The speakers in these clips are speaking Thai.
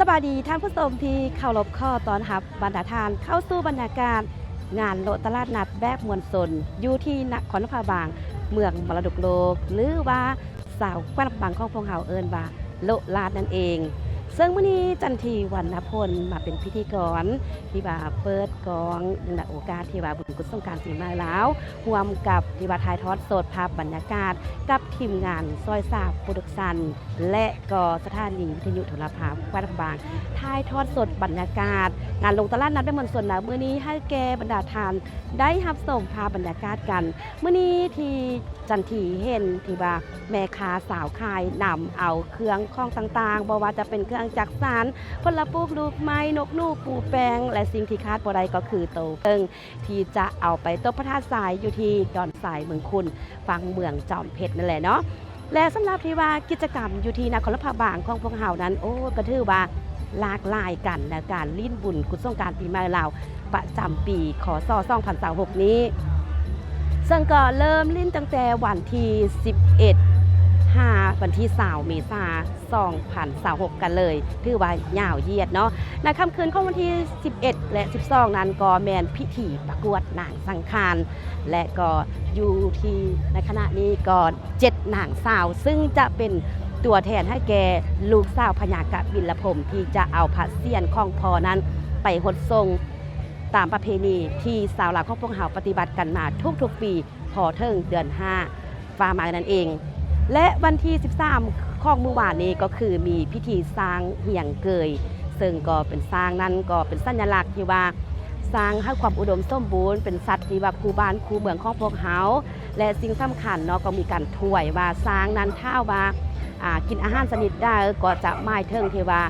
สวัสดีท่านผู้ชมที่เคารพข้อตอนรับบรรดาทานเข้าสู่บรรยากาศงานโลตลาดนัดแบบมวลชนอยู่ที่นครพนมเมืองมรดกโลกหรือว่าสาวกว้านบางของพวกเราเอิ้นว่าโลลาดนั่นเองซึ่งมื้อนี้จันทีวรรณพลมาเป็นพิธีกรที่ว่าเปิดกองในโอกาสที่ว่าบุญกุศลสงกรานต์ปีใหม่แล้วร่วมกับที่ว่าถ่ายทอดสดภาพบรรยากาศกับทีมงานซอยซาโปรดักชั่นและก็สถานีวิทยุโทรทัศน์กว้านบางถ่ายทอดสดบรรยากาศงานลงตลาดนัดแบบมวลชนนะมื้อนี้ให้แก่บรรดาทานได้รับชมภาพบรรยากาศกันมื้อนี้ที่จันทีเห็นที่ว่าแม่ค้าสาวขายนำเอาเครื่องของต่างๆบ่ว่าจะเป็นเครื่องจักสานผลปลูกลูกไม้นกนูปูแปงและสิ่งที่คาดบ่ได้ก็คือโตเกิงที่จะเอาไปตบพระธาตุทรายอยู่ที่ดอนทรายเมืองคุณฟังเมืองจอมเพชรนั่นแหละเนาะและสำหรับที่ว่ากิจกรรมอยู่ที่นครพนมของพวกเฮานั้นโอ้ก็ถือว่าหลากหลายกันในการลิ้นบุญกุศลสงกรานต์ปีใหม่ลาวประจำปีคศ2026นี้ซึ่งก็เริ่มลิ้นตั้งแต่วันที่วันที่20เมษายน2026กันเลยถือว่ายาวเหยียดเนาะในค่ำคืนของวันที่11และ12นั้นก็แมนพิธีประกวดนางสังคารและก็อยู่ที่ในขณะนี้ก็7นางสาวซึ่งจะเป็นตัวแทนให้แก่ลูกสาวพญากะบิลพรหมที่จะเอาพระเศียรของพ่อนั้นไปหดทรงตามประเพณีที่สาวลาวของพวกเราปฏิบัติกันมาทุกๆปีพอเทิงเดือน5ฟ้ามานั่นเองและวันที่13ของเมื่อวานนี้ก็คือมีพิธีสร้างเหี่ยงเกยซึ่งก็เป็นสร้างนั้นก็เป็นสัญลักษณ์ที่ว่าสร้างให้ความอุดมสมบูรณ์เป็นสัตว์ที่ว่าคู่บ้านคู่เมืองของพวกเขาและสิ่งสำคัญเนาะก็มีการถ้วยว่าสร้างนั้นถ้าว่ากินอาหารชนิดได้ก็จะหมายถึงที่ว่า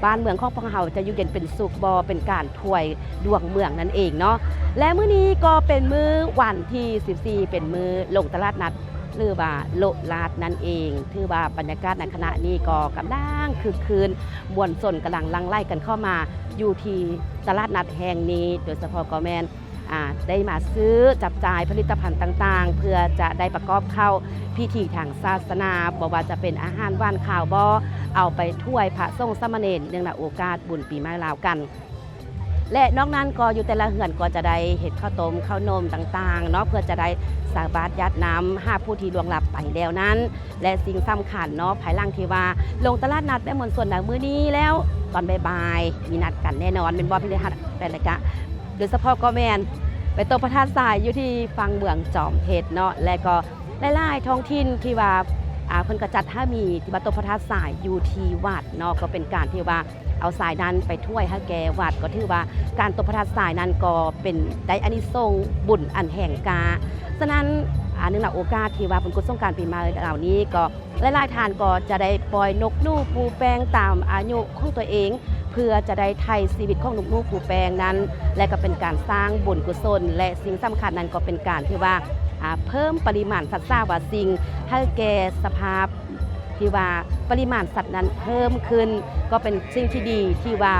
บ้านเมืองของพวกเขาจะอยู่เย็นเป็นสุขบ่เป็นการถ้วยดวงเมืองนั่นเองเนาะและมื้อนี้ก็เป็นมื้อวันที่14เป็นมื้อลงตลาดนัดหรือว่าโลลาดนั่นเองถือว่าบรรยากาศในขณะนี้ก็กำลังคึกคืนมวลชนกำลังลังไล่กันเข้ามาอยู่ที่ตลาดนัดแห่งนี้โดยเฉพาะก็แมนได้มาซื้อจับจ่ายผลิตภัณฑ์ต่างๆเพื่อจะได้ประกอบเข้าพิธีทางศาสนาบอกว่าจะเป็นอาหารว่านข่าวบ่เอาไปถ้วยพระสงฆ์สามเณรเนื่องในโอกาสบุญปีใหม่ลาวกันและนอกนั้นก็อยู่แต่ละเหือนก็จะได้เห็ดข้าวต้มข้าวนมต่างๆเนาะเพื่อจะได้สาบาตรญาติน้ำห้าผู้ที่ล่วงลับไปแล้วนั้นและสิ่งสำคัญเนาะภายหลังที่ว่าลงตลาดนัดแบบมวลชนในมื้อนี้แล้วตอนบ่ายๆมีนัดกันแน่นอนเป็นบ่พิธีหัดเป็นอะไรกะโดยเฉพาะก็แมนไปตบพระธาตุทรายอยู่ที่ฟังเมืองจอมเพชรเนาะและก็หลายๆท้องถิ่นที่ว่าเพิ่นก็จัดให้มีที่ว่าตบพระธาตุทรายอยู่ที่วัดเนาะก็เป็นการที่ว่าเอาสายนั้นไปถ้วยให้แก่วัดก็ถือว่าการตบพระธาตุทรายนั้นก็เป็นได้อานิสงส์บุญอันแห่งกาฉะนั้นเนื่องในโอกาสที่ว่าบุญกุศลสงกรานต์ปีใหม่เหล่านี้ก็หลายๆทานก็จะได้ปล่อยนกนูปูแปงตามอายุของตัวเองเพื่อจะได้ไถ่ชีวิตของนกนูปูแปงนั้นและก็เป็นการสร้างบุญกุศลและสิ่งสำคัญนั้นก็เป็นการที่ว่าเพิ่มปริมาณสัตว์ซ่าว่าสิ่งให้แก่สภาพที่ว่าปริมาณสัตว์นั้นเพิ่มขึ้นก็เป็นสิ่งที่ดีที่ว่า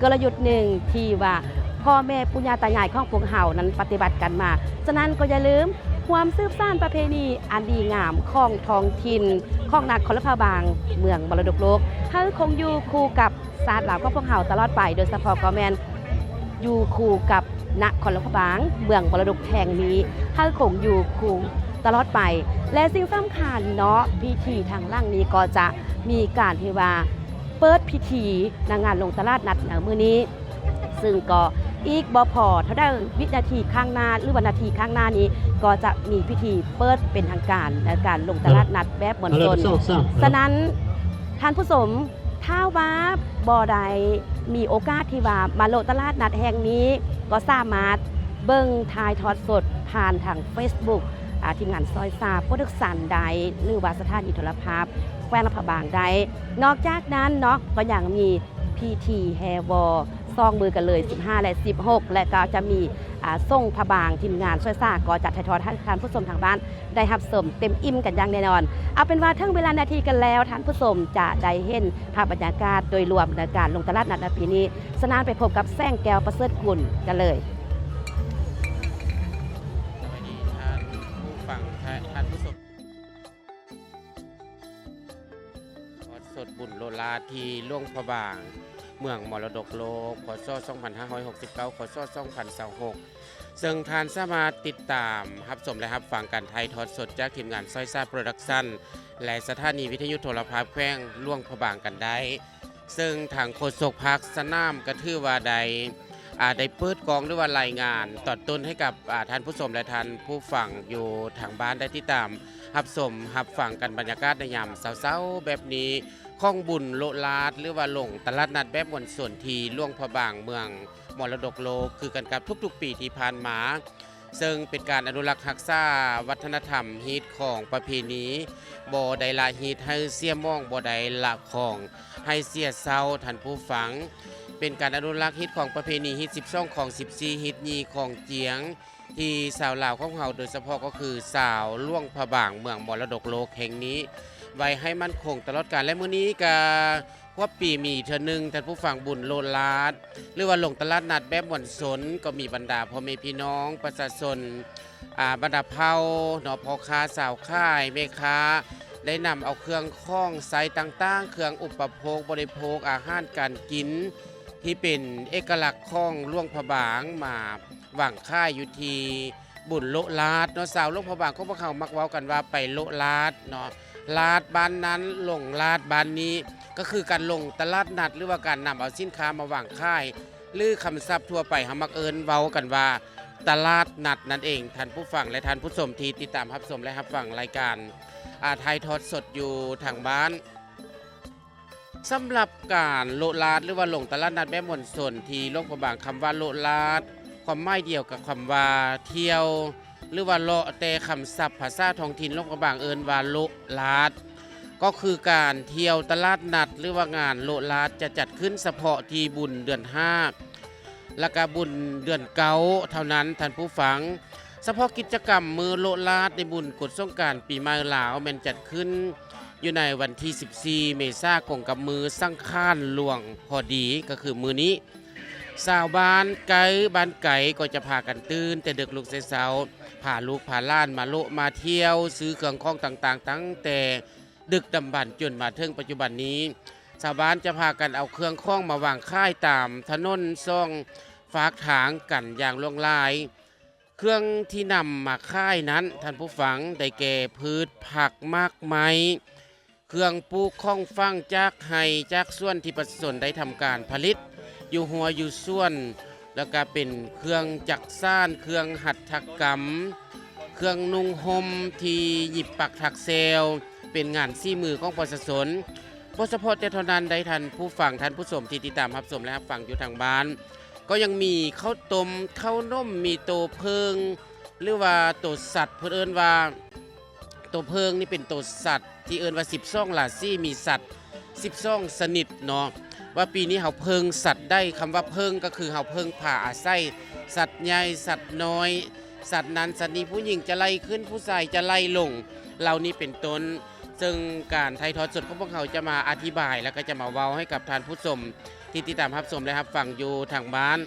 กลยุทธ์หนึ่งที่ว่าพ่อแม่ปู่ย่าตายายของพวกเฮานั้นปฏิบัติกันมาฉะนั้นก็อย่าลืมความสืบสานประเพณีอันดีงามของท้องถิ่นของนครพนมเมืองมรดกโลกให้คงอยู่คู่กับศาสตร์ลาวของพวกเฮาตลอดไปโดยเฉพาะก็แม่นอยู่คู่กับนครพนมเมืองมรดกแห่งนี้ให้คงอยู่คู่ตลอดไปและสิ่งสำคัญเนาะพิธีทางล่างนี้ก็จะมีการที่ว่าเปิดพิธีงานลงตลาดนัดมื้อนี้ซึ่งก็อีกบ่พอเท่าได้วินาทีข้างหน้าหรือวันนาทีข้างหน้านี้ก็จะมีพิธีเปิดเป็นทางการในการลงตลาดนัดแบบมวลชนฉะนั้นท่านผู้ชมถ้าว่าบ่ได้มีโอกาสที่ว่ามาลงตลาดนัดแห่งนี้ก็สามารถเบิ่งถ่ายทอดสดผ่านทาง Facebookทีมงานซอยซาโปรดักชั่นใดหรือว่าสถานีโทรทัศน์แคว้นพะบางใดนอกจากนั้นเนาะก็ยังมีพิธีแฮวอซองมือกันเลย15และ16และก็จะมีส่งพะบางทีมงานซอยซาก็จัดถ่ายทอดให้ท่านผู้ชมทางบ้านได้รับชมเต็มอิ่มกันอย่างแน่นอนเอาเป็นว่าถึงเวลานาทีกันแล้วท่านผู้ชมจะได้เห็นภาพบรรยากาศโดยรวมในการลงตลาดนัดในปีนี้สนานไปพบกับแซงแก้วประเสริฐกุลกันเลยท่านผู้ชมสดบุญโลลาที่หลวงพระบาง เมืองมรดกโลกพศ2569พศ2026ซึ่งท่านสามารถติดตามรับชมและรับฟังการถ่ายทอดสดจากทีมงานซอยซ่าโปรดักชั่นและสถานีวิทยุโทรภาพแขวงหลวงพระบางกันได้ซึ่งทางโฆษกพรรคสนามก็ถือว่าได้เปิดกองหรือว่ารายงานตอนต้นให้กับท่านผู้ชมและท่านผู้ฟังอยู่ทางบ้านได้ติดตามรับชมรับฟังกันบรรยากาศในยามเช้าๆแบบนี้ข้องบุญโลลาดหรือว่าลงตลาดนัดแบบมวลส่วนทีหลวงพระบางเมืองมรดกโลกคือกันกับทุกๆปีที่ผ่านมาซึ่งเป็นการอนุรักษ์รักษาวัฒนธรรมฮีตของประเพณีบ่ได้ละฮีตให้เสียมองบ่ได้ละของให้เสียเศร้าท่านผู้ฟังเป็นการอนุรักษ์ฮิตของประเพณีฮิต12ของ14ฮิตยีของเจียงที่สาวลาวของเราโดยเฉพาะก็คือสาวล่วงพระบางเมืองมรดกโลกแห่งนี้ไว้ให้มั่นคงตลอดกาลและมื้อนี้ก็ว่าปีมีเทื่อนึงท่านผู้ฟังบุญโลลาดหรือว่าลงตลาดนัดแบบม่วนสนก็มีบรรดาพ่อแม่พี่น้องประชาชนบรรดาเผ่าเนาะพ่อค้าสาวค่ายแม่ค้าได้นำเอาเครื่องข้องไซต่างๆเครื่องอุปโภคบริโภคอาหารการกินที่เป็นเอกลักษณ์ของหลวงพระบางมาหว่างค่ายอยู่ที่บุญโลลาดเนาะสาวหลวงพระบางก็พวกเขามักเว้ากันว่าไปโลลาดเนาะลาดบ้านนั้นลงลาดบ้านนี้ก็คือการลงตลาดนัดหรือว่าการนำเอาสินค้ามาว่างค่ายหรือคำศัพท์ทั่วไปเฮามักเอิ้นเว้ากันว่าตลาดนัดนั่นเองท่านผู้ฟังและท่านผู้ชมที่ติดตามรับชมและรับฟังรายการถ่ายทอดสดอยู่ทางบ้านสำหรับการโลลาดหรือว่าลงตลาดนัดแบบมวลชนที่หลวงพระบางคำว่าโลลาดความหมายเดียวกับคำว่าเที่ยวหรือว่าเลาะแต่คำศัพท์ภาษาท้องถิ่นหลวงพระบางเอิ้นว่าโลลาดก็คือการเที่ยวตลาดนัดหรือว่างานโลลาดจะจัดขึ้นเฉพาะที่บุญเดือน5และก็บุญเดือน9เท่านั้นท่านผู้ฟังเฉพาะกิจกรรมมือโลลาดในบุญกฎสงกรานต์ปีใหม่ลาวแม่นจัดขึ้นอยู่ในวันที่14เมษายนกับมือสังขารหลวงพอดีก็คือมือนี้ชาวบ้านไก่ก็จะพากันตื่นแต่ดึกลุกเช้าพาลูกพาหล้านมาโลมาเที่ยวซื้อเครื่องของต่างๆตั้งแต่ดึกดำบรรพ์จนมาถึงปัจจุบันนี้ชาวบ้านจะพากันเอาเครื่องข้องมาวางค่ายตามถนนซ่องฝากถางกันอย่างล่วงลายเครื่องที่นำมาค่ายนั้นท่านผู้ฟังได้แก่พืชผักมากมายเครื่องปลูกข้องฟังจากไห้จากส่วนที่ประชาชนได้ทำการผลิตอยู่หัวอยู่ส่วนแล้วก็เป็นเครื่องจักสานเครื่องหัตถกรรมเครื่องนุ่งห่มที่หยิบปักถักเซลเป็นงานซี่มือของประชาชนบ่เฉพาะแต่เท่านั้นได้ท่านผู้ฟังท่านผู้ชมที่ติดตามรับชมและรับฟังอยู่ทางบ้านก็ยังมีข้าวต้มข้าวนมมีโตเพิงหรือว่าโตสัตว์เพิ่นเอิ้นว่าโตเพิงนี่เป็นโตสัตว์ที่เอิ้นว่า12ราศีมีสัตว์12ชนิดเนาะว่าปีนี้เฮาเพิงสัตว์ได้คำว่าเพิงก็คือเฮาเพิงผ่าอาศัยสัตว์ใหญ่สัตว์น้อยสัตว์นั้นสัตว์นี้ผู้หญิงจะไล่ขึ้นผู้ชายจะไล่ลงเหล่านี้เป็นต้นซึ่งการถ่ายทอดสดของพวกเขาจะมาอธิบายแล้วก็จะมาเว้าให้กับท่านผู้ชมที่ติดตามรับชมและรับฟังอยู่ทางบ้าน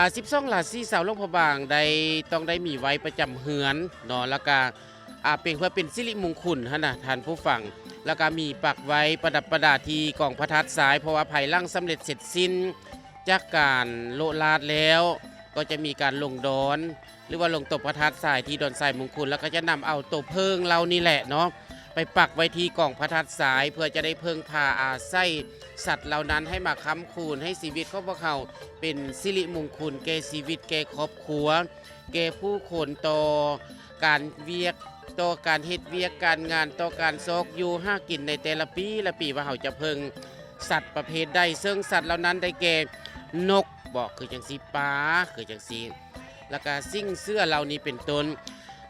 12ราศีสาวหลวงพระบางได้ต้องได้มีไว้ประจำเฮือนเนาะแล้วก็เป็นเพื่อเป็นสิริมงคลฮะนะท่านผู้ฟังแล้วก็มีปักไว้ประดับประดาที่กองพระทัดสายเพราะว่าภายหลังสำเร็จเสร็จสิ้นจากการโลลาดแล้วก็จะมีการลงดอนหรือว่าลงตบพระทัดสายที่ดอนทรายมงคลแล้วก็จะนำเอาตัวเพิงเรานี่แหละเนาะไปปักไว้ที่กองพระทัดสายเพื่อจะได้เพิ่งพาอาศัยสัตว์เหล่านั้นให้มาค้ำคูณให้ชีวิตของพวกเขาเป็นสิริมงคลแก่ชีวิตแก่ครอบครัวแก่ผู้คนต่อการเวียกต่อการเฮ็ดเวียกการงานต่อการซอกอยู่หากินในแต่ละปีละปีว่าเขาจะเพิ่งสัตว์ประเภทใดซึ่งสัตว์เหล่านั้นได้แก่นกบอกคือจังสีปลาคือจังสีแล้วก็สิ่งเสื้อเหล่านี้เป็นต้น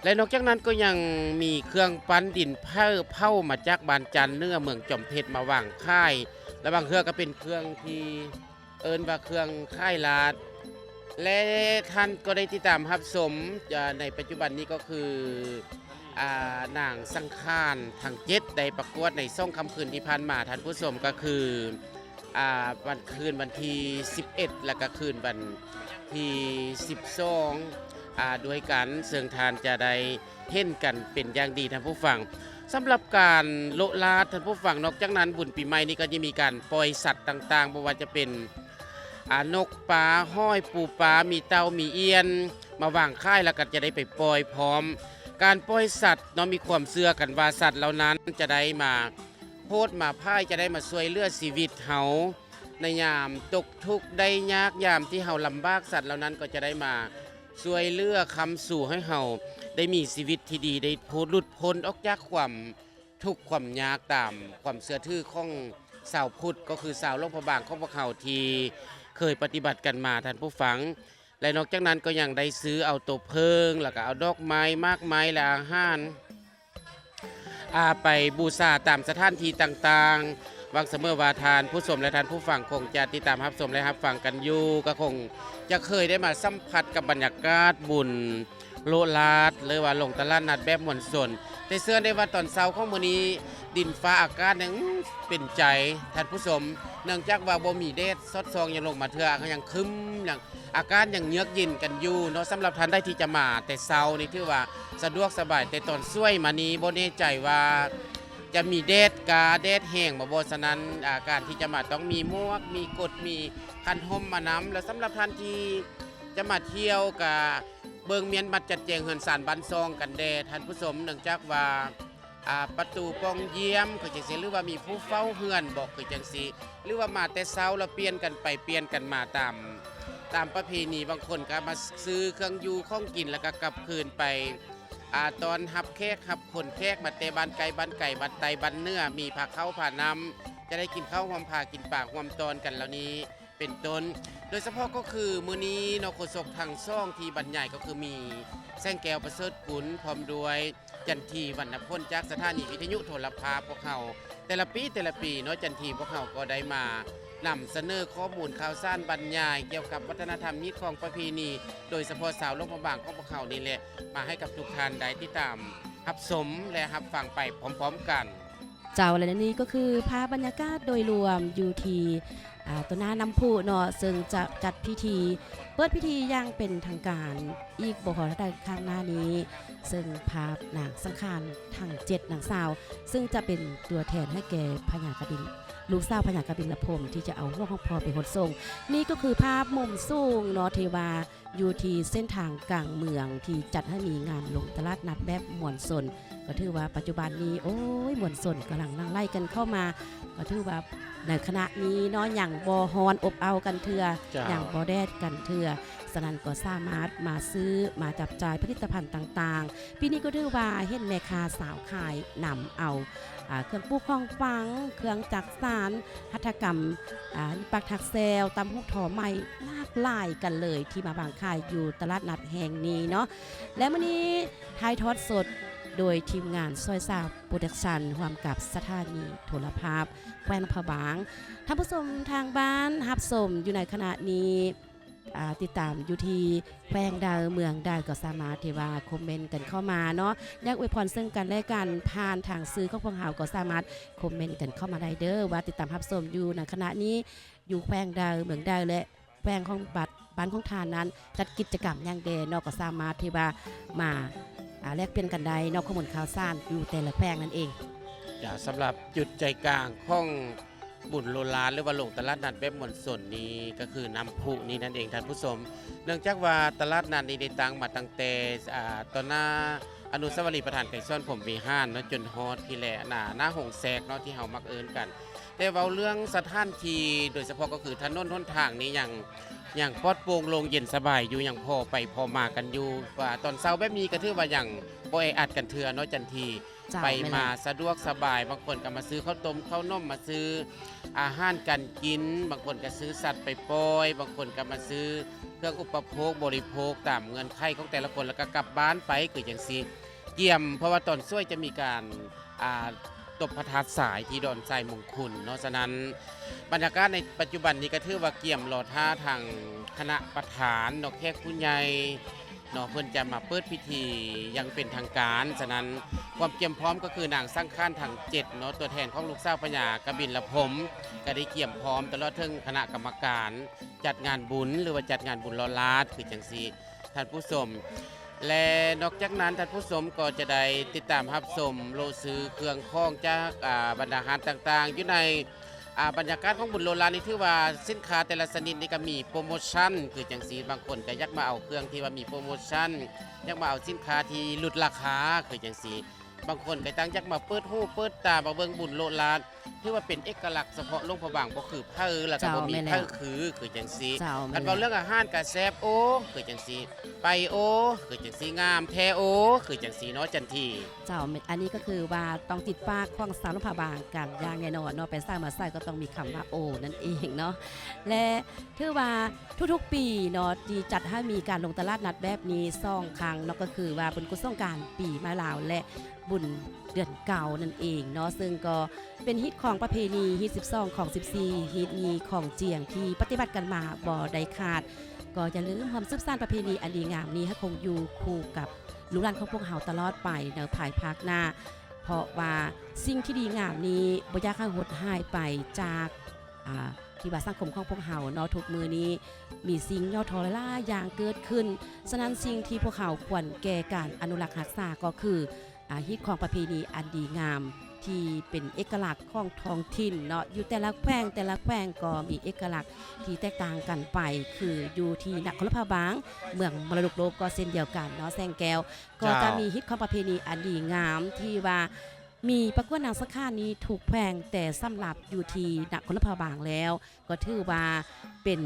และนอกจากนั้นก็ยังมีเครื่องปั้นดินเผามาจากบานจันเนื้อเมืองจอมเพชรมาวางค่ายและบางเครื่องก็เป็นเครื่องที่เอิ้นว่าเครื่องค่ายลาดและท่านก็ได้ติดตามรับชมในปัจจุบันนี้ก็คือนางสังขารทาง7ได้ประกวดในช่องคำคืนที่ผ่านมาท่านผู้ชมก็คือวันคืนวันที่11และก็คืนวันที่12ด้วยกันซึ่งทานจะได้เห็นกันเป็นอย่างดีท่านผู้ฟัง สำหรับการโละลาท่านผู้ฟังนอกจากนั้นบุญปีใหม่นี้ก็จะมีการปล่อยสัตว์ต่างๆบ่ว่าจะเป็นนกปลาห้อยปูปลามีเต่ามีเอียนมาวางค่ายแล้วก็จะได้ไปปล่อยพร้อมการปล่อยสัตว์เนาะมีความเชื่อกันว่าสัตว์เหล่านั้นจะได้มาโพดมาพ่ายจะได้มาช่วยเหลือชีวิตเฮาในยามตกทุกข์ได้ยากยามที่เฮาลำบากสัตว์เหล่านั้นก็จะได้มาช่วยเหลือคำสู่ให้เฮาได้มีชีวิตที่ดีได้พ้นหลุดพ้นออกจากความทุกข์ความยากตามความเชื่อถือของชาวพุทธก็คือชาวหลวงพระบางของพวกเขาที่เคยปฏิบัติกันมาท่านผู้ฟังและนอกจากนั้นก็ยังได้ซื้อเอาตัวเพิงแล้วก็เอาดอกไม้มากมายและอาหารไปบูชาตามสถานที่ต่างๆวังเสมอวาทานผู้ชมและท่านผู้ฟังคงจะติดตามรับชมและรับฟังกันอยู่ก็คงจะเคยได้มาสัมผัสกับบรรยากาศบุญโลลาดหรือว่าลงตลาดนัดแบบมวลชนแต่เชื่อได้ว่าตอนเช้าของมื้อนี้ดินฟ้าอากาศยังเป็นใจท่านผู้ชมเนื่องจากว่าบ่มีแดดสดส่องยังลงมาเทื่อก็ยังครึ้มอย่างอากาศยังเยือกเย็นกันอยู่เนาะสำหรับท่านได้ที่จะมาแต่เช้านี่ถือว่าสะดวกสบายแต่ตอนช่วยมานี้บ่แน่ใจว่าจะมีแดดกาแดดแห้งบ่ฉะนั้นการที่จะมาต้องมีหมวกมีกดมีคันห่มมานำแล้วสำหรับท่านที่จะมาเที่ยวกับเบิงเมียนบัดจัดแจงเฮือนสารบันซองกันแดท่านผู้ชมเนื่องจากว่าประตูปองเยี่ยมคือจังซี่หรือว่ามีผู้เฝ้าเฮือนบอกคือจังซี่หรือว่ามาแต่เช้าแล้วเปลี่ยนกันไปเปลี่ยนกันมาตามประเพณีบางคนก็มาซื้อเครื่องอยู่ของกินแล้วก็กลับคืนไปตอนหับแขกหับคนแขกมาเตบ้านไก่บ้านไก่บ้านไตบ้านเนื้อมีผักเข้าผ่าน้ำจะได้กินข้าวหอมผ่ากินปากหอมตอนกันเหล่านี้เป็นต้นโดยเฉพาะก็คือมื้อนี้นโฆษกทางซ่องที่บรรยายก็คือมีแซงแก้วประเสริฐกุลพร้อมด้วยจันทีวรรณพลจากสถานีวิทยุโทรภาพพวกเขาแต่ละปีเนาะจันทีพวกเขาก็ได้มานำเสนอข้อมูลข่าวสารบรรยายเกี่ยวกับวัฒนธรรมนิดของประเพณีโดยเฉพาะสาวหลวงพระบางของพวกเขานี่แหละมาให้กับทุกท่านได้ติดตามรับชมและรับฟังไปพร้อมๆกันเจ้าและนี้ก็คือภาพบรรยากาศโดยรวมอยู่ที่ตัวหน้าน้ำพุเนาะซึ่งจะจัดพิธีเปิดพิธีอย่างเป็นทางการอีกบ่ฮอดได้ข้างหน้านี้ซึ่งภาพนางสังขารทั้ง7นางสาวซึ่งจะเป็นตัวแทนให้แก่พญากบินลูกสาวพญากบินละพรหมที่จะเอาหัวของพ่อไปขนส่งนี่ก็คือภาพมุมสูงเนาะเทวาอยู่ที่เส้นทางกลางเมืองที่จัดให้มีงานลงตลาดนัดแบบมวลชนก็ถือว่าปัจจุบันนี้โอ้ยมวลชนกำลังนั่งไล่กันเข้ามาก็ถือว่าในคณะนี้เนาะอย่างบ่ฮอนอบเอากันเถื่ออย่างบ่แดดกันเถื่อฉะนั้นก็สามารถมาซื้อมาจับจ่ายผลิตภัณฑ์ต่างๆปีนี้ก็ถือว่าเห็นแม่ค้าสาวขายนำเอาเครื่องปลูกของฟังเครื่องจักสานหัตถกรรมปักถักแซวตำฮุกถอใหม่หลากหลายกันเลยที่มาบางขายอยู่ตลาดนัดแห่งนี้เนาะและมื้อนี้ถ่ายทอดสดโดยทีมงานซอยซาวโปรดักชันร่วมกับสถานีโทรภาพแคว้นพะบางท่านผู้ชมทางบ้านรับชมอยู่ในขณะนี้ติดตามอยู่ที่แขวงดาวเมืองได้ก็สามารถที่ว่าคอมเมนต์กันเข้ามาเนาะอยากอวยพรซึ่งกันและกันผ่านทางสื่อของพวกเราก็สามารถคอมเมนต์กันเข้ามาได้เด้อว่าติดตามรับชมอยู่ในขณะนี้อยู่แขวงดาวเมืองดาวและแขวงของบ้านของทานนั้นจัดกิจกรรมอย่างเดนเนาะก็สามารถที่ว่ามาแลกเปลี่ยนกันได้นอกข้อมูลข่าวสารอยู่แต่ละแปลงนั่นเองสำหรับจุดใจกลางของบุญโลลาหรือว่าลงตลาดนัดแบบมวลชนนี้ก็คือน้ำพุนี้นั่นเองท่านผู้ชมเนื่องจากว่าตลาดนัดนี้ได้ตั้งมาตั้งแต่ตอนหน้าอนุสาวรีย์ประธานไก่ซ้อนผมมีห้านเนาะจนฮอดที่แหละหน้าหงแซกเนาะที่เฮามักเอิ้นกันแต่เว้าเรื่องสถานที่โดยเฉพาะก็คือถนนหนทางนี้อย่างปลอดโปร่งโล่งเย็นสบายอยู่อย่างพอไปพอมากันอยู่ว่าตอนเช้าแบบนี้ก็ถือว่าอย่างบ่แออัดกันเทื่อเนาะจันทีไปมาสะดวกสบายบางคนก็มาซื้อข้าวต้มข้าวนมมาซื้ออาหารกันกินบางคนก็ซื้อสัตว์ไปปล่อยบางคนก็มาซื้อเครื่องอุปโภคบริโภคตามเงินไขของแต่ละคนแล้วก็กลับบ้านไปคือจังซี่เยี่ยมเพราะว่าตอนช่วยจะมีการตบพระทัดสายที่ดอนทรายมงคลเนาะฉะนั้นบรรยากาศในปัจจุบันนี้ก็ถือว่าเกี่ยมรอท่าทางคณะประธานเนาะแขกผู้ใหญ่เนาะเพิ่นจะมาเปิดพิธียังเป็นทางการฉะนั้นความเตรียมพร้อมก็คือนางสร้างข้านทาง7เนาะตัวแทนของลูกสาวพญากบินละพรหมก็ได้เกี่ยมพร้อมตลอดถึงคณะกรรมการจัดงานบุญหรือว่าจัดงานบุญลอลาดคือจังซี่ท่านผู้ชม และนอกจากนั้นท่านผู้ชมก็จะได้ติดตามรับชมโลซื้อเครื่องคล้องจากบรรดาอาหารต่างๆอยู่ในบรรยากาศของบุญโลลานี่ถือว่าสินค้าแต่ละชนิดนี่ก็มีโปรโมชั่นคือจังสีบางคนก็อยากมาเอาเครื่องที่ว่ามีโปรโมชั่นอยากมาเอาสินค้าที่ลดราคาคือจังสีบางคนก็ตั้งอยากมาเปิดหูเปิดตามาเบิ่งบุญโลลาถือว่าเป็นเอกลักษณ์เฉพาะหลวงพระบางบ่คือเผอแล้วก็บ่มีเผอคือจังสี เจ้า อันเว้าเรื่องอาหารก็แซ่บโอคือจังสีไปโอคือจังสีงามแท้โอคือจังสีเนาะจันที เจ้าอันนี้ก็คือว่าต้องติดปากของสาวหลวงพระบางกันอย่างแน่นอนเนาะไปสร้างมาใส่ก็ต้องมีคำว่าโอนั่นเองเนาะและถือว่าทุกๆปีเนาะที่จัดให้มีการลงตลาดนัดแบบนี้2ครั้งเนาะก็คือว่าบุญกุศลการปีมาลาวและบุญเดือนเก่านั่นเองเนาะซึ่งก็เป็นฮิตของประเพณีฮิต12ของ14ฮิตนี้ของเจียงที่ปฏิบัติกันมาบ่ได้ขาดก็อย่าลืมความสืบสานประเพณีอันดีงามนี้ให้คงอยู่คู่กับลูกหลานของพวกเฮาตลอดไปในภายภาคหน้าเพราะว่าสิ่งที่ดีงามนี้บ่อยากให้หดหายไปจากที่ว่าสังคมของพวกเฮาเนาะทุกมือนี้มีสิ่งย่อทอหลายๆอย่างเกิดขึ้นฉะนั้นสิ่งที่พวกเขาควรแก่การอนุรักษ์รักษาก็คือฮิตของประเพณีอันดีงามที่เป็นเอกลักษณ์ของท้องถิ่นเนาะอยู่แต่ละแขวงก็มีเอกลักษณ์ที่แตกต่างกันไปคืออยู่ที่นครพะบางเมืองมรดกโลกก็เช่นเดียวกันเนาะแซงแก้วก็จะมีฮิตของประเพณีอันดีงามที่ว่ามีประกวดนางสักข้านี้ถูกแพงแต่สำหรับอยู่ที่นครพะบางแล้วก็ถือว่าเป็น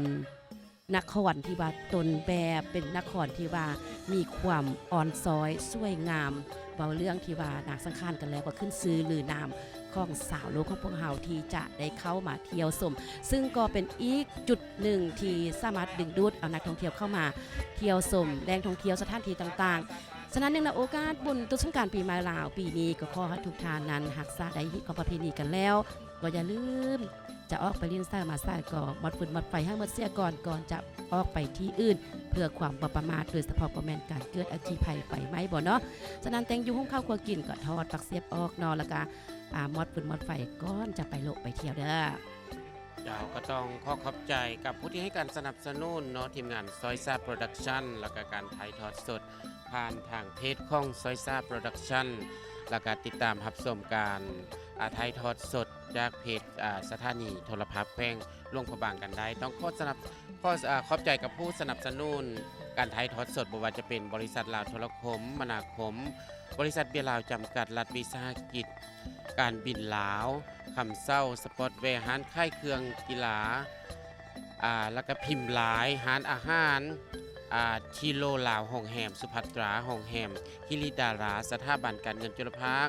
นครที่ว่าตนแบบเป็นนครที่ว่ามีความอ่อนซ้อยสวยงามเบาเรื่องที่ว่านางสังขารกันแล้วก็ขึ้นซื้อหรือนามของสาวโลกของพวกเฮาที่จะได้เข้ามาเที่ยวชมซึ่งก็เป็นอีกจุดหนึ่งที่สามารถดึงดูดเอานักท่องเที่ยวเข้ามาเที่ยวชมแหล่งท่องเที่ยวสถานที่ต่างๆฉะนั้นเนื่องในโอกาสบุญตุสงกรานต์ปีใหม่ลาวปีนี้ก็ขอให้ทุกท่านนั้นหักษาได้ฮิตของประเพณีกันแล้วก็อย่าลืมจะออกไปเล่นซ่ามาซ่าก็หมดฟืนหมดไฟให้หมดเสียก่อนจะออกไปที่อื่นเพื่อความบ่ประมาทโดยเฉพาะประแมนการเกิดอัคคีภัยไฟไหม้บ่เนาะฉะนั้นแตงอยู่ห้องข้าวครัวกินก็ทอดปักเสียบออกเนาะแล้วก็หมดฟืนหมดไฟก่อนจะไปโลกไปเที่ยวเด้อ เจ้าก็ต้องขอขอบใจกับผู้ที่ให้การสนับสนุนเนาะทีมงานซอยซาโปรดักชั่นแล้วก็การถ่ายทอดสดผ่านทางเพจของซอยซาโปรดักชั่นแล้วก็ติดตามรับชมการถ่ายทอดสดจากเพจสถานีโทรทัศน์แขวงหลวงพระบางกันได้ต้องขอบใจกับผู้สนับสนุนการถ่ายทอดสดบ่ว่าจะเป็นบริษัทลาวโทรคมมนาคมบริษัทเบียร์ลาวจำกัดรัฐวิสาหกิจการบินลาวคำเศร้าสปอร์ตแวร์ร้านค่ายเครื่องกีฬาแล้วก็พิมพ์หลายร้านอาหารทีโลลาวห้องแหมสุภัตราห้องแหมคิริดาราสถาบันการเงินจุลภาค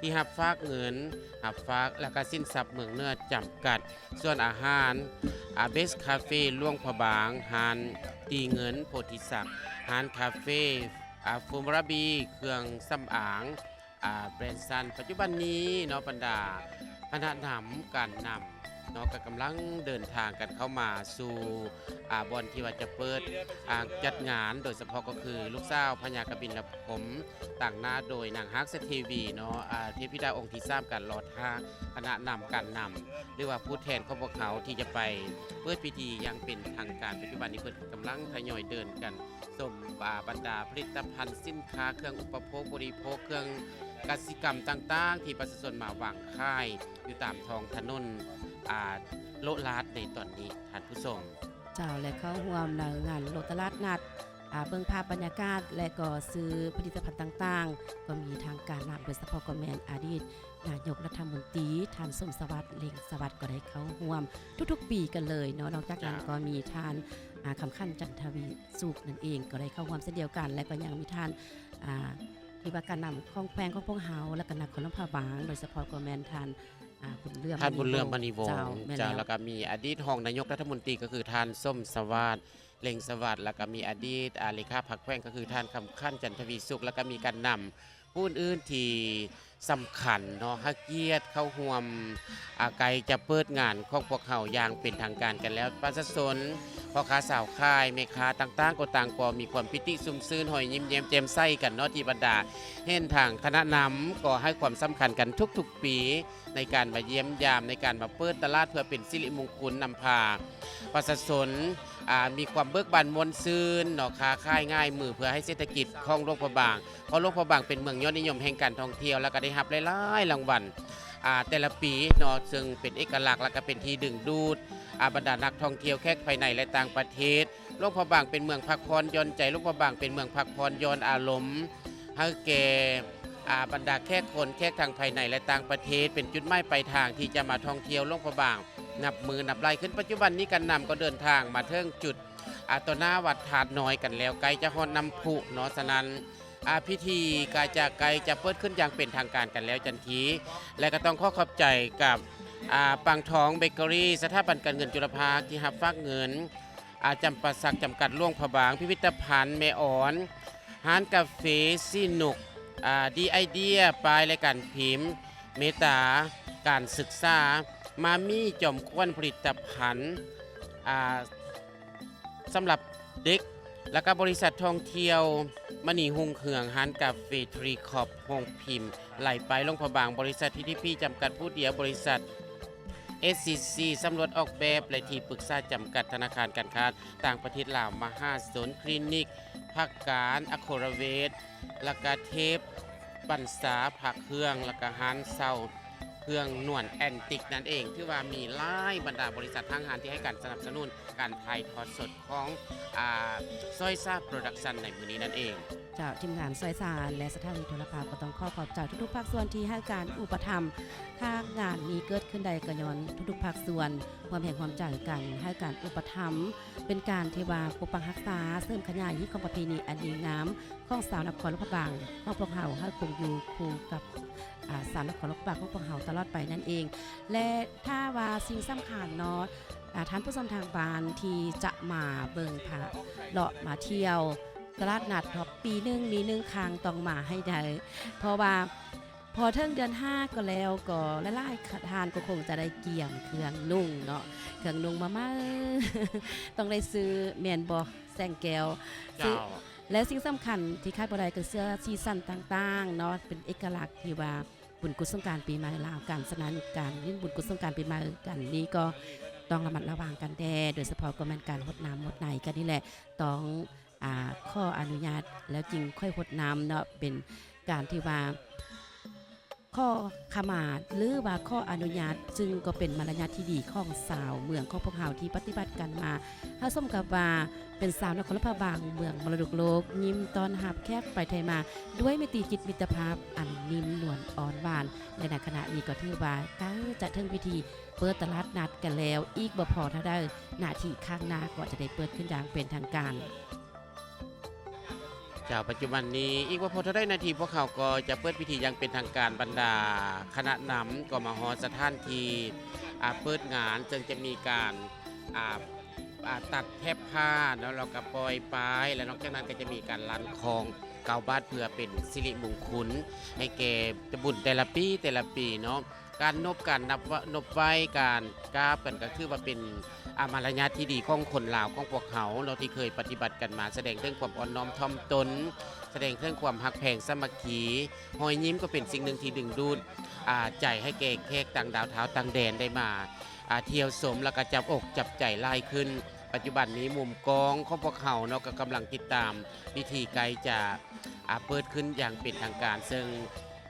ที่หับฝากเงินหับฝากแล้วก็สินทรัพย์เมืองเนื้อจำกัดส่วนอาหารเบสคาเฟ่ล่วงพะบางฮานตีเงินโพธิศักดิ์ฮานคาเฟ่ฟูมราบีเครื่องสำอางแบรนด์ซันปัจจุบันนี้เนาะบรรดาคณะนำการนำเนาะก็กำลังเดินทางกันเข้ามาสู่บอนที่ว่าจะเปิดจัดงานโดยเฉพาะก็คือลูกสาวพญากบินและผมต่างหน้าโดยนางฮักเซทีวีเนาะเทพธิดาองค์ที่3กันรอท่าคณะนำการนำหรือว่าผู้แทนของพวกเขาที่จะไปเปิดพิธียังเป็นทางการปัจจุบันนี้เพิ่นกำลังทยอยเดินกันสมบรรดาผลิตภัณฑ์สินค้าเครื่องอุปโภคบริโภคเครื่องกสิกรรมต่างๆที่ประชาชนมาวางค่ายอยู่ตามท้องถนนโลลาดในตอนนี้ท่านผู้ชม เจ้าและเข้าร่วมในงานโลตลาดนัดเบิ่งภาพบรรยากาศและก็ซื้อผลิตภัณฑ์ต่างๆก็มีทางการนำโดยเฉพาะกแมนอดีตนายกรัฐมนตรีท่านสมสวัสดิ์เล็งสวัสดิ์ก็ได้เข้าร่วมทุกๆปีกันเลยเนาะนอกจากนั้นก็มีท่านคำขันจันทวีสุขนั่นเองก็ได้เข้าร่วมเช่นเดียวกันและก็ยังมีท่านที่ว่าการนำของแควงของพวกเฮาและก็นครพะบางโดยเฉพาะกแมนท่านท่านบุญเลื่อมมณีวง เจ้า ศ์ แม่น เจ้า แล้ แล้ว วก็มีอดีตรองนายกรัฐมนตรีก็คือท่านส้มสวัสดิ์เล็งสวัสดิ์แล้วก็มีอดีตเลขาพรรคแขวงก็คือท่านคำขั้นจันทวีสุขแล้วก็มีการนำผู้อื่นที่สำคัญเนาะฮักเกียรติเข้าร่วมไกลจะเปิดงานของพวกเขาอย่างเป็นทางการกันแล้วประชาชนพ พ่อค้าสาวขายแม่ค้าต่างๆก็ต่างก็มีความปิติซุ่มซื่นหอยยิ้มแย้มแจ่มใสกันเนาะที่บรรดาเห็นทางคณะนำก็ให้ความสำคัญกันทุกๆปีในการมาเยี่ยมยามในการมาเปิดตลาดเพื่อเป็นสิริมงคลนำพาประชาชนมีความเบิกบานมวลซื่นเนาะค้าขายง่ายมือเพื่อให้เศรษฐกิจของโลกพระบางเพราะโลกพระบางเป็นเมืองยอดนิยมแห่งการท่องเที่ยวแล้วก็ได้รับหลายๆรางวัลแต่ละปีเนาะซึ่งเป็นเอกลักษณ์และก็เป็นที่ดึงดูดบรรดานักท่องเที่ยวแขกภายในและต่างประเทศโลกพระบางเป็นเมืองพักผ่อนหย่อนใจโลกพระบางเป็นเมืองพักผ่อนหย่อนอารมณ์ให้แก่บรรดาแขกคนแขกทางภายในและต่างประเทศเป็นจุดหมายปลายทางที่จะมาท่องเที่ยวโลกพระบางนับมือนับไล่ขึ้นปัจจุบันนี้กันนำก็เดินทางมาเทิงจุดต่อหน้าวัดถาดน้อยกันแล้วไกลจะฮอดน้ำพุเนาะฉะนั้นพิธีกาจะไกลจะเปิดขึ้นอย่างเป็นทางการกันแล้วจันทีและก็ต้องขอขอบใจกับปังทองเบเกอรี่สถาบันการเงินจุลภาคที่รับฝากเงินจำปาสักจำกัดล่วงพระบางพิพิธภัณฑ์แม่อ่อนร้านกาแฟซีนุกดีไอเดียปลายและการพิมพ์เมตาการศึกษามามี่จอมควนผลิตภัณฑ์สำหรับเด็กและก็บริษัทท่องเที่ยวมณีหุงเขืองร้านกาแฟทรีคอปโฮงพิมพ์ไหลไปลงพระบางบริษัททีพีจำกัดผู้เดียวบริษัท SCC สำรวจออกแบบและที่ปรึกษาจำกัดธนาคารการค้าต่างประเทศลาวมหาสนคลินิกภาคการอโครเวทและก็เทปบรรษาผักเครื่องและก็ฮานเซาเครื่องนวลแอนติกนั่นเองที่ว่ามีหลายบรรดาบริษัททางงานที่ให้การสนับสนุนการถ่ายทอดสดของซอยซ่าโปรดักชันในมือนี้นั่นเองเจ้าทีมงานซอยซานและสถานีโทรภาพก็ต้องขอบใจทุกๆภาคส่วนที่ให้การอุปถัมภ์ถ้างานนี้เกิดขึ้นใดก็ย้อนทุกๆภาคส่วนความแห่งความจ่ายกันให้การอุปถัมภ์เป็นการที่ว่าปกปักรักษาเสริมขยายของประเพณีอันดีงามของสาวนครหลวงพระบางของพวกเราให้คงอยู่คู่กับสาวนครหลวงพระบางของพวกเราตลอดไปนั่นเองและถ้าว่าสิ่งสำคัญเนาะท่านผู้ชมทางบ้านที่จะมาเบิ่งพระเลาะมาเที่ยวตลาดนัดพอปีนึงมี1ครั้งต้องมาให้ได้เพราะว่าพอเทิงเดือน5ก็แล้วก็หลายๆทานก็คงจะได้เกี่ยมเครื่องนุ่งเนาะเครื่องนุ่งมาต้องได้ซื้อแมนบ่แซงแก้วและสิ่งสำคัญที่คาดบ่ได้ก็เสื้อซีซั่นต่างๆเนาะเป็นเอกลักษณ์ที่ว่าบุญกุศลสงกรานต์ปีใหม่ลาวการสนานการเล่นบุญกุศลสงกรานต์ปีใหม่กันนี้ก็ต้องระมัดระวังกันแน่โดยเฉพาะก็แม่นการหดน้ำหดในกันนี่แหละต้องข้ออนุญาตแล้วจริงค่อยหดน้ำเนาะเป็นการที่ว่าข้อขมาดหรือว่าข้ออนุญาตซึ่งก็เป็นมารยาทที่ดีของสาวเมืองของพวกเราที่ปฏิบัติกันมาถ้าสมกับว่าเป็นสาวนครหลวงพระบางเมืองมรดกโลกยิ้มตอนหับแขกไปไทยมาด้วยมิติจิตมิตรภาพอันนิ่มนวลอ่อนหวานและในขณะนี้ก็ถือว่าใกล้จะถึงพิธีเปิดตลาดนัดกันแล้วอีกบ่พอถ้าได้หน้าที่ข้างหน้าก็จะได้เปิดขึ้นอย่างเป็นทางการจากปัจจุบันนี้อีกว่าพอได้นาทีพวกเขาก็จะเปิดพิธีอย่างเป็นทางการบรรดาคณะนำก็มาฮอสถานที่เปิดงานจึงจะมีการตัดแทบผ้าแล้วเราก็ปล่อยปลายแล้วนอกจากนั้นก็จะมีการลั่นคองเกาบาดเพื่อเป็นสิริมงคลให้แก่บุญแต่ละปีเนาะการนบการนบไว้การกราบกันก็คือว่าเป็นมารยาทที่ดีของคนลาวของพวกเขาเราที่เคยปฏิบัติกันมาแสดงถึงความอ่อนน้อมถ่อมตนแสดงถึงความหักแพงสามัคคีหอยยิ้มก็เป็นสิ่งหนึ่งที่ดึงดูดใจให้แก่แขกต่างดาวเท้าต่างแดนได้มาเที่ยวสมแล้วก็จับอกจับใจไล่ขึ้นปัจจุบันนี้มุมกองของพวกเขาเนาะก็กำลังติดตามพิธีไกลจะเปิดขึ้นอย่างเป็นทางการซึ่ง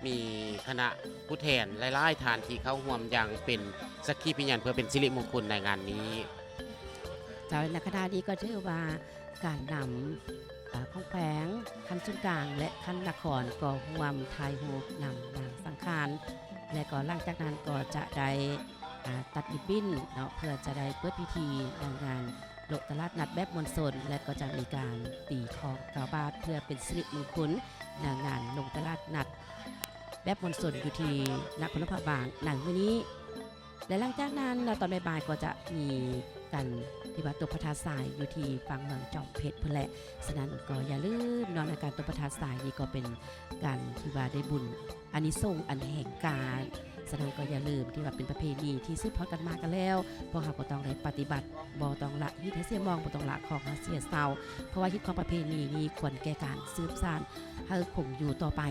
มีคณะผู้แทนหลายๆฐานที่เข้าร่วมอย่างเป็นสักขีพยานเพื่อเป็นสิริมงคลในงานนี้เจ้าในคณะนี้ก็ถือว่าการนำของแฝงคันจุนกลางและคันนครก็ร่วมทายหูนำนางสังขารและก็หลังจากนั้นก็จะได้ตัดริบบิ้นเนาะเพื่อจะได้เปิดพิธีงานโลกตลาดนัดแบบมวลชนและก็จะมีการตีของกาวบาทเพื่อเป็นสิริมงคลงานลงตลาดนัดแบบมวลชนอยู่ที่นครหลวงพระบางหนังวันนี้และหลังจากนั้นตอนบ่ายๆก็จะมีกันที่วัดตัวพระธาตุทรายอยู่ที่ฝั่งเมืองจอมเพชรเพื่อแหละฉะนั้นก็อย่าลืมนอนในการตัวพระธาตุทรายนี่ก็เป็นการที่ว่าได้บุญอานิสงส์อันแห่งการ ฉะนั้นก็อย่าลืมที่ว่าเป็นประเพณีที่สืบทอดกันมากันแล้วพวกเราก็ต้องได้ปฏิบัติบ่ต้องละฮิตให้เสียมองบ่ต้องละของให้เสียเศร้าเพราะว่าฮิตของประเพณีนี้ควรแก่การสืบสานให้คงอยู่ต่อไป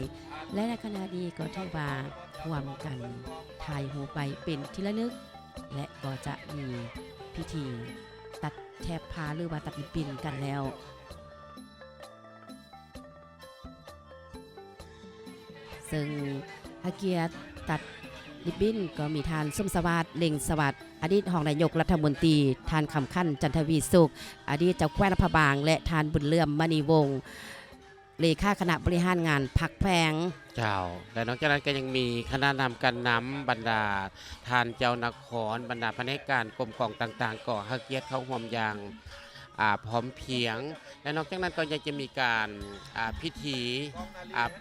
และในขณะนี้ก็ถือว่าร่วมกันถ่ายรูปไปเป็นที่ระลึกและก็จะมีพิธีตัดแถบผ้าหรือว่าตัดริบบิ้นกันแล้วซึ่งฮาเกียรติตัดริบบิ้นก็มีทานส้มสวัสดิ์เล็งสวัสดิ์อดีตรองนายกรัฐมนตรีทานคำขั้นจันทวีสุขอดีตเจ้าแคว้นพระบางและทานบุญเลื่อมมณีวงศ์เลขาคณะบริหารงานพักแพงเจ้าและนอกจากนั้นก็ยังมีคณะนำกันน้ำบรรดาทานเจ้านครบรรดาพนักงานกรมกองต่างๆก่อฮักเกียรติเข้าร่วมอย่างพร้อมเพียงและนอกจากนั้นก็ยังจะมีการพิธี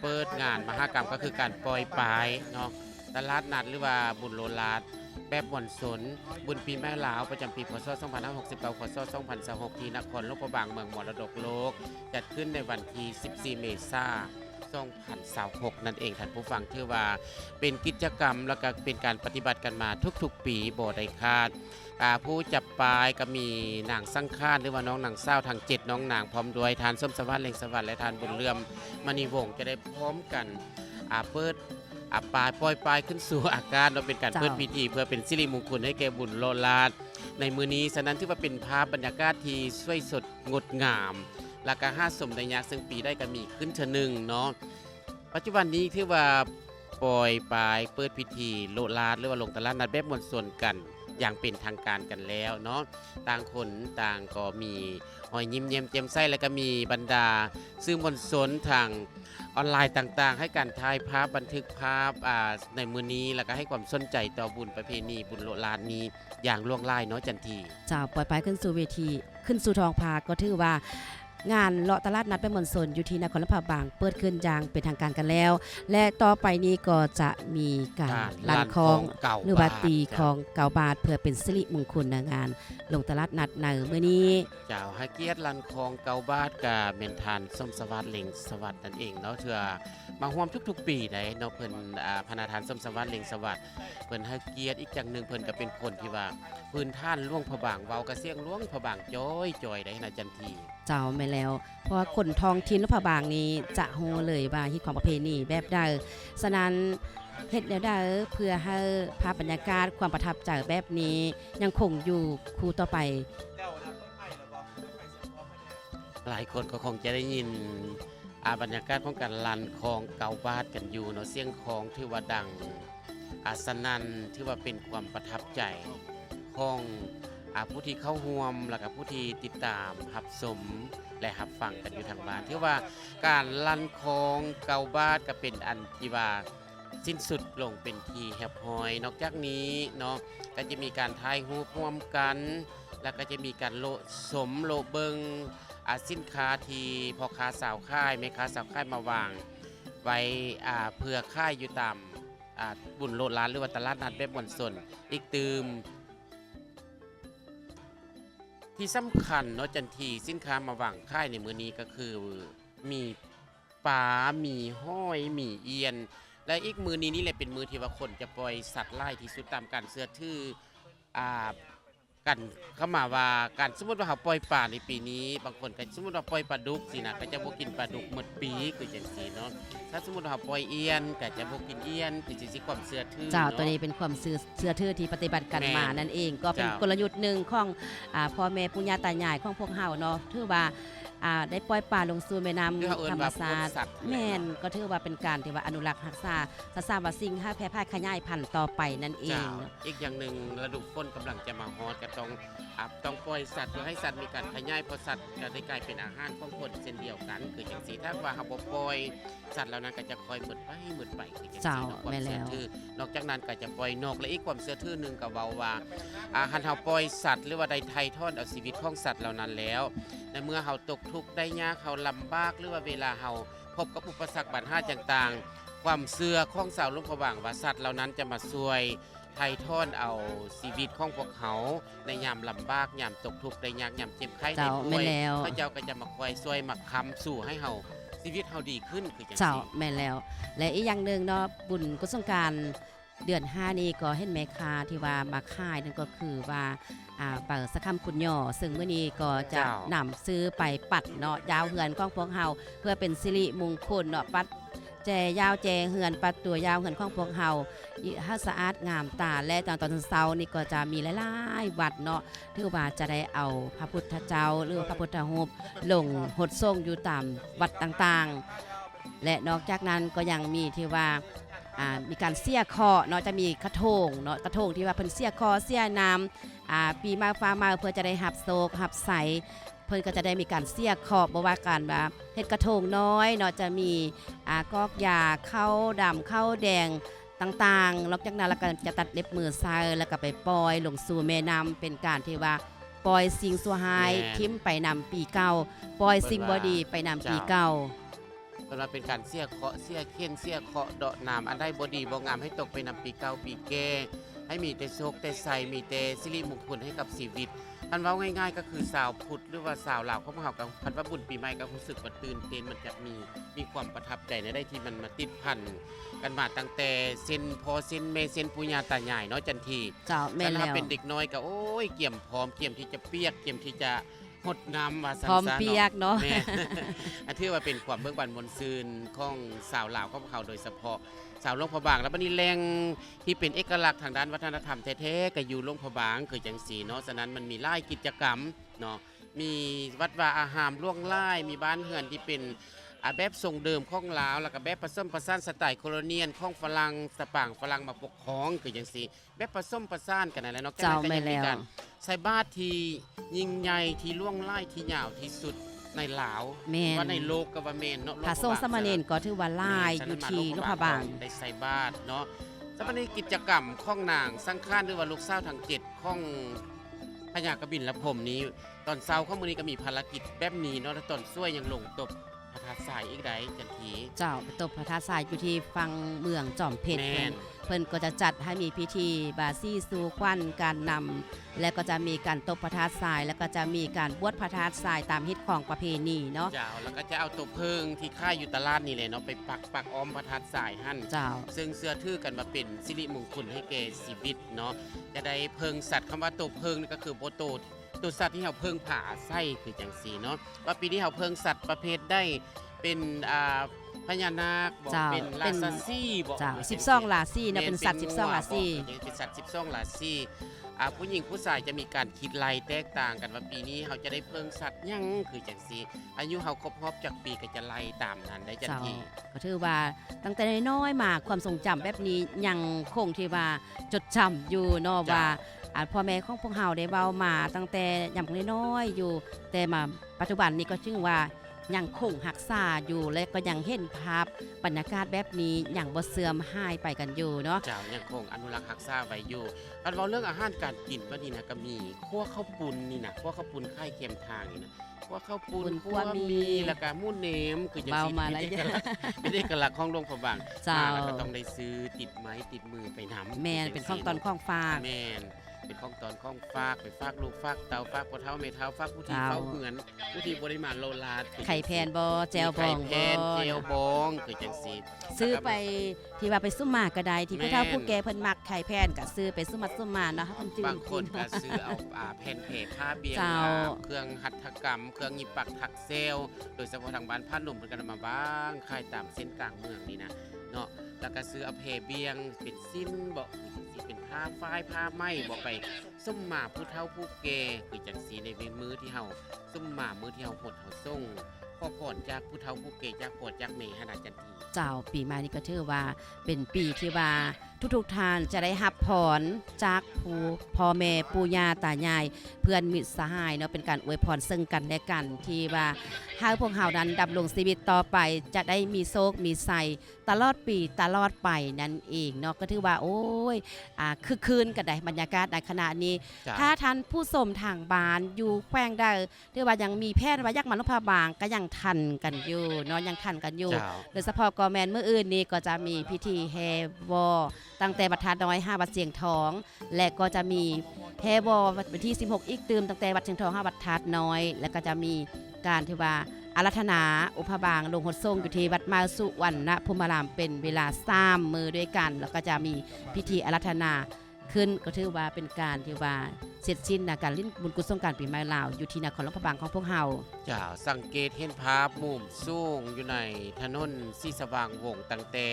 เปิดงานมหกรรมก็คือการปล่อยปลายเนาะตลาดนัดหรือว่าบุญโลลาดแบบม่วนสนบุญปีแม่ลาวประจำปีพศ2569พศ2026ที่นครหลวงพระบางเมืองมรดกโลกจัดขึ้นในวันที่14 เมษายน 2026นั่นเองท่านผู้ฟังถือว่าเป็นกิจกรรมแล้วก็เป็นการปฏิบัติกันมาทุกๆปีบ่ได้คาดผู้จับปลายก็มีนางสังฆานหรือว่าน้องนางเศร้าทาง7น้องนางพร้อมด้วยทานส้มสวัสดิ์เล็งสวัสดิ์และทานบุญเลื่อมมณีวงศ์จะได้พร้อมกันเปิดปลายปล่อยปลายขึ้นสู่อากาศเราเป็นการเปิดพิธีเพื่อเป็นสิริมงคลให้แก่บุญโลลาดในมือนี้ฉะนั้นถือว่าเป็นภาพบรรยากาศที่สวยสดงดงามและก็ห้าสมในยักษ์ซึ่งปีได้ก็มีขึ้นเชนึงเนาะปัจจุบันนี้ถือว่าปล่อยปลายเปิดพิธีโลลาดหรือว่าลงตลาดนัดแบบมวลชนกันอย่างเป็นทางการกันแล้วเนาะต่างคนต่างก็มีหอยยิ้มเยี่ยมเจียมไส้แล้วก็มีบรรดาสื่อมวลชนทางออนไลน์ต่างๆให้การถ่ายภาพบันทึกภาพในมือนี้แล้วก็ให้ความสนใจต่อบุญประเพณีบุญโลลาดนี้อย่างล่วงลายเนาะจันทีจ้าปล่อยไปขึ้นสู่เวทีขึ้นสู่ทองพาก็ถือว่างานเลาะตลาดนัดแบบมวลชนอยู่ที่นครหลวงพระบางเปิดขึ้นอย่างเป็นทางการกันแล้วและต่อไปนี้ก็จะมีการลั่นคองหรือว่าตีของเก่าบาทเพื่อเป็นสิริมงคลในงานลงตลาดนัดในมื้อนี้เจ้าฮักเกียรติลั่นคองเก่าบาทกับเมนทานส้มสวัสดิ์เล็งสวัสดิ์นั่นเองเนาะเถื่อมาร่วมทุกๆปีได้เนาะเพิ่นพนาทานส้มสวัสดิ์เล็งสวัสดิ์เพิ่นฮักเกียรติอีกอย่างนึงเพิ่นก็เป็นคนที่ว่าพื้นท่านล่วงพระบางเว้ากระเสียงล่วงพระบางจ้อยได้นะจันทีเจ้าไม่แล้วเพราะว่าคนท้องถิ่นพระบางนี้จะโฮเลยว่าฮิตของประเพณีแบบใดฉะนั้นเฮ็ดแล้วได้เพื่อให้ภาพบรรยากาศความประทับใจแบบนี้ยังคงอยู่คู่ต่อไปหลายคนก็คงจะได้ยินบรรยากาศของการลั่นคองเก่าบาทกันอยู่เนาะเสียงคองที่ว่าดังสนั่นที่ว่าเป็นความประทับใจของผู้ที่เข้าร่วมแล้วก็ผู้ที่ติดตามรับชมและรับฟังกันอยู่ทางบ้านที่ว่าการลั่นคองเก่าบาทก็เป็นอันที่ว่าสิ้นสุดลงเป็นทีแฮปฮอยนอกจากนี้เนาะก็จะมีการถ่ายรูปร่วมกันแล้วก็จะมีการโลสมโลเบิงสินค้าที่พ่อค้าสาวค่ายแม่ค้าสาวค่ายมาวางไว้เพื่อค่ายอยู่ตามบุญโลลานหรือว่าตลาดนัดแบบมวลชนอีกตืมที่สำคัญเนาะจันทีสินค้ามาวางค่ายในมื้อนี้ก็คือมีปลามีห้อยมีเอียนและอีกมือนี้นี่แหละเป็นมือที่ว่าคนจะปล่อยสัตว์ไล่ที่สุดตามการเสื้อทื่อกันเข้ามาว่าการสมมติว่าเขาปล่อยปลาในปีนี้บางคนก็สมมติว่าปล่อยปลาดุกสินะก็จะบ่กินปลาดุกหมดปีคือจังซี่เนาะถ้าสมมติว่าเขาปล่อยเอียนก็จะบ่กินเอียนคือจังซี่ความเสื้อทื่อเจ้าตัวนี้เป็นความเสื้อทื่อที่ปฏิบัติกันมานั่นเองก็เป็นกลยุทธ์หนึ่งของพ่อแม่ปู่ย่าตายายของพวกเฮาเนาะถือว่าได้ปล่อยปลาลงสู่แม่น้ำธรรมชาติแม่นก็ถือว่าเป็นการที่ว่าอนุรักษ์รักษาสร้างว่าสิ่งให้แพร่พันธุ์ขยายพันธุ์ต่อไปนั่นเองอีกอย่างหนึ่งฤดูฝนกำลังจะมาฮอดก็ต้องปล่อยสัตว์เพื่อให้สัตว์มีการขยายเพราะสัตว์จะได้กลายเป็นอาหารของคนเช่นเดียวกันคืออย่างสีถ้าว่าเขาบ่ปล่อยสัตว์เหล่านั้นก็จะคอยหมดไปคืออย่างสีความเชื่อถือนอกจากนั้นก็จะปล่อยนกและอีกความเชื่อถือหนึ่งก็เว้าว่าหันเฮาปล่อยสัตว์หรือว่าได้ไถ่ทอดเอาชีวิตของสัตว์เหล่านั้นแล้วในเมื่อเฮาตกทุกข์ได้ยากเฮาลำบากหรือว่าเวลาเฮาพบกับอุปสรรคปัญหาต่างๆความเชื่อของชาวหลวงพระบางว่าสัตว์เหล่านั้นจะมาช่วยไถ่ทอดเอาชีวิตของพวกเขาในยามลำบากยามตกทุกข์ได้ยากยามเจ็บไข้ได้ป่วยพระเจ้าก็จะมาคอยช่วยมาค้ำสู่ให้เฮาชีวิตเฮาดีขึ้นคือจังซี่เจ้าแม่นแล้วและอีกอย่างนึงเนาะบุญกุศลสงกรานต์ เดือน5นี้ก็เห็นแม่ค้าที่ว่ามาขายนั่นก็คือว่าเปิดสะคำคุณย่อซึ่งมื้อนี้ก็จะนำซื้อไปปัดเนาะยาวเหือนของพวกเฮาเพื่อเป็นสิริมงคลเนาะปัดแจยาวแจเหือนปัดตัวยาวเหือนของพวกเฮาให้สะอาดงามตาและตอนเช้านี่ก็จะมีหลายๆวัดเนาะถือว่าจะได้เอาพระพุทธเจ้าหรือพระพุทธรูปลงหดทรงอยู่ตามวัดต่างๆและนอกจากนั้นก็ยังมีที่ว่ามีการเสียคอเนาะจะมีกระทงเนาะกระทงที่ว่าเพิ่นเสียคอเสียน้ำปีมาฟ้ามาเพื่อจะได้หับโศกหับใสเพิ่นก็จะได้มีการเสียขอบบ่ว่าการแบบเฮ็ดกระทงน้อยเนาะจะมีกอกยาข้าวดำข้าวแดงต่างๆนอกจากนั้นแล้วก็จะตัดเล็บมือซ้ายแล้วก็ไปปล่อยลงสู่แม่น้ำเป็นการที่ว่าปล่อยสิ่งชั่วร้ายทิ่มไปนำปีเก่าปล่อยสิ่งบ่ดีไปนำปีเก่าเวลาเป็นการเสียเคาะเสียเข็นเสียเคาะเดาะน้ำอันใดบ่ดีบ่งามให้ตกไปนำปีเก่าปีแก่ให้มีแต่โชคแต่ไสมีแต่สิริมงคลให้กับชีวิตอันเว้าง่ายๆก็คือสาวพุทธหรือว่าสาวลาวของเฮากับคันว่าบุญปีใหม่ก็รู้สึกว่าตื่นเต้นมันจะมีความประทับใจในได้ที่มันมาติดพันกันมาตั้งแต่เซ็นพ่อเซ็นแม่เซ็นปู่ย่าตายายเนาะจันทีเจ้าแม่นแล้วเป็นเด็กน้อยก็โอ้ยเกี่ยมพร้อมเกี่ยมที่จะเปียกเกี่ยมที่จะหดน้ำมาพร้อมเปียกเนาะอันถือว่าเป็นความเบิ่งบานมนซืนของสาวลาวของเขาโดยเฉพาะสาวหลวงพระบางแล้วบัดนี้แรงที่เป็นเอกลักษณ์ทางด้านวัฒนธรรมแท้ๆก็อยู่หลวงพระบางคือจังซี่เนาะฉะนั้นมันมีหลายกิจกรรมเนาะมีวัดวาอาหารล่วงล่ายมีบ้านเรือนที่เป็นแบบทรงเดิมของลาวแล้วก็แบบผสมผสานสไตล์โคโลเนียลของฝรั่งสปางฝรั่งมาปกครองคือจังซี่แบบผสมผสานกันนั่นแหละเนาะเจ้าไม่แล้วใส่บาตรที่ยิ่งใหญ่ที่ล่วงล่ายที่ยาวที่สุดในลาวว่าในโลกก็ว่าแม่นเนาะพระสงฆ์สมณเณรก็ถือว่าหลายอยู่ที่หลวงพระบางได้ใส่บาตรเนาะสมณเณรกิจกรรมของนางสังฆานหรือว่าลูกสาวทั้ง7ของพญากบิลพรหมนี้ตอนเช้าของมื้อนี้ก็มีภารกิจแบบนี้เนาะแล้วตอนช่วยยังลงตบพระธาตุทรายอีกได้จันทีเจ้าไปตบพระธาตุทรายอยู่ที่ฟังเมืองจอมเพชรเพิ่นก็จะจัดให้มีพิธีบาซี่สู่ควันการนำและก็จะมีการตบพระธาตุทรายแล้วก็จะมีการบวชพระธาตุทรายตามฮิตของประเพณีเนาะเจ้าแล้วก็จะเอาตัวเพิงที่ค่ายอยู่ตลาดนี่แหละเนาะไปปักอ้อมพระธาตุทรายหั่นเจ้าซึ่งเสื้อถือกันมาเป็นสิริมงคลให้แก่ชีวิตเนาะจะได้เพิงสัตว์คำว่าตัวเพิงนี่ก็คือโบโตตัวสัตว์ที่เฮาเพิงผ่าไส้คือจังซี่เนาะว่าปีนี้เฮาเพิงสัตว์ประเภทได้เป็นพญานาคบอกเป็นลาซาซี่บอก12ลาซี่นะเป็นสัตว์12ลาซี่เป็นสัตว์12ลาซี่ผู้หญิงผู้ชายจะมีการคิดไล่แตกต่างกันว่าปีนี้เขาจะได้เพิ่งสัตว์ยังคือจังซี่อายุเขาครบรอบจากปีก็จะไล่ตามนั้นได้จังทีก็ถือว่าตั้งแต่น้อยมาความทรงจำแบบนี้ยังคงที่ว่าจดจำอยู่เนาะว่าพ่อแม่ของพวกเฮาได้เว้ามาตั้งแต่ยังน้อยๆอยู่แต่มาปัจจุบันนี้ก็จึงว่ายังคงรักษาอยู่และก็ยังเห็นภาพบรรยากาศแบบนี้อย่างบ่เสื่อมหายไปกันอยู่เนาะเจ้ายังคงอนุรักษ์รักษาไว้อยู่กันเว้าเรื่องอาหารการกินบัดนี้นะก็มีคั่วข้าวปุ้นนี่นะคั่วข้าวปุ้นไข่เค็มทางนี่นะคั่วข้าวปุ้นคั่วมีแล้วก็หมูเนมคือจังซี่เป็นเอกลักษณ์ของหลวงพระบางแล้วก็ต้องได้ซื้อติดไม้ติดมือไปนำแม่นเป็นของตอนของฝากแม่นเป็นของตอนของฝากไปฝากลูกฝากเต่าฝากพ่อเฒ่าแม่เฒ่าฝากผู้ที่เฝ้าเหือนผู้ที่บ่ได้มาโลลาดไข่แพนบ่แจวบองบ่แจวบองคือจังซี่ซื้อไปที่ว่าไปซุ่มหมากก็ได้ที่ผู้เฒ่าผู้แก่เพิ่นมักไข่แพนก็ซื้อไปซุ่มมาเนาะเพิ่นจื้อบางคนก็ซื้อเอาแผ่นเพผ้าเบียงเครื่องหัตถกรรมเครื่องหยิบปักถักเซลโดยเฉพาะทางบ้านพนมเพิ่นก็นำมาบ้างขายตามเส้นกลางเมืองนี่นะเนาะแล้วก็ซื้อเอาเพเบียงเป็นสิ้นบ่เป็นผ้าฝ้ายผ้าไหมบอกไปซุ่มหมาผู้เฒ่าผู้แก่คือจังสีในมือที่เฮาซุ่มหมามือที่เฮาหดเฮาส่งขอพรจากผู้เฒ่าผู้แก่จากโปรดจากเมหนาจันทีเจ้าปีใหม่นี้ก็ถือว่าเป็นปีที่ว่าทุกท่านจะได้รับพรจากผู้พ่อแม่ปู่ย่าตายายเพื่อนมิตรสหายเนาะเป็นการอวยพรซึ่งกันและกันที่ว่าให้พวกเฮานั้นดำรงชีวิตต่อไปจะได้มีโชคมีชัยตลอดปีตลอดไปนั่นเองเนาะก็ถือว่าโอ้ยคือคืนกันได้บรรยากาศในขณะนี้ถ้าท่านผู้ชมทางบ้านอยู่แขวงใดถือว่ายังมีแพทย์ว่ายักษ์มนุษย์พาบางก็ยังทันกันอยู่เนาะยังทันกันอยู่โดยเฉพาะกอแมนเมื่ออื่นนี้ก็จะมีพิธีแฮวอตั้งแต่วัดธาตุน้อย5วัดเสียงทองและก็จะมีแฮวอวันที่16อีกตื่มตั้งแต่วัดเสียงทอง5วัดธาตุน้อยแล้วก็จะมีการที่ว่า อารัธนาอุปบางลงหดทรงอยู่ที่วัดมาสุวรรณภูมิรามเป็นเวลา3 มื้อด้วยกันแล้วก็จะมีพิธีอารัธนาขึ้นก็ถือว่าเป็นการที่ว่าเสร็จสิ้นนะการลิ้นบุญกุศลการปีใหม่ลาวอยู่ที่นครหลวงพระบางของพวกเฮา จ้าสังเกตเห็นภาพมุมสูงอยู่ในถนนสีสว่างวงตั้งแต่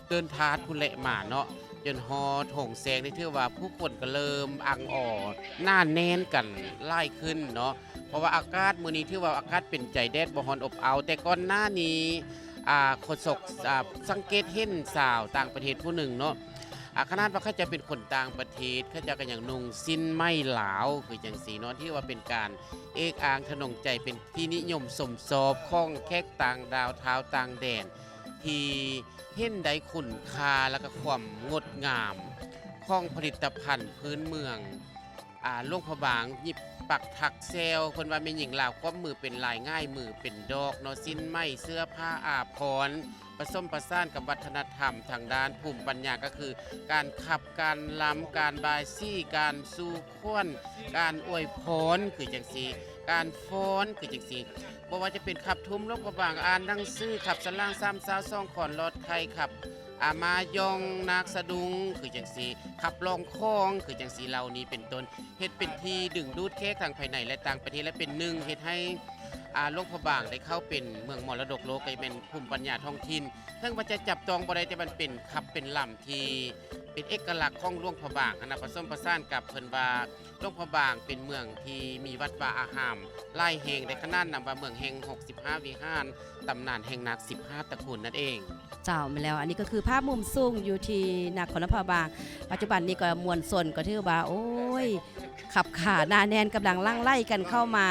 เดินทางคุณเละมาเนาะจนฮอถงแสงได้ถือว่าผู้คนก็เริ่มอังออดหน้าแน่นกันไล่ขึ้นเนาะเพราะว่าอากาศมื้อนี้ถือว่าอากาศเป็นใจแดดบ่ฮ้อนอบอ้าวแต่ก่อนหน้านี้โฆษกสังเกตเห็นสาวต่างประเทศผู้หนึ่งเนาะขนาดว่าเขาจะเป็นคนต่างประเทศเขาจะกันอย่างนุ่งสิ้นไม่หลาวคือจังสีเนาะที่ว่าเป็นการเอกอางทนงใจเป็นที่นิยมสมสอบของแขกต่างดาวเท้าต่างแดนที่เห็นได้คุณค่าและก็ความงดงามของผลิตภัณฑ์พื้นเมืองหลวงพระบางหยิบปักถักเซลคนว่าเป็นหญิงลาวก็มือเป็นลายง่ายมือเป็นดอกเนาะสิ้นไม้เสื้อผ้าอาภรณ์ผสมประสานกับวัฒนธรรมทางด้านภูมิปัญญาก็คือการขับการล้ำการบายซี่การสู้ข้นการอวยพรคือจังสีการฟ้อนคือจังสีเพราะว่าจะเป็นขับทุ่มลกประบางอ่านหนังสือขับสล่างซ้ำซ้าซ่องขอนรถไทยขับมายองนาคสะดุงคือจังสีขับลองคองคือจังสีเหล่านี้เป็นต้นเฮ็ดเป็นที่ดึงดูดแขกทางภายในและต่างประเทศและเป็นหนึ่งเฮ็ดให้หลวงพระบางได้เข้าเป็นเมืองมรดกโลกเป็นภูมิปัญญาท้องถิ่นทั้งว่าจะจับจองบ่ได้แต่มันเป็นขับเป็นลำที่เป็นเอกลักษณ์ของหลวงพระบางนะผสมผสานกับเพิ่นว่าหลวงพระบางเป็นเมืองที่มีวัดวาอารามหลายแห่งได้ขนานนำว่าเมืองแห่ง65วิหารตำนานแห่งนาค15ตระกูลนั่นเองเจ้ามาแล้วอันนี้ก็คือภาพมุมสูงอยู่ที่นครหลวงพระบางปัจจุบันนี้ก็มวลชนก็ถือว่าโอ้ยขับขาหน้าแน่นกำลังลั่งไล่กันเข้ามา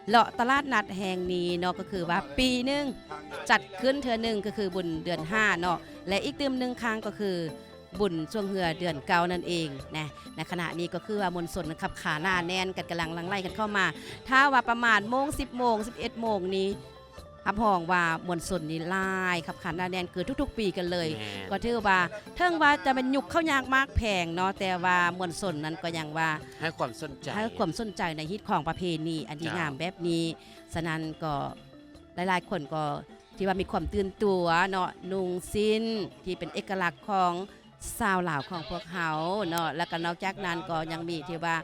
เลาะตลาดนัดแห่งนี้เนาะก็คือว่าปีนึงจัดขึ้นเทื่อนึงก็คือบุญเดือน5เนาะและอีกตื่มนึงครั้งก็คือบุญช่วงเหือเดือน9นั่นเองนะในขณะนี้ก็คือว่ามวลชนขับขาหน้าแน่นกันกำลังลั่งไล่กันเข้ามาถ้าว่าประมาณโมง10 โมง 11 โมงนี้รับรองว่ามวลชนนี่ลายขับขานหน้าแน่นคือทุกๆปีกันเลยก็ถือว่าเทิงว่าจะเป็นยุคเข้ายากมากแพงเนาะแต่ว่ามวลชนนั้นก็ยังว่าให้ความสนใจในฮิตของประเพณีอันดีงามแบบนี้ฉะนั้นก็หลายๆคนก็ที่ว่ามีความตื่นตัวเนาะนุ่งสิ้นที่เป็นเอกลักษณ์ของชาวลาวของพวกเขาเนาะแล้วก็นอกจากนั้นก็ยังมีที่ว่า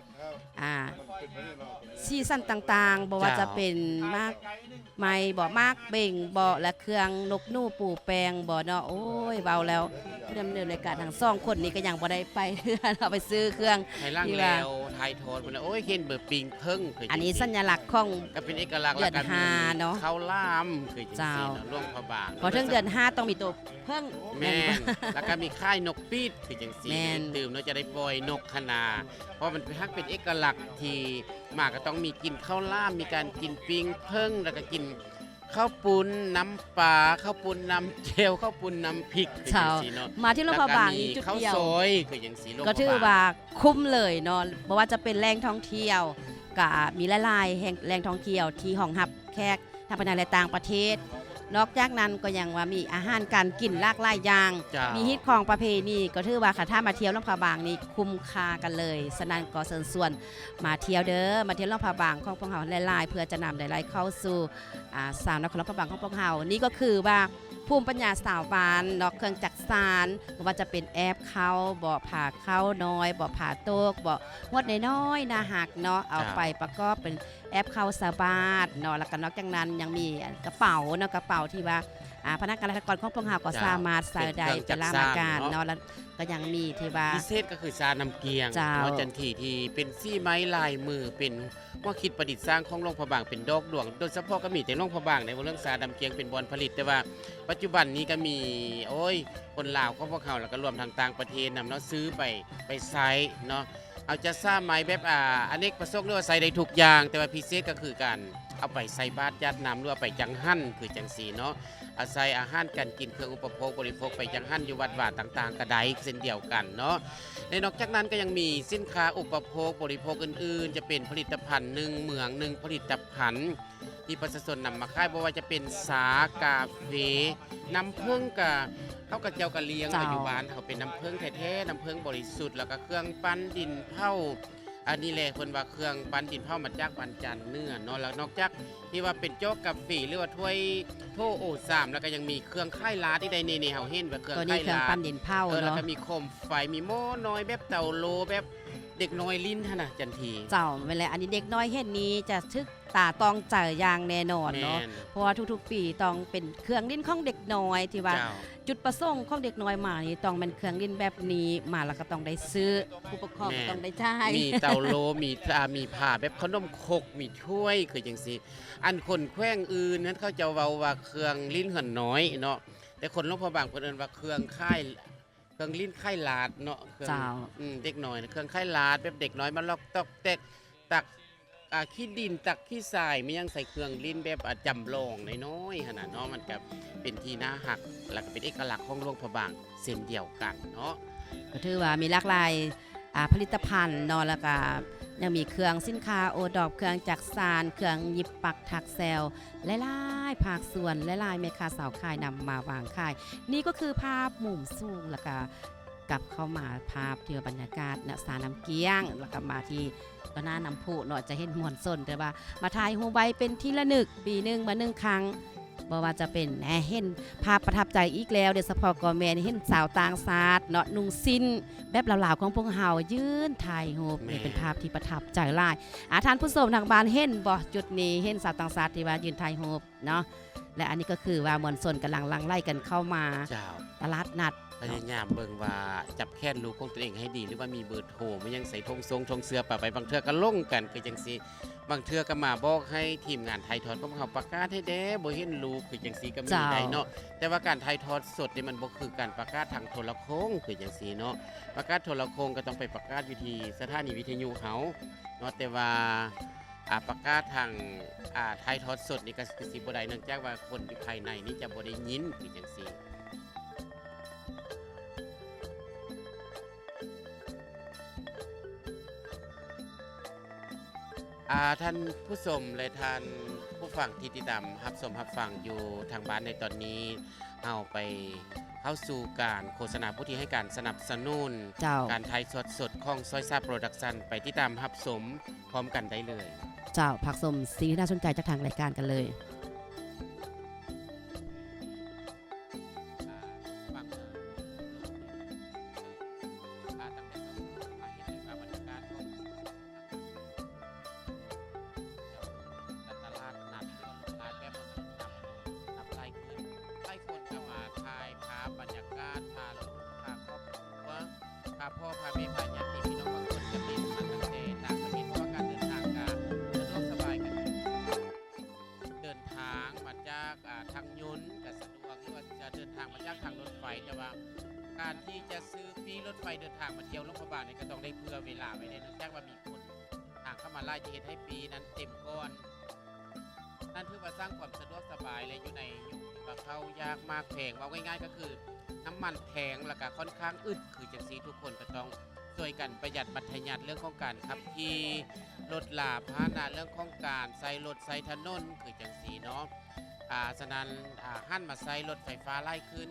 ซีซั่นต่างๆบอกว่าจะเป็นมากไม้บ่มากเบ่งบ่และเครื่องนกนู่ปูแปงบ่เนาะโอ้ยเบาแล้วดำเนินรายการทั้ง2คนนี้ก็ยังบ่ได้ไปเราไปซื้อเครื่องไทยล่างแล้วไทยโทนมันโอ้ยเห็นเบอร์ปิงเพิ่งอันนี้สัญลักษณ์ของก็เป็นเอกลักษณ์แล้วกันเนาะข้าวล่ามคือจังซี่เนาะหลวงพระบางพอถึงเดือน5ต้องมีตัวเพิ่งแม่นแล้วก็มีค่ายนกปีดคือจังซี่ดื่มแล้วจะได้ปล่อยนกขนาเพราะมันเป็นเอกลักษณ์ที่มาก็ต้องมีกินข้าวล่ามมีการกินปิงเพิ่งแล้วก็กินข้าวปุ้นน้ำปลาข้าวปุ้นน้ำเจลข้าวปุ้นน้ำพริกคือจังซี่เนาะมาที่หลวงพระบางนี่จุดเดียวข้าวซอยคือจังซี่ก็ถือว่าคุ้มเลยเนาะเพราะว่าจะเป็นแหล่งท่องเที่ยวก็มีหลายๆแห่งแหล่งท่องเที่ยวที่ห้องรับแขกทางภายในและต่างประเทศนอกจากนั้นก็ยังว่ามีอาหารการกินหลากหลายอย่างมีฮิตของประเพณีก็ถือว่าถ้ามาเที่ยวหลวงพระบางนี่คุ้มค่ากันเลยฉะนั้นก็เชิญชวนมาเที่ยวเด้อมาเที่ยวหลวงพระบางของพวกเราหลายๆเพื่อจะนำหลายๆเข้าสู่สามนครหลวงพระบางของพวกเรานี่ก็คือว่าภูมิปัญญาสาวบ้านเนาะเครื่องจักสานว่าจะเป็นแอบเข้าบ่ผ่าเข้าน้อยบ่ผ่าโต๊กบ่งดน้อยๆนาหักเนาะเอาไปประกอบเป็นแอบเข้าสาบานเนาะแล้วก็นอกจากนั้นยังมีกระเป๋าเนาะกระเป๋าที่ว่าพนักงานราชการของพวกเราก็สามารถใส่ได้จะลามาการเนาะแล้วก็ยังมีที่ว่าพิเศษก็คือซาน้ำเกียงเนาะจันทีที่เป็นซี่ไม้ลายมือเป็นว่าคิดประดิษฐ์สร้างของหลวงพระบางเป็นดอกดวงโดยเฉพาะก็มีแต่หลวงพระบางในเรื่องซาดำเกียงเป็นบอนผลิตแต่ว่าปัจจุบันนี้ก็มีคนลาวของพวกเขาแล้วก็รวมทางต่างประเทศนำเนาะซื้อไปใช้เนาะเอาจะสร้างไม้แบบอเนกประสงค์หรือว่าใส่ได้ทุกอย่างแต่ว่าพิเศษก็คือการเอาไปใส่บาตรยัดน้ำหรือว่าไปจังหั่นคือจังสีเนาะอาศัยอาหารการกินเครื่องอุปโภคบริโภคไปจังหั่นอยู่วัดวาต่างๆกระไดเช่นเดียวกันเนาะในนอกจากนั้นก็ยังมีสินค้าอุปโภคบริโภคอื่นๆจะเป็นผลิตภัณฑ์1เมือง1ผลิตภัณฑ์ที่ประชาชนนำมาขายบ่ว่าจะเป็นสากาแฟน้ำผึ้งกับเขากับเจ้ากะเลียงอยู่บ้านเขาเป็นน้ำผึ้งแท้ๆน้ำผึ้งบริสุทธิ์แล้วก็เครื่องปั้นดินเผา อันนี้แหละเพิ่นว่าเครื่องปั้นดินเผามาจากวันจันทร์เนื้อเนาะแล้วนอกจากที่ว่าเป็นโจ๊กกับฝีหรือว่าถ้วยโถโอสามแล้วก็ยังมีเครื่องค่ายลาที่ใดนี่เฮาเห็นว่าเครื่อง ตัว ค่า นี้ ย เครื่อง ลา ปั้นดินเผา แล้ว เนาะ ก็มีโคมไฟมีหม้อน้อยแบบเตาโลแบบเด็กน้อยลิ้นหั่นน่ะจันที เจ้าเวลาอันนี้เด็กน้อยเห็นนี้จะทึกตาต้องใจอย่างแน่นอนเนาะ แม่น เพราะว่าทุกๆปีต้องเป็นเครื่องดิ้นของเด็กน้อยที่ว่า เจ้า จุดประสงค์ของเด็กน้อยมานี่ต้องเป็นเครื่องดิ้นแบบนี้มาแล้วก็ต้องได้ซื้อผู้ปกครองก็ต้องได้จ่าย มีเตาโลมีผ้าแบบขนมครกมีถ้วยคือจังซี่อันคนแขว้งอื่นนั้นเขาจะเว้าว่าเครื่องลิ้นเหินน้อยเนาะแต่คนหลวงพระบางเพิ่นเอิ้นว่าเครื่องค่ายเครื่องลิ้นค่ายลาดเนาะเครื่อง เจ้า เด็กน้อยนะเครื่องค่ายลาดแบบเด็กน้อยมาลอกตอกแตกตักขี้ดินตักขี้ทรายไม่ยังใส่เครื่องลิ้นแบบจำลองน้อยๆขนาดเนาะมันก็เป็นที่น่าหักแล้วก็เป็นเอกลักษณ์ของหลวงพระบางเช่นเดียวกันเนาะ ก็ถือว่ามีหลากหลายผลิตภัณฑ์เนาะแล้วก็ยังมีเครื่องสินค้าโอดอบเครื่องจักสานเครื่องยิบปักถักแซลหลายๆภาคส่วนหลายๆแม่ค้าสาวขายนำมาวางขาย นี่ก็คือภาพมุมสูงแล้วก็กลับเข้ามาภาพที่ว่าบรรยากาศณสาน้ำเกี้ยงแล้วก็มาที่ก็หน้าน้ำพุเนาะจะเห็นมวลส้นแต่ว่ามาถ่ายรูปไว้เป็นที่ละนึกปีหนึงมาหนึ่งครั้งบ่ว่าจะเป็นเห็นภาพประทับใจอีกแล้วเดี๋ยวเฉพาะกอแมนเห็นสาวต่างชาติเนาะนุ่งสิ้นแบบลาวๆของพวกเฮายืนถ่ายรูปนี่เป็นภาพที่ประทับใจหลายท่านผู้ชมทางบ้านเห็นบ่จุดนี้เห็นสาวต่างชาติที่ว่ายืนถ่ายรูปเนาะและอันนี้ก็คือว่ามวลชนกำลังลังไล่กันเข้ามา เจ้า ตลาดนัด พยายามเบิ่งว่าจับแค้นลูกของตัวเองให้ดีหรือว่ามีเบอร์โทรมันยังใส่ธงทรงธงเสือป่าไปบางเทื่อก็ลงกันคือจังซี่บางเทื่อก็มาบอกให้ทีมงานไทยทอดของเขาประกาศให้เด้บ่เห็นลูกคือจังซี่ก็มีได้เนาะแต่ว่าการไทยทอดสดนี่มันบ่คือการประกาศทางโทรโข่งคือจังซี่เนาะประกาศโทรโข่งก็ต้องไปประกาศอยู่ที่สถานีวิทยุเฮาเนาะแต่ว่าประกาศทางไทยทอดสดนี่ก็สิบ่ได้เนื่องจากว่าคนอยู่ภายในนี่จะบ่ได้ยินคือจังซี่ ท่านผู้ชมและท่านผู้ฟังที่ติดตามรับชมรับฟังอยู่ทางบ้านในตอนนี้เอาไปเข้าสู่การโฆษณาผู้ที่ให้การสนับสนุน เจ้า การถ่ายสดสดของซอยซาโปรดักชันไปติดตามรับชมพร้อมกันได้เลย เจ้าผักสมสิ่งที่น่าสนใจจากทางรายการกันเลย ฟังตั้งแต่ต้นมาเห็นเลยว่าบรรยากาศของตลาดนัดหรือว่าตลาดแบบนับไล่ขึ้นไล่คนเข้ามาถ่ายภาพบรรยากาศพาลูกพาครอบครัวพาพ่อพาแม่พาญาติพี่น้องบางคนก็บินมาตั้งแต่ต่างประเทศเพราะว่าการเดินทางการสะดวกสบายกันเดินทางมาจากทางยนต์ก็สะดวกหรือว่าจะเดินทางมาจากทางรถไฟแต่ว่า การที่จะซื้อฟรีรถไฟเดินทางมาเที่ยวโรงพยาบาลเนี่ยก็ต้องได้เผื่อเวลาไว้ในเนื่องจากว่ามีคนทางเข้ามาไล่ที่เฮ็ดให้ปีนั้นเต็มก้อนนั่นถือว่าสร้างความสะดวกสบายและอยู่ในยุคที่ว่าเข้ายากมากแพงว่าง่ายๆก็คือน้ำมันแพงแล้วก็ค่อนข้างอึดคือจังซี่ทุกคนก็ต้องช่วยกันประหยัดมัธยัติเรื่องของการขับขี่ลดลาพาหนะเรื่องของการใส่รถใส่ถนนคือจังซี่เนาะฉะนั้นหันมาใส่รถไฟฟ้าไล่ขึ้น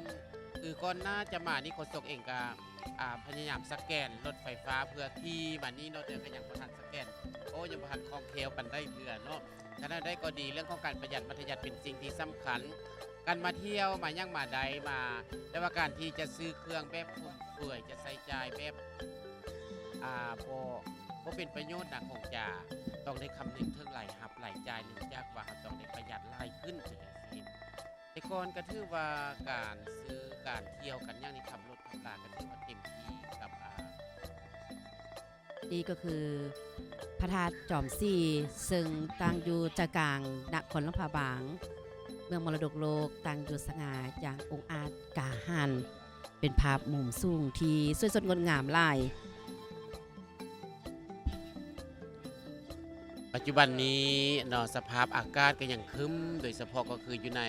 คือก่อนหน้าจะมานี่ขนส่งเองก็พยายามสแกนรถไฟฟ้าเพื่อที่มานี่เนาะเดินก็ยังบ่ทันสแกนโอ้ยังบ่ทันคล่องแคล่วปันได้เพื่อเนาะถ้าได้ก็ดีเรื่องของการประหยัดมัธยัติเป็นสิ่งที่สำคัญการมาเที่ยวมายังมาใดมา แต่ว่าการที่จะซื้อเครื่องแบบฟุ่มเฟือยจะใส่จ่ายแบบบ่เป็นประโยชน์นะคงจะต้องได้คำนึงถึงหลายหับหลายจ่ายเนื่องจากว่าเราต้องได้ประหยัดรายขึ้นคือจังซี่ แต่ก่อนก็ถือว่าการซื้อการเที่ยวกันอย่างนี้ขับรถขับลาก็ถือว่าเต็มที่กับนี่ก็คือพระธาตุจอมซีซึ่งตั้งอยู่ใจกลางนครหลวงพระบาง เมืองมรดกโลกตั้งอยู่สง่าอย่างองค์อาจกาหันเป็นภาพมุมสูงที่สวยสดงดงามหลาย ปัจจุบันนี้เนาะสภาพอากาศก็ยังครึ้มโดยเฉพาะก็คืออยู่ใน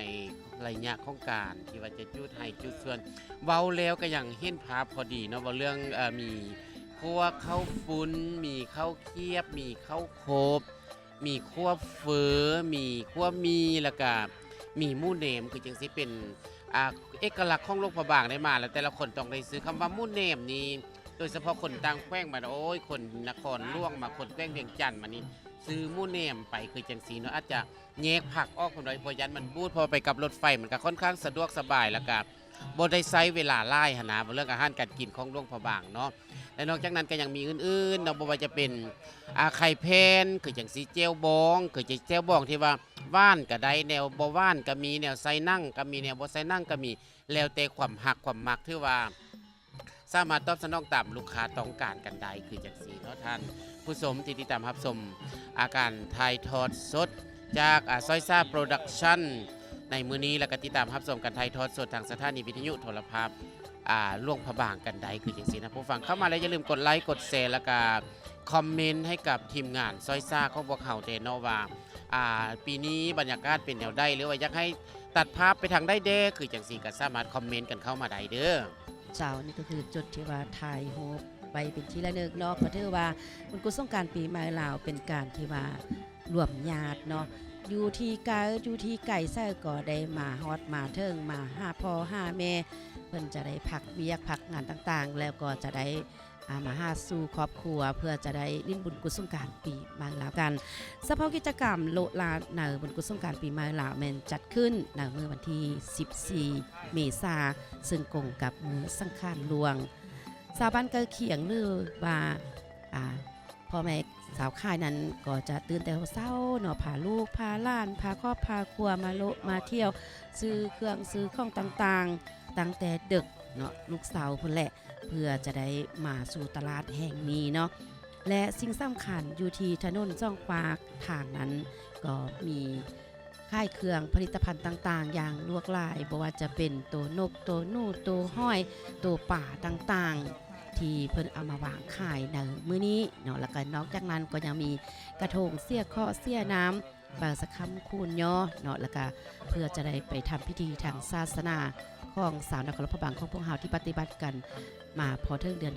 ระยะของการที่ว่าจะจุดให้จุดส่วนเว้าแล้วก็ยังเห็นภาพพอดีเนาะว่าเรื่องมีคั่วข้าวฟุ้นมีข้าวเคียบมีข้าวโคบมีคั่วเฟอมีคั่วมีแล้วก็มีหมูเนมคือจังสิเป็นเอกลักษณ์ของโลกพระบางได้มาแล้วแต่ละคนต้องได้ซื้อคำว่าหมูเนมนี้ โดยเฉพาะคนต่างแขวงมาโอ้ยคนนครหลวงมาคนแขวงเวียงจันทน์มานี่ซื้อหมู่เนมไปคือจังสีเนาะอาจจะแยกผักออกคนน้อยเพราะยันมันบูดพอไปกับรถไฟมันก็ค่อนข้างสะดวกสบายแล้วก็บ่ได้ใช้เวลาหลายหันนะเรื่องอาหารการกินของหลวงพระบางเนาะและนอกจากนั้นก็ยังมีอื่นๆเนาะบ่ว่าจะเป็นไข่แพนคือจังสีเจียวบองคือจังเจียวบองที่ว่าว่านก็ได้แนวบ่ว่านก็มีแนวใส่นั่งก็มีแนวบ่ใส่นั่งก็มีแล้วแต่ความหักความมักที่ว่าสามารถตอบสนองตามลูกค้าต้องการกันได้คือจังสีเนาะท่านผู้ชมที่ติดตามรับชมอาการถ่ายทอดสดจากซอยซ่าโปรดักชั่นในมื้อนี้แล้วก็ติดตามรับชมกันถ่ายทอดสดทางสถานีวิทยุโทรภาพหลวงพระบางกันได้คือจังสีนะผู้ฟังเข้ามาแล้วอย่าลืมกดไลค์กดแชร์แล้วก็คอมเมนต์ให้กับทีมงานซอยซ่าของพวกเขาเดเนาะว่าปีนี้บรรยากาศเป็นแนวใดหรือว่าอยากให้ตัดภาพไปทางได้เด้อคือจังสีก็สามารถคอมเมนต์กันเข้ามาได้เด้อ เจ้านี่ก็คือจุดที่ว่าถ่ายรูปไปเป็นที่ระลึกเนาะก็ถือว่าบุญกุศลสงกรานต์ปีใหม่ลาวเป็นการที่ว่ารวมญาติเนาะอยู่ที่ไกลอยู่ที่ไก่ไส้ก็ได้มาฮอดมาเทิงมาหาพ่อหาแม่เพิ่นจะได้พักเวียกพักงานต่างๆ แล้วก็จะได้มาหาสู่ครอบครัวเพื่อจะได้ลิ้นบุญกุศลสงกรานต์ปีใหม่ลาวกันเฉพาะกิจกรรมโลลาในบุญกุศลสงกรานต์ปีใหม่ลาวแม่นจัดขึ้นในเมื่อวันที่14เมษายนซึ่งกงกับมือสังขารหลวงชาวบ้านเกอเขียงหรือว่าพ่อแม่สาวค่ายนั้นก็จะตื่นแต่เช้าเนาะพาลูกพาหล้านพาครอบพาครัวมาโลมาเที่ยวซื้อเครื่องซื้อของต่างๆตั้งแต่ดึกเนาะลูกสาวพุ่นแหละเพื่อจะได้มาสู่ตลาดแห่งนี้เนาะและสิ่งสำคัญอยู่ที่ถนนจ้องปากทางนั้นก็มีค่ายเครื่องผลิตภัณฑ์ต่างๆอย่างลวกลายบ่ว่าจะเป็นตัวนกตัวนูตัวห้อยตัวป่าต่างๆที่เพิ่นเอามาวางขายในมื้อนี้เนาะแล้วก็นอกจากนั้นก็ยังมีกระทงเสี้ยเคาะเสี้ยน้ำบางสะคำคูณย่อเนาะแล้วก็เพื่อจะได้ไปทำพิธีทางศาสนาของสาวนครพระบางของพวกเฮาที่ปฏิบัติกันมาพอถึงเดือน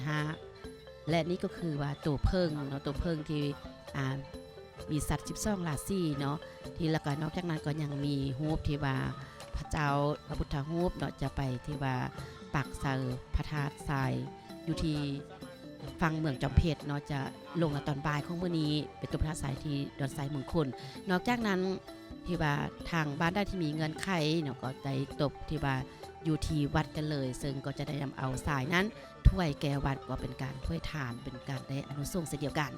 5และนี่ก็คือว่าตัวเพิงเนาะตัวเพิงที่มีสัตว์12ราศีเนาะที่แล้วก็นอกจากนั้นก็ยังมีรูปที่ว่าพระเจ้าพระพุทธรูปเนาะจะไปที่ว่าปักเสาพระธาตุทรายอยู่ที่ฟังเมืองจอมเพชรเนาะจะลงในตอนบ่ายของมื้อนี้เป็นตัวพระสายที่ดอนไซเมืองคุณนอกจากนั้นที่ว่าทางบ้านได้ที่มีเงินไขเนาะก็ได้ตบที่ว่าอยู่ที่วัดกันเลยซึ่งก็จะได้นำเอาสายนั้นถ้วยแก่วัดก็เป็นการถ้วยทานเป็นการได้อนุสงฆ์เช่นเดียวกัน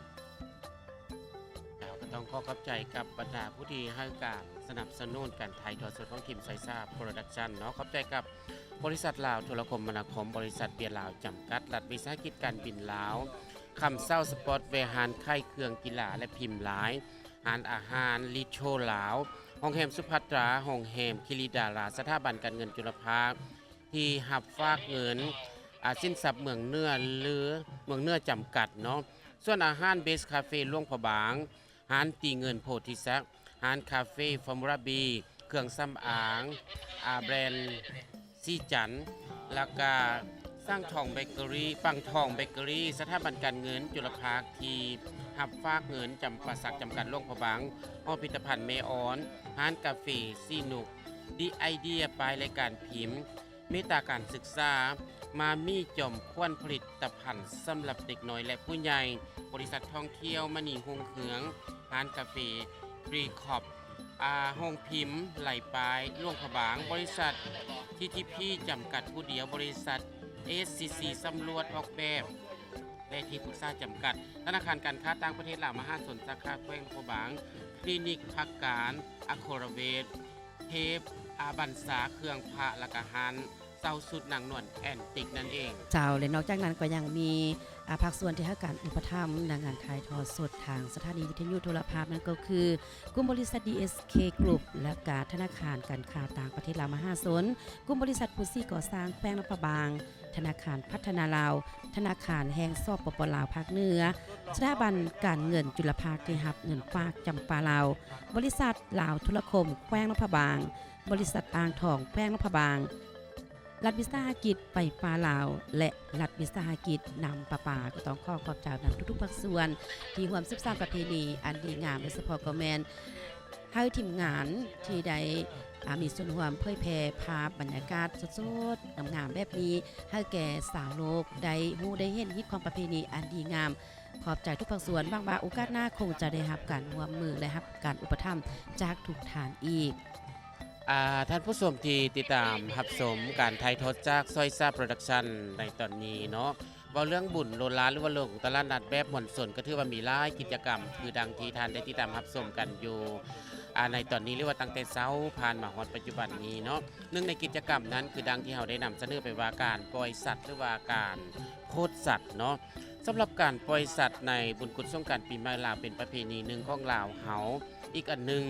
ก็ต้องขอขอบใจกับบรรดาผู้ที่ให้การสนับสนุนการถ่ายทอดสดของทีมไซซ่าโปรดักชั่นเนาะขอบใจกับบริษัทลาวโทรคมนาคมบริษัทเบียร์ลาวจำกัดรัฐวิสาหกิจการบินลาวคำเศร้าสปอร์ตเวหานไข่เครื่องกีฬาและพิมพ์หลายหารอาหารลิโชลาวห้องแฮมสุภัตราห้องแฮมคิริดาราสถาบันการเงินจุลภาคที่หับฝากเงินสินทรัพย์เมืองเนื้อหรือเมืองเนื้อจำกัดเนาะส่วนอาหารเบสคาเฟ่ล่วงพะบางหารตีเงินโพธิสักหารคาเฟ่ฟอร์มูราบีเครื่องซ้ำอางแบรนด์ซีจันแล้วก็สร้างทองเบเกอรี่ปังทองเบเกอรี่สถาบันการเงินจุลภาคที่หับฝากเงินจำปาสักจำกัดล่วงพะบางห้องพิพิธภัณฑ์เมออนหารกาแฟซีนุกดีไอเดียปลายรายการพิมพ์เมตตาการศึกษามามีจอมควนผลิตภัณฑ์สำหรับเด็กน้อยและผู้ใหญ่บริษัทท่องเที่ยวมณีหงเหืองร้านกาแฟรีคอปห้องพิมพ์ไหลปลายล่วงพะบางบริษัททีทีพีจำกัดผู้เดียวบริษัท SCC สำรวจออกแบบและที่ปรึกษาจำกัดธนาคารการค้าต่างประเทศลาวมหาชนสาขาแขวงพะบางคลินิกพักการอโครเวทเทปบันษาเครื่องพระละกหันเศร้าสุดนางนวลแอนติกนั่นเองเจ้าและนอกจากนั้นก็ยังมีภาคส่วนที่ให้การอุปถัมภ์ในงานถ่ายทอดสดทางสถานีวิทยุโทรภาพนั่นก็คือกลุ่มบริษัท DSK Group และการธนาคารการค้าต่างประเทศลาวมหาชนกลุ่มบริษัทผู้ซี่ก่อสร้างแขวงนครบางธนาคารพัฒนาลาวธนาคารแห่งสปปลาวภาคเหนือสถาบันการเงินจุลภาคที่รับเงินฝากจำปาลาวบริษัทลาวธุรคมแขวงนครบางบริษัทอ่างทองแขวงนครบางรัฐวิสาหกิจไฟฟ้าลาวและรัฐวิสาหกิจนำประปาก็ต้องขอขอบใจนำทุกๆภาคส่วนที่ร่วม13ประเพณีอันดีงามโดยเฉพาะก็แมน ให้ทีมงานที่ได้มีส่วนร่วมเผยแพร่ภาพบรรยากาศสดๆงามๆแบบนี้ให้แก่สาวโลกได้ฮู้ได้เห็นฮิตของประเพณีอันดีงามขอบใจทุกภาคส่วนบางว่าโอกาสหน้าคงจะได้รับการร่วมมือและรับการอุปถัมภ์จากทุกฐานอีก ท่านผู้ชมที่ติดตามรับชมการถ่ายทอดจากซอยซ่าโปรดักชั่นในตอนนี้เนาะเว้าเรื่องบุญโลล้านหรือว่าเรื่องตลาดนัดแบบม่วนสนก็ถือว่ามีหลายกิจกรรมคือดังที่ท่านได้ติดตามรับชมกันอยู่ในตอนนี้หรือว่าตั้งแต่เช้าผ่านมาฮอดปัจจุบันนี้เนาะหนึ่งในกิจกรรมนั้นคือดังที่เราได้นำเสนอไปว่าการปล่อยสัตว์หรือว่าการโคดสัตว์เนาะสำหรับการปล่อยสัตว์ในบุญกุศลสงกรานต์ปีใหม่ลาวเป็นประเพณีหนึ่งของลาวเฮาอีกอันหนึ่ง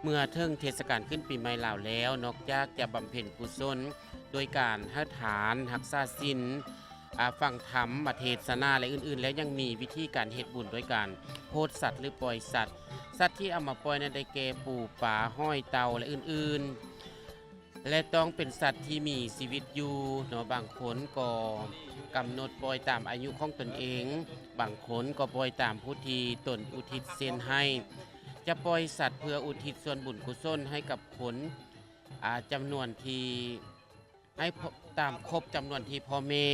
เมื่อถึงเทศกาลขึ้นปีใหม่ลาวแล้วนอกจากจะบำเพ็ญกุศลโดยการให้ทานรักษาศีลฟังธรรมเทศนาและอื่นๆแล้วยังมีวิธีการเฮ็ดบุญโดยการโพสสัตว์หรือปล่อยสัตว์ที่เอามาปล่อยนั้นได้แก่ปูปลาห้อยเต่าและอื่นๆและต้องเป็นสัตว์ที่มีชีวิตอยู่เนาะบางคนก็กำหนดปล่อยตามอายุของตนเองบางคนก็ปล่อยตามผู้ที่ตนอุทิศเส้นให้จะปล่อยสัตว์เพื่ออุทิศส่วนบุญกุศลให้กับคนจำนวนที่ให้ตามครบจำนวนที่พ่อแม่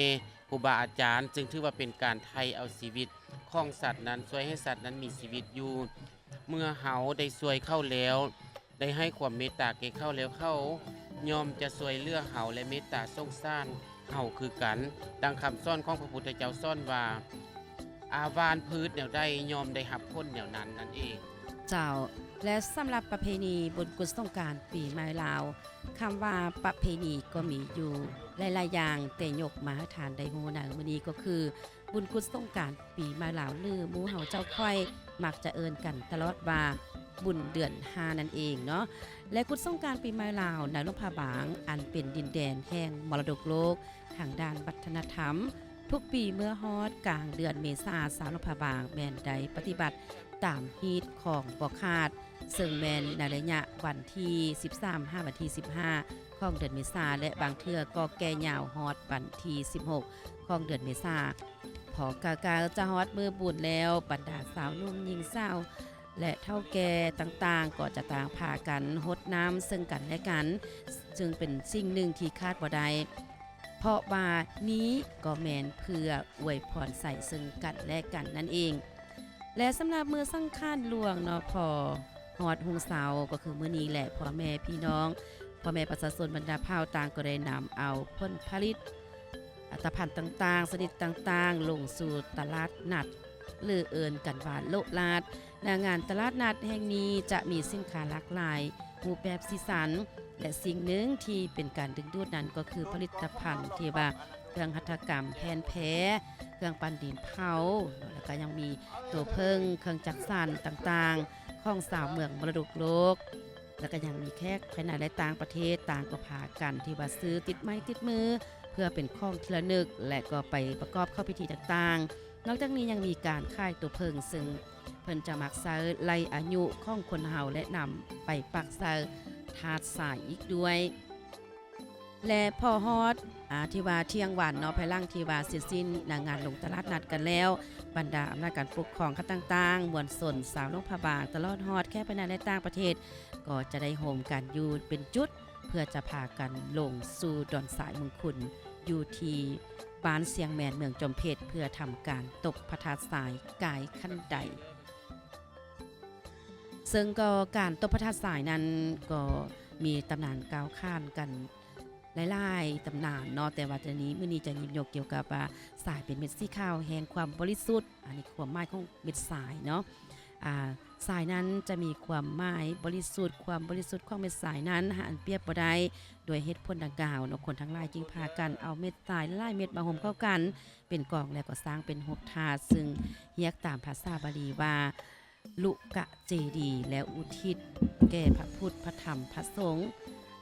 ครูบาอาจารย์จึงถือว่าเป็นการไถ่เอาชีวิตของสัตว์นั้นช่วยให้สัตว์นั้นมีชีวิตอยู่เมื่อเฮาได้ช่วยเข้าแล้วได้ให้ความเมตตาแก่เข้าแล้วเขายอมจะช่วยเหลือเฮาและเมตตาสงสารเฮาคือกันดังคำสอนของพระพุทธเจ้าสอนว่าอาวานพืชแนวใดยอมได้รับผลแนวนั้นนั่นเองเจ้าและสำหรับประเพณีบุญกุศลสงกรานต์ปีใหม่ลาวคำว่าประเพณีก็มีอยู่หลายๆอย่างแต่ยกมาให้ทานได้ฮู้ในมื้อนี้ก็คือบุญกุศลสงกรานต์ปีใหม่ลาวหรือหมู่เฮาเจ้าค่อยมักจะเอิ้นกันตลอดว่าบุญเดือน5นั่นเองเนาะและกุศลสงกรานต์ปีใหม่ลาวในหลวงพระบางอันเป็นดินแดนแห่งมรดกโลกทางด้านวัฒนธรรมทุกปีเมื่อฮอดกลางเดือนเมษายนสาวหลวงพระบางแม่นได้ปฏิบัติตามฮีตของบ่ขาดซึ่งแม่นในระยะวันที่13 5วันที่15ของเดือนเมษายนและบางเทื่อก็แก่ยาวฮอดวันที่16ของเดือนเมษายนพอกากาจะฮอดมือบุญแล้วบรรดาสาวหนุ่มหญิงสาวและเฒ่าแก่ต่างๆก็จะต่างพากันรดน้ำซึ่งกันและกันจึงเป็นสิ่งหนึ่งที่คาดบ่ได้เพราะว่านี้ก็แม่นเพื่ออวยพรใส่ซึ่งกันและกันนั่นเองและสำหรับมือสังฆานหลวงเนาะพอฮอดฮงเสาก็คือมื้อนี้แหละพ่อแม่พี่น้องพ่อแม่ประชาชนบรรดาพาวต่างก็ได้นำเอาผลผลิตอัตภัณฑ์ต่างๆชนิดต่างๆลงสู่ตลาดนัดหรือเอิ้นกันว่าโลลาดในงานตลาดนัดแห่งนี้จะมีสินค้าหลากหลายรูปแบบสีสันและสิ่งหนึ่งที่เป็นการดึงดูดนั้นก็คือผลิตภัณฑ์ที่ว่าเครื่องหัตถกรรมแผ่นแพ้เครื่องปั้นดินเผาแล้วก็ยังมีตัวเพิ่งเครื่องจักสานต่างๆของสาวเมืองมรดกโลกแล้วก็ยังมีแขกภายในและต่างประเทศต่างก็พากันที่ว่าซื้อติดไม้ติดมือเพื่อเป็นของที่ระลึกและก็ไปประกอบเข้าพิธีต่างๆนอกจากนี้ยังมีการค่ายตัวเพิ่งซึ่งเพิ่นจะมักใช้ไล่อายุของคนเฮาและนำไปปักใส่ถาดสายอีกด้วยและพอฮอดที่ว่าเที่ยงวันเนาะภายหลังที่ว่าเสร็จสิ้นงานลงตลาดนัดกันแล้วบรรดาอำนาจการปกครองต่างๆมวลชนสาวหลวงพระบางตลอดฮอดแค่ภายในและต่างประเทศก็จะได้โฮมกันอยู่เป็นจุดเพื่อจะพากันลงสู่ดอนสายเมืองขุนอยู่ที่บ้านเสียงแมนเมืองจอมเพชรเพื่อทำการตกพระธาตุทรายกายขั้นใดซึ่งก็การตกพระธาตุทรายนั้นก็มีตำนานกล่าวขานกันหลายๆตำนานเนาะแต่ว่ามื้อนี้จะหยิบยกเกี่ยวกับสายเป็นเม็ดสีขาวแห่งความบริสุทธิ์อันนี้ความหมายของเม็ดสายเนาะสายนั้นจะมีความหมายบริสุทธิ์ความบริสุทธิ์ของเม็ดสายนั้นหาอันเปรียบบ่ได้โดยเหตุผลดังกล่าวเนาะคนทั้งหลายจึงพากันเอาเม็ดสายหลายเม็ดมาห่มเข้ากันเป็นกองแล้วก็สร้างเป็นรูปธาตุซึ่งเรียกตามภาษาบาลีว่าลุกะเจดีย์และอุทิศแก่พระพุทธพระธรรมพระสงฆ์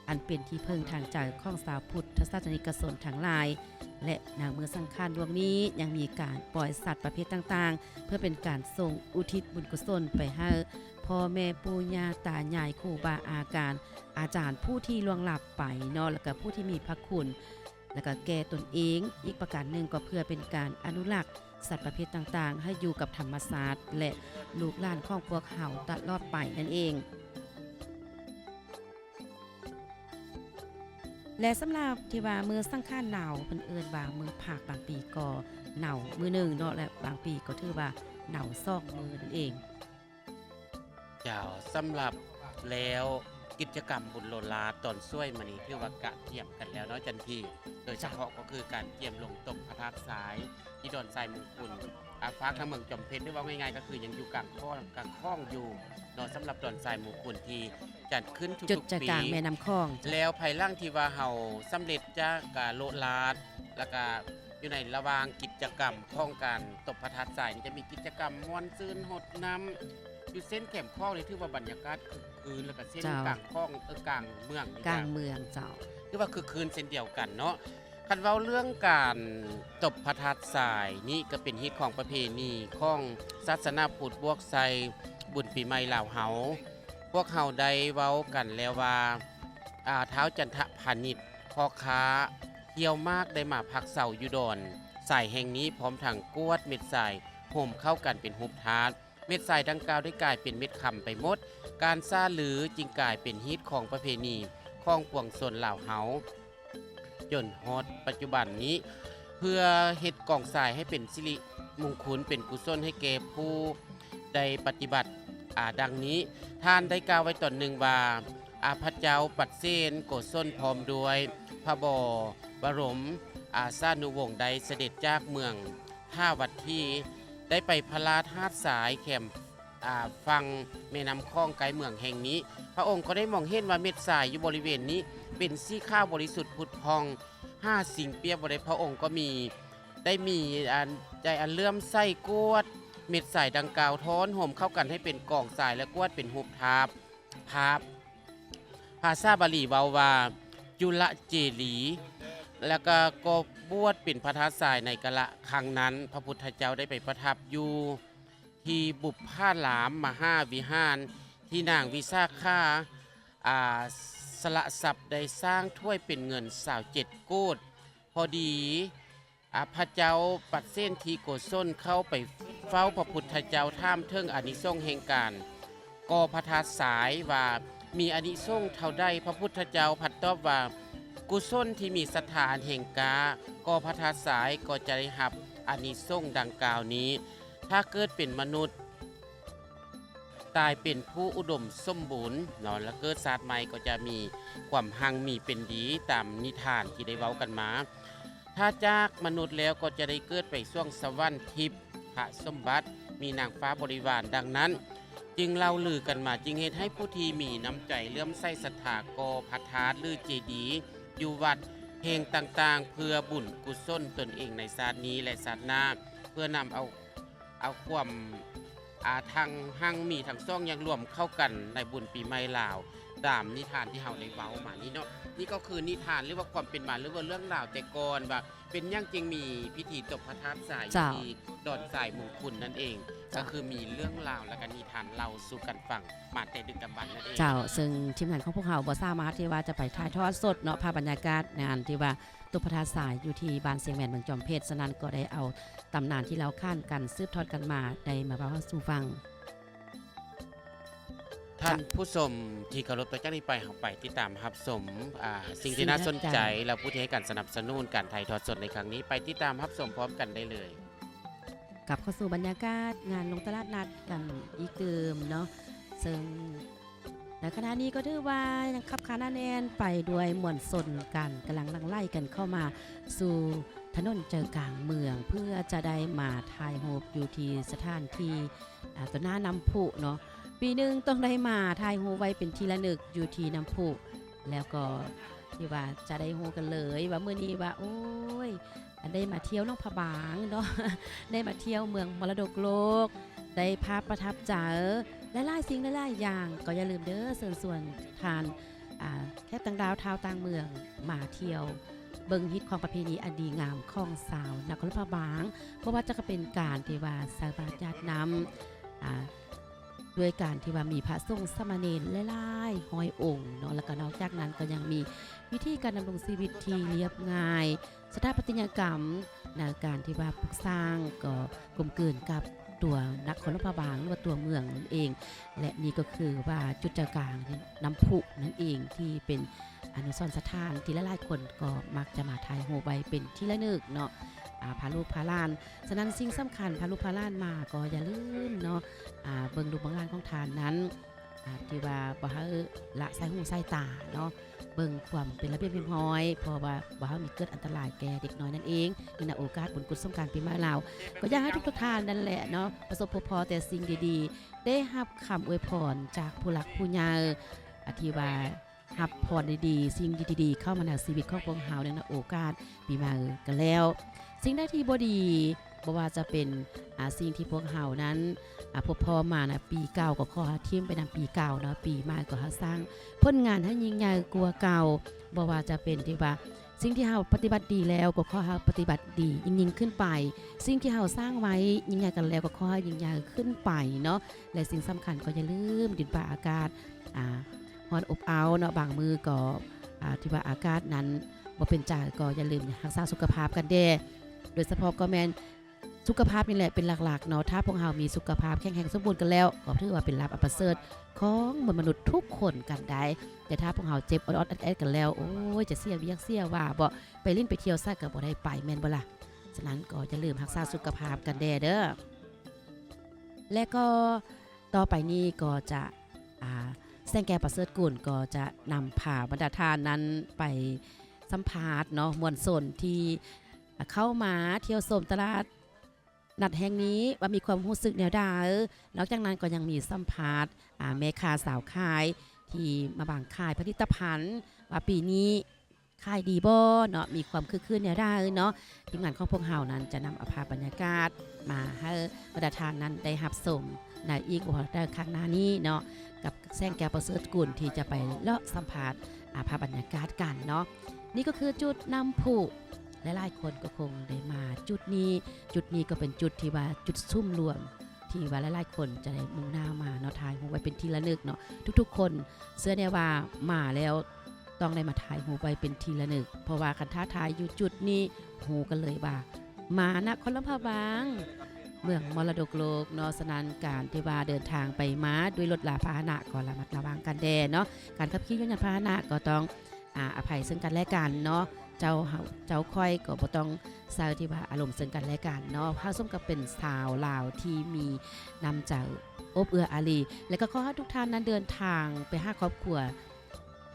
อันเป็นที่เพิ่งทางใจของสาวพุทธศาสนิกชนทั้งหลายและนางมือสังฆานดวงนี้ยังมีการปล่อยสัตว์ประเภทต่างๆเพื่อเป็นการส่งอุทิศบุญกุศลไปให้พ่อแม่ปู่ย่าตายายครูบาอาจารย์ผู้ที่ล่วงลับไปเนาะแล้วก็ผู้ที่มีพระคุณแล้วก็แก่ตนเองอีกประการหนึ่งก็เพื่อเป็นการอนุรักษ์สัตว์ประเภทต่างๆให้อยู่กับธรรมชาติและลูกหลานของพวกเฮาตลอดไปนั่นเอง และสำหรับที่ว่ามือสังขารหนาวเพิ่นเอิ้นว่ามือภาคบางปีก็หนาวมือหนึงเนาะและบางปีก็ถือว่าหนาวซอกมือนั่นเองเจ้าสำหรับแล้วกิจกรรมบุญโลลาตอนช่วยมานี้ถือว่ากะเทียมกันแล้วเนาะจันทีโดยเฉพาะก็คือการเตรียมลงตกพระธาตุทรายที่ดอนทรายมงคลฟ้าทางเมืองจอมเพชรได้ว่าง่ายๆก็คือยังอยู่กลางข้องอยู่เนาะสำหรับดอนทรายมงคลที่จัดขึ้นทุกๆปีจุดใจกลางแม่น้ำคลองแล้วภายหลังที่ว่าเฮาสำเร็จจากการโลลาดแล้วก็อยู่ในระหว่างกิจกรรมของการตบพระธาตุทรายนี่จะมีกิจกรรมม่วนซื่นหดน้ำอยู่เส้นแคมคลองนี่ถือว่าบรรยากาศคึกคืนแล้วก็เส้นกลางคลองกลางเมืองกลางเมืองเจ้าคือว่าคึกคืนเส้นเดียวกันเนาะคันเว้าเรื่องการตบพระธาตุทรายนี่ก็เป็นฮิตของประเพณีของศาสนาพุทธบวกใส่บุญปีใหม่ลาวเฮาพวกเฮาได้เว้ากันแล้วว่าท้าวจันทพานิชพ่อค้าเที่ยวมากได้มาพักเสาอยู่ดอนสายแห่งนี้พร้อมทั้งกวดเม็ดทรายห่มเข้ากันเป็นหุบทาดเม็ดทรายดังกล่าวได้กลายเป็นเม็ดคำไปหมดการซ่าหรือจึงกลายเป็นฮิตของประเพณีของปวงชนลาวเฮาจนฮอดปัจจุบันนี้เพื่อเฮ็ดกองทรายให้เป็นสิริมงคลเป็นกุศลให้แก่ผู้ได้ปฏิบัติดังนี้ท่านได้กล่าวไว้ตอนหนึ่งว่าพระเจ้าปัดเส้นโกศลพร้อมด้วยพระบรมสานุวงศ์ได้เสด็จจากเมืองท่าวัดที่ได้ไปพระราชหาดสายแคมฟังแม่น้ำคลองไกลเมืองแห่งนี้พระองค์ก็ได้มองเห็นว่าเม็ดทรายอยู่บริเวณนี้เป็นสีข้าวบริสุทธิ์ผุดพอง5สิ่งเปรียบบ่ได้พระองค์ก็มีใจอันเลื่อมใส่กวดเม็ดทรายดังกล่าวท้อนห่มเข้ากันให้เป็นกองทรายและกวดเป็นหุบทาบภาษาบาลีเว้าว่าจุลเจลีแล้วก็บวชเป็นพระธาตุทรายในกะละครั้งนั้นพระพุทธเจ้าได้ไปประทับอยู่ที่บุพภาหลามมหาวิหารที่นางวิสาขาสละทรัพย์ได้สร้างถ้วยเป็นเงิน27โกฏพอดีพระเจ้าปัดเส้นทีโกศลเข้าไปเฝ้าพระพุทธเจ้าท่ามเทิงอานิสงส์แห่งการก่อพระธาตุทรายว่ามีอานิสงส์เท่าใดพระพุทธเจ้าผัดตอบว่ากุศลที่มีศรัทธาอันแห่งกาก่อพระธาตุทรายก็จะได้รับอานิสงส์ดังกล่าวนี้ถ้าเกิดเป็นมนุษย์ตายเป็นผู้อุดมสมบูรณ์เนาะแล้วเกิดชาติใหม่ก็จะมีความหังมีเป็นดีตามนิทานที่ได้เว้ากันมาถ้าจากมนุษย์แล้วก็จะได้เกิดไปช่วงสวรรค์ทิพย์พระสมบัติมีนางฟ้าบริวารดังนั้นจึงเล่าลือกันมาจึงเหตุให้ผู้ที่มีน้ำใจเลื่อมใสศรัทธาก่อพระธาตุหรือเจดีย์อยู่วัดแห่งต่างๆเพื่อบุญกุศลตนเองในชาตินี้และชาติหน้าเพื่อนำเอาความทางหั่งมีทั้งซ่องยังรวมเข้ากันในบุญปีใหม่ลาวตามนิทานที่เฮาได้เว้ามานี่เนาะนี่ก็คือนิทานหรือว่าความเป็นมาหรือว่าเรื่องราวแต่ก่อนว่าเป็นอย่างจริงมีพิธีตบพระธาตุทรายที่ดอนทรายมงคลนั่นเองก็คือมีเรื่องราวและก็นิทานเล่าสู่กันฟังมาแต่ดึกดำบรรพ์นั่นเองเจ้าซึ่งทีมงานของพวกเราบ่สามารถที่ว่าจะไปถ่ายทอดสดเนาะภาพบรรยากาศงานที่ว่าตบพระธาตุทรายอยู่ที่บ้านเสียงแมนเมืองจอมเพชรฉะนั้นก็ได้เอาตำนานที่เราค้านกันสืบทอดกันมาได้มาเล่าสู่ฟังท่านผู้ชมที่เคารพต่อจากนี้ไปเราไปติดตามรับชมสิ่งที่น่าสนใจและผู้ที่ให้การสนับสนุนการถ่ายทอดสดในครั้งนี้ไปติดตามรับชมพร้อมกันได้เลยกลับเข้าสู่บรรยากาศงานลงตลาดนัดกันอีกเดิมเนาะซึ่งในขณะนี้ก็ถือว่ายังขับขานแน่นไปด้วยมวลชนกันกำลังลังไล่กันเข้ามาสู่ถนนเจอกลางเมืองเพื่อจะได้มาถ่ายรูปอยู่ที่สถานที่ตัวหน้าน้ำพุเนาะปีหนึ่งต้องได้มาถ่ายรูปไว้เป็นทีละนึกอยู่ที่น้ำพุแล้วก็ที่ว่าจะได้รูปกันเลยว่ามื้อนี้ว่าโอ้ยได้มาเที่ยวน้องผาบางเนาะได้มาเที่ยวเมืองมรดกโลกได้ภาพประทับใจหลายๆสิ่งหลายๆอย่างก็อย่าลืมเด้อเชิญชวนทานแค่ต่างดาวท้าวต่างเมืองมาเที่ยวเบิ่งฮิตของประเพณีอันดีงามของสาวนครผาบางเพราะว่าจะเป็นการที่ว่าสาบานญาตินำด้วยการที่ว่ามีพระสงฆ์สามเณรหลายๆห้อยองค์เนาะแล้วก็นอกจากนั้นก็ยังมีวิธีการดำรงชีวิตที่เรียบง่ายสถาปัตยกรรมในการที่ว่าปลูกสร้างก็กลมกลืนกับ ตัวนครหลวงพระบางหรือว่าตัวเมืองนั่นเองและนี่ก็คือว่าจุดกลางน้ำพุนั่นเองที่เป็นอนุสรณ์สถานที่หลายๆคนก็มักจะมาถ่ายรูปไว้เป็นที่ระลึกเนาะพาลูกพาหลานฉะนั้นสิ่งสำคัญพาลูกพาหลานมาก็อย่าลืมเนาะเบิ่งลูกเบิ่งหลานของทานนั้นที่ว่าบ่ให้ละสายหูสายตาเนาะเบิ่งความเป็นระเบียบเรียบร้อยเพราะว่าบ่ให้มีเกิดอันตรายแก่เด็กน้อยนั่นเองนี่นะโอกาสบุญกุศลสงกรานต์ปีใหม่ลาวก็อยากให้ทุกท่านนั่นแหละเนาะประสบพบพอแต่สิ่งดีๆได้รับคำอวยพรจากผู้หลักผู้ใหญ่ที่ว่ารับพรดีๆสิ่งดีๆเข้ามาในชีวิตของพวกเฮาในโอกาสปีใหม่กันแล้วสิ่งใดที่บ่ดีบ่ว่าจะเป็นสิ่งที่พวกเฮานั้นพบพอมานะปีเก่าก็ขอทิ่มไปนำปีเก่าเนาะปีใหม่ก็สร้างผลงานให้ยิ่งใหญ่กว่าเก่าบ่ว่าจะเป็นที่ว่าสิ่งที่เฮาปฏิบัติดีแล้วก็ขอให้ปฏิบัติดียิ่งขึ้นไปสิ่งที่เฮาสร้างไว้ยิ่งใหญ่กันแล้วก็ขอให้ยิ่งใหญ่ขึ้นไปเนาะและสิ่งสำคัญก็อย่าลืมดินฟ้าอากาศร้อนอบอ้าวเนาะบางมือก็ที่ว่าอากาศนั้นบ่เป็นใจก็อย่าลืมรักษาสุขภาพกันเด้โดยเฉพาะก็แม่นสุขภาพนี่แหละเป็นหลักๆเนาะถ้าพวกเรามีสุขภาพแข็งแรงสมบูรณ์กันแล้วก็ถือว่าเป็นลาภอันประเสริฐของมนุษย์ทุกคนกันได้แต่ถ้าพวกเราเจ็บออดๆแอดๆกันแล้วโอ้ยจะเสียเวียกเสียว่าบ่ไปเล่นไปเที่ยวซะก็บ่ได้ไปแม่นบ่ล่ะฉะนั้นก็อย่าลืมรักษาสุขภาพกันเด้อและก็ต่อไปนี้ก็จะแซงแกประเสริฐกุลก็จะนำพาบรรดาทานนั้นไปสัมภาษณ์เนาะมวลชนที่เข้ามาเที่ยวชมตลาดนัดแห่งนี้ว่ามีความรู้สึกแนวใดนอกจากนั้นก็ยังมีสัมภาษณ์แม่ค้าสาวขายที่มาบางขายผลิตภัณฑ์ว่าปีนี้ขายดีบ่เนาะมีความคึกคืนแนวใดเนาะทีมงานของพวกเฮานั้นจะนำเอาภาพบรรยากาศมาให้บรรดาทานนั้นได้รับชมในอีกวันข้างหน้านี้เนาะกับแซงแก้วประเสริฐกุลที่จะไปเลาะสัมภาษณ์ภาพบรรยากาศกันเนาะนี่ก็คือจุดน้ำพุหลายๆคนก็คงได้มาจุดนี้ก็เป็นจุดที่ว่าจุดซุ่มรวมที่ว่าหลายๆคนจะได้มุ่งหน้ามาเนาะถ่ายรูปไว้เป็นที่ระลึกเนาะทุกๆคนเชื่อแน่ว่ามาแล้วต้องได้มาถ่ายรูปไว้เป็นที่ระลึกเพราะว่าคันท้าทายอยู่จุดนี้หูกันเลยว่ามานะคนลำพะบางเมืองมรดกโลกเนาะฉะนั้นการที่ว่าเดินทางไปมาด้วยรถลาพาหนะก็ระมัดระวังกันแน่เนาะการขับขี่ยนต์พาหนะก็ต้องอภัยซึ่งกันและกันเนาะเจ้าค่อยก็บ่ต้องเศร้าที่ว่าอารมณ์ซึ่งกันและกันเนาะพาส้มกับเป็นสาวลาวที่มีนำใจอบเอื้ออารีและก็ขอให้ทุกท่านนั้นเดินทางไปหาครอบครัว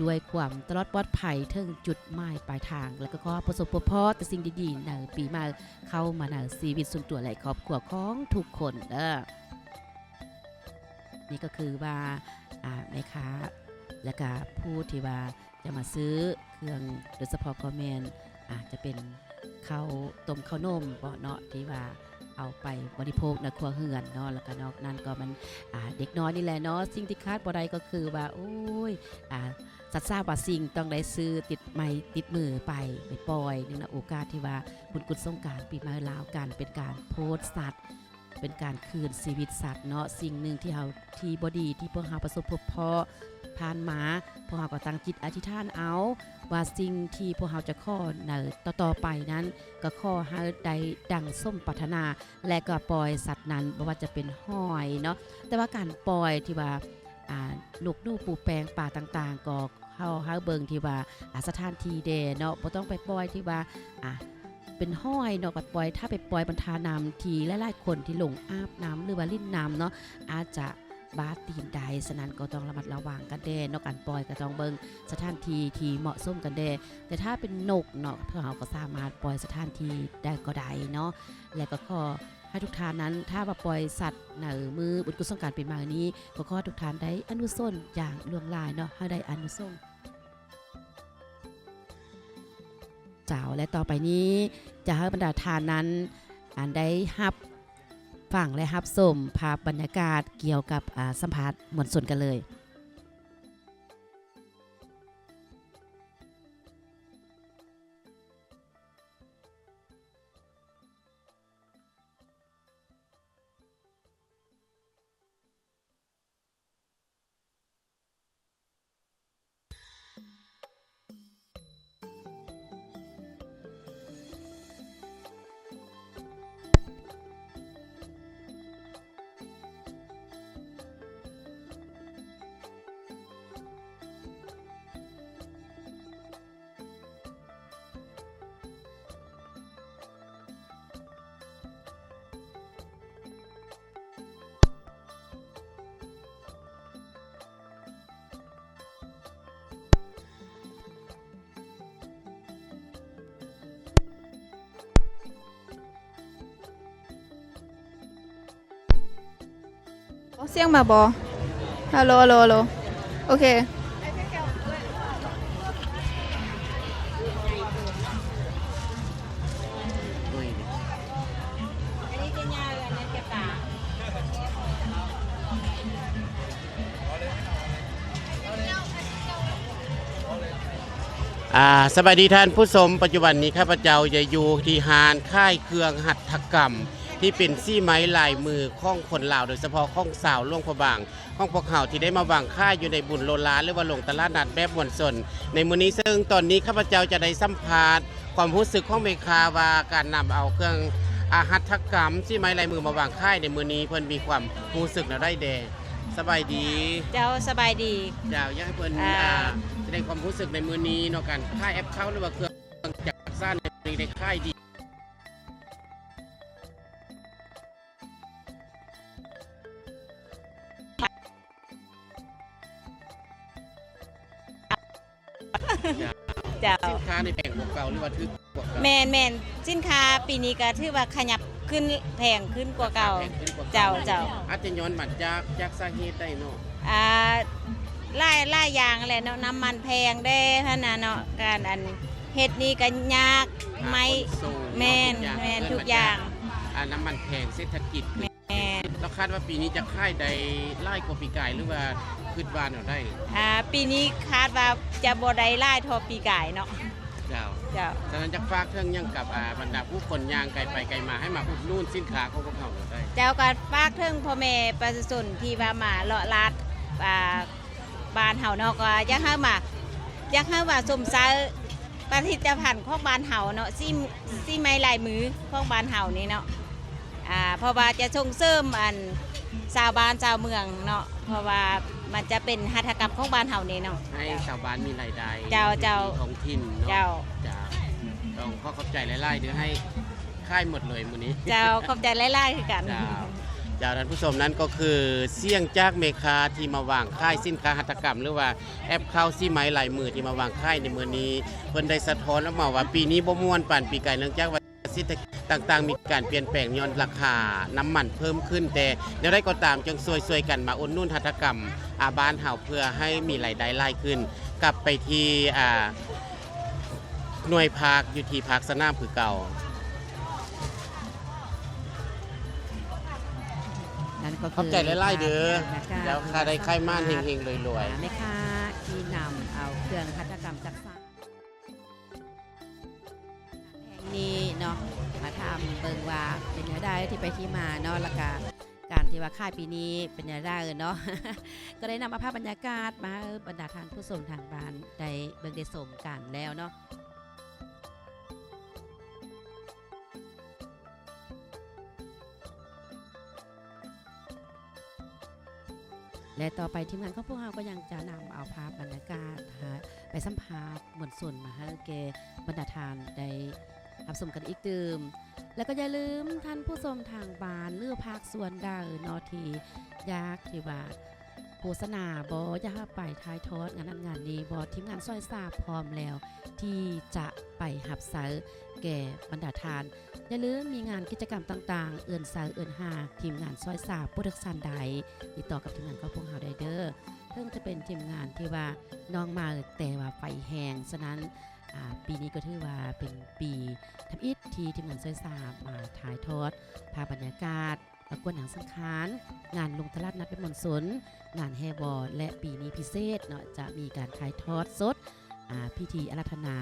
ด้วยความตลอดปลอดภัยถึงจุดหมายปลายทางแล้วก็ขอประสบพบแต่สิ่งดีๆในปีใหม่เข้ามาในชีวิตส่วนตัวและครอบครัวของทุกคนนี่ก็คือว่าแม่ค้าและก็ผู้ที่ว่าจะมาซื้อเครื่องโดยเฉพาะคอมเมนจะเป็นข้าวต้มข้าวนมบ่เนาะที่ว่าเอาไปบริโภคในครัวเรือนเนาะแล้วก็นอกนั้นก็มันเด็กน้อยนี่แหละเนาะสิ่งที่คาดบ่ได้ก็คือว่าโอ้ยสัตว์ทราบว่าสิ่งต้องได้ซื้อติดไม้ติดมือไปปล่อยนึงนะโอกาสที่ว่าบุญกุศลสงกรานต์ปีใหม่ลาวกันเป็นการโพสต์สัตว์เป็นการคืนชีวิตสัตว์เนาะสิ่งหนึ่งที่เราที่บ่ดีที่พวกเราประสบพบผ่านมาพวกเราก็ตั้งจิตอธิษฐานเอาว่าสิ่งที่พวกเราจะขอในต่อไปนั้นก็ขอให้ได้ดังสมปรารถนาและก็ปล่อยสัตว์นั้นบ่ว่าจะเป็นห้อยเนาะแต่ว่าการปล่อยที่ว่าลูกนูปูแปลงป่าต่างๆก็เข้าเบิ่งที่ว่าสถานที่เดเนาะบ่ต้องไปปล่อยที่ว่าเป็นห้อยเนาะก็ปล่อยถ้าไปปล่อยบรรทาน้ำที่หลายๆคนที่ลงอาบน้ำหรือว่าลิ้นน้ำเนาะอาจจะบาดตีนใดฉะนั้นก็ต้องระมัดระวังกันแด่เนาะการปล่อยก็ต้องเบิ่งสถานที่ที่เหมาะสมกันแด่แต่ถ้าเป็นนกเนาะเพื่อเราก็สามารถปล่อยสถานที่ได้ก็ได้เนาะและก็ขอให้ทุกท่านนั้นถ้าว่าปล่อยสัตว์ในมือบุญกุศลสงกรานต์ปีใหม่นี้ก็ขอทุกท่านได้อนุสนอย่างล่วงลายเนาะให้ได้อนุสงเจ้าและต่อไปนี้จะให้บรรดาทานนั้นได้รับฟังและรับชมภาพบรรยากาศเกี่ยวกับสัมภาษณ์มวลชนกันเลย เสียงมาบอฮัลโหลฮัลโหลฮัลโหลโอเคสวัสดีท่านผู้ชมปัจจุบันนี้ข้าพเจ้าจะอยู่ที่หานค่ายเครื่องหัตถกรรมที่เป็นซี่ไม้ลายมือของคนลาวโดยเฉพาะของสาวล่วงพระบางของพวกเขาที่ได้มาวางค่ายอยู่ในบุญโลลาหรือว่าลงตลาดนัดแบบมวลชนในมื้อนี้ซึ่งตอนนี้ข้าพเจ้าจะได้สัมภาษณ์ความรู้สึกของเมคาว่าการนำเอาเครื่องหัตถกรรมซี่ไม้ลายมือมาวางค่ายในมื้อนี้เพิ่นมีความรู้สึกแนวได้แดสบายดี เจ้าสบายดี เจ้าอยากให้เพิ่นแสดงความรู้สึกในมื้อนี้เนาะกันค่ายแอปเข้าหรือว่าเครื่องจักรสร้างในค่ายดีเจ้า สินค้าในแผงพวกเก่าหรือว่าถือพวกเก่า แมนสินค้าปีนี้ก็ถือว่าขยับขึ้นแพงขึ้นกว่าเก่า แพงขึ้นกว่า เจ้าเจ้า อาจจะย้อนมาจากสาเหตุได้เนาะ อ่าไล่ยางแหละเนาะน้ำมันแพงได้ท่านน่ะเนาะการอันเฮ็ดนี่ก็ยากไม่ ขนส่ง แม่นทุกอย่าง น้ำมันแพงเศรษฐกิจ แมน เราคาดว่าปีนี้จะค่ายใดไล่กว่าปีกายหรือว่าคืดวานเอาได้ ปีนี้คาดว่าจะบ่ได้ไล่ทอปีกายเนาะ เจ้า เจ้า ฉะนั้นจะฝากเครื่องยังกับบรรดาผู้คนย่างไกลไปไกลมาให้มาอุดหนุนสินค้าของพวกเขาเราได้ เจ้าก็ฝากถึงพ่อแม่ประชาชนที่ว่ามาเลาะลาดบ้านเฮาเนาะก็อยากให้มาสมซาผลิตภัณฑ์ของบ้านเฮาเนาะซี่ไม้ลายมือของบ้านเฮานี่เนาะเพราะว่าจะส่งเสริมชาวบ้านชาวเมืองเนาะเพราะว่ามันจะเป็นหัตถกรรมของบ้านเฮานี่เนาะ ให้ชาวบ้านมีรายได้ เจ้า ในท้องถิ่นเนาะ เจ้า จ้าต้องขอขอบใจไล่ๆเดี๋ยวให้ค่ายหมดเลยมื้อนี้ เจ้าขอบใจหลายๆคือกัน เจ้าท่านผู้ชมนั้นก็คือเสี่ยงจากเมคาที่มาวางค่ายสินค้าหัตถกรรมหรือว่าแอปเข้าซี่ไม้ลายมือที่มาวางค่ายในมื้อนี้เพิ่นได้สะท้อนออกมาว่าปีนี้บ่ม่วนปานปีกายเนื่องจากว่าเศรษฐกิจต่างๆ มีการเปลี่ยนแปลงย้อนราคาน้ำมันเพิ่มขึ้นแต่แนวใดก็ตามจึงช่วยๆกันมาอุดหนุนหัตถกรรมบ้านเฮาเพื่อให้มีรายได้หลายขึ้น กลับไปที่หน่วยพักอยู่ที่พักสนามคือเก่า นั่นก็ ขอบใจหลายๆเด้อแล้วค่าได้ค่ายม่านเฮงๆรวย แม่ค้าที่นำเอาเครื่องหัตถกรรมจักสานแห่งนี้เนาะมาทำเบิ่งว่าเป็นยังไงที่ไปที่มาเนาะแล้วก็การที่ว่าค่ายปีนี้เป็นยังไงเนาะ ก็ได้นำเอาภาพบรรยากาศมาให้บรรดาท่านผู้ชมทางบ้านได้เบิ่งได้ชมกันแล้วเนาะและต่อไปทีมงานของพวกเราก็ยังจะนำเอาภาพบรรยากาศไปสัมภาษณ์มวลชนมาให้แกบรรดาทานได้รับชมกันอีกดื่มแล้วก็อย่าลืมท่านผู้ชมทางบ้านเลือกภาคส่วนได้นอทียากที่ว่าโฆษณาบอยากไปทายทอดงานนั้นงานนี้บอทีมงานซอยทราบพร้อมแล้วที่จะไปหับเสาแก่บรรดาทานอย่าลืมมีงานกิจกรรมต่างๆเอื่นเสาเอื่นหาทีมงานซอยทราบโปรดักชันใดติดต่อกับทีมงานของพวกเราได้เด้อเพิ่งจะเป็นทีมงานที่ว่าน้องมาแต่ว่าไฟแหงฉะนั้นปีนี้ก็ถือว่าเป็นปีทำอิฐที่ทีมงานซอยทราบมาถ่ายทอดภาพบรรยากาศประกวดหนังสังขารงานลงตลาดนัดเป็นมนสนงานแฮบอลและปีนี้พิเศษเนาะจะมีการถ่ายทอดสดพิธีอาราธนา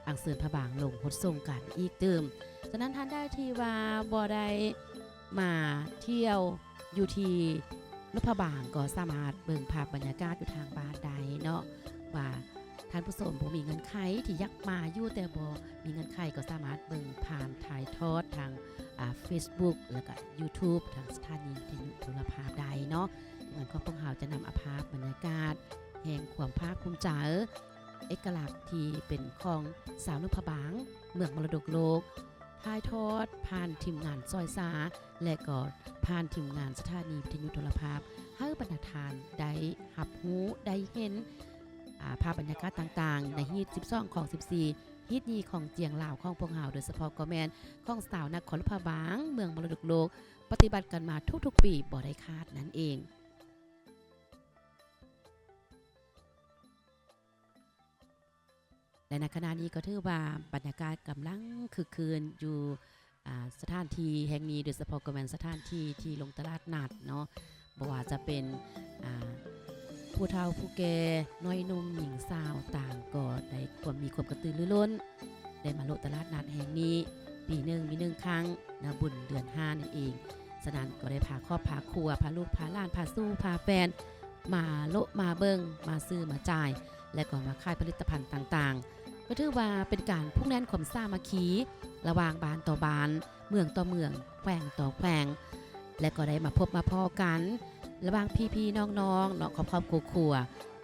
อังเสริญพระบางลงหดทรงกันอีกเติมฉะนั้นท่านได้ที่ว่าบ่ได้มาเที่ยวอยู่ที่นพบางก็สามารถเบิ่งภาพบรรยากาศอยู่ทางบ้านใดเนาะว่าท่านผู้ชมบ่มีเงินไขที่ยักมาอยู่แต่บ่มีเงินไขก็สามารถเบิ่งผ่านถ่ายทอดทางFacebook แล้วก็ YouTube ทางสถานีวิทยุโทรภาพใดเนาะเหมือนของพวกเราจะนำภาพบรรยากาศแห่งความภาคภูมิใจเอกลักษณ์ที่เป็นของสาวนพบางเมืองมรดกโลกถ่ายทอดผ่านทีมงานซอยซาและก็ผ่านทีมงานสถานีวิทยุโทรภาพให้บรรดาทานได้หับหูได้เห็นภาพบรรยากาศต่างๆในฮีท12ของ14ฮีทนี้ของเจียงลาวของพวกเราโดยเฉพาะก็แมนของสาวนครพะบางเมืองมรดกโลกปฏิบัติกันมาทุกๆปีบ่ได้คาดนั่นเอง และในขณะนี้ก็ถือว่าบรรยากาศกำลังคึกคืนอยู่สถานที่แห่งนี้โดยเฉพาะก็เป็นสถานที่ที่ลงตลาดนัดเนาะบ่ว่าจะเป็นผู้เฒ่าผู้แก่น้อยหนุ่มหญิงสาวต่างก็ได้มีความกระตือรือร้นได้มาโลดตลาดนัดแห่งนี้ปีหนึ่งมี1 ครั้งนะบุญเดือน5นั่นเองฉะนั้นก็ได้พาครอบพาครัวพาลูกพาหลานพาสู้พาแฟนมาโลมาเบิงมาซื้อมาจ่ายและก็มาขายผลิตภัณฑ์ต่างๆก็ถือว่าเป็นการพุ่งแน่นความสามัคคีระหว่างบ้านต่อบ้านเมืองต่อเมืองแขวงต่อแขวงและก็ได้มาพบมาพอกันระหว่างพี่ๆน้องๆเนาะครอบครัว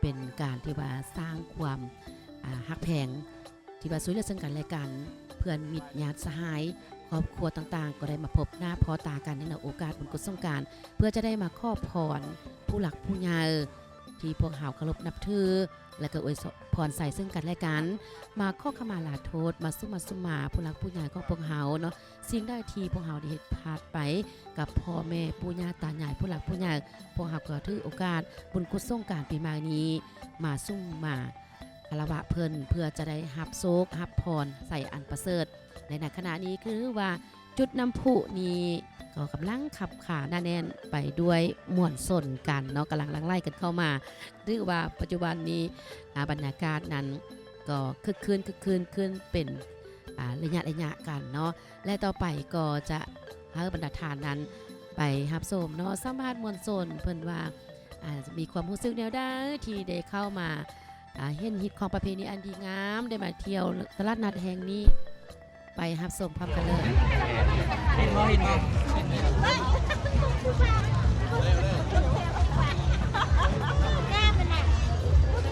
เป็นการที่ว่าสร้างความฮักแพงที่ว่าช่วยเหลือซึ่งกันและกันเพื่อนมิตรญาติสหายครอบครัวต่างๆก็ได้มาพบหน้าพอตากันในโอกาสบุญกุศลสงกรานต์เพื่อจะได้มาขอพรผู้หลักผู้ใหญ่ที่พวกเฮาเคารพนับถือและก็อวยพรใส่ซึ่งกันและกันมาขอขมาลาโทษมาสุมาผู้หลักผู้ใหญ่ของพวกเฮาเนาะสิ่งใดที่พวกเฮาได้เฮ็ดพลาดไปกับพ่อแม่ปู่ย่าตายายผู้หลักผู้ใหญ่พวกเฮาก็ถือโอกาสบุญกุศลสงกรานต์ปีใหม่นี้มาซุ่มมาคารวะเพิ่นเพื่อจะได้รับโชครับพรใส่อันประเสริฐในขณะนี้คือว่าจุดน้ำพุนี้ก็กำลังขับขาหน้าแน่นไปด้วยม่วนส้นกันเนาะกำลังไล่กันเข้ามาหรือว่าปัจจุบันนี้บรรยากาศนั้นก็คึกคืนเป็นระยะกันเนาะและต่อไปก็จะให้บรรดาทานนั้นไปรับชมเนาะสัมภาษณ์ม่วนส้นเพิ่นว่าจะมีความรู้สึกแนวใดที่ได้เข้ามาเห็นฮิตของประเพณีอันดีงามได้มาเที่ยวตลาดนัดแห่งนี้ไปรับชมพร้อมกันเลย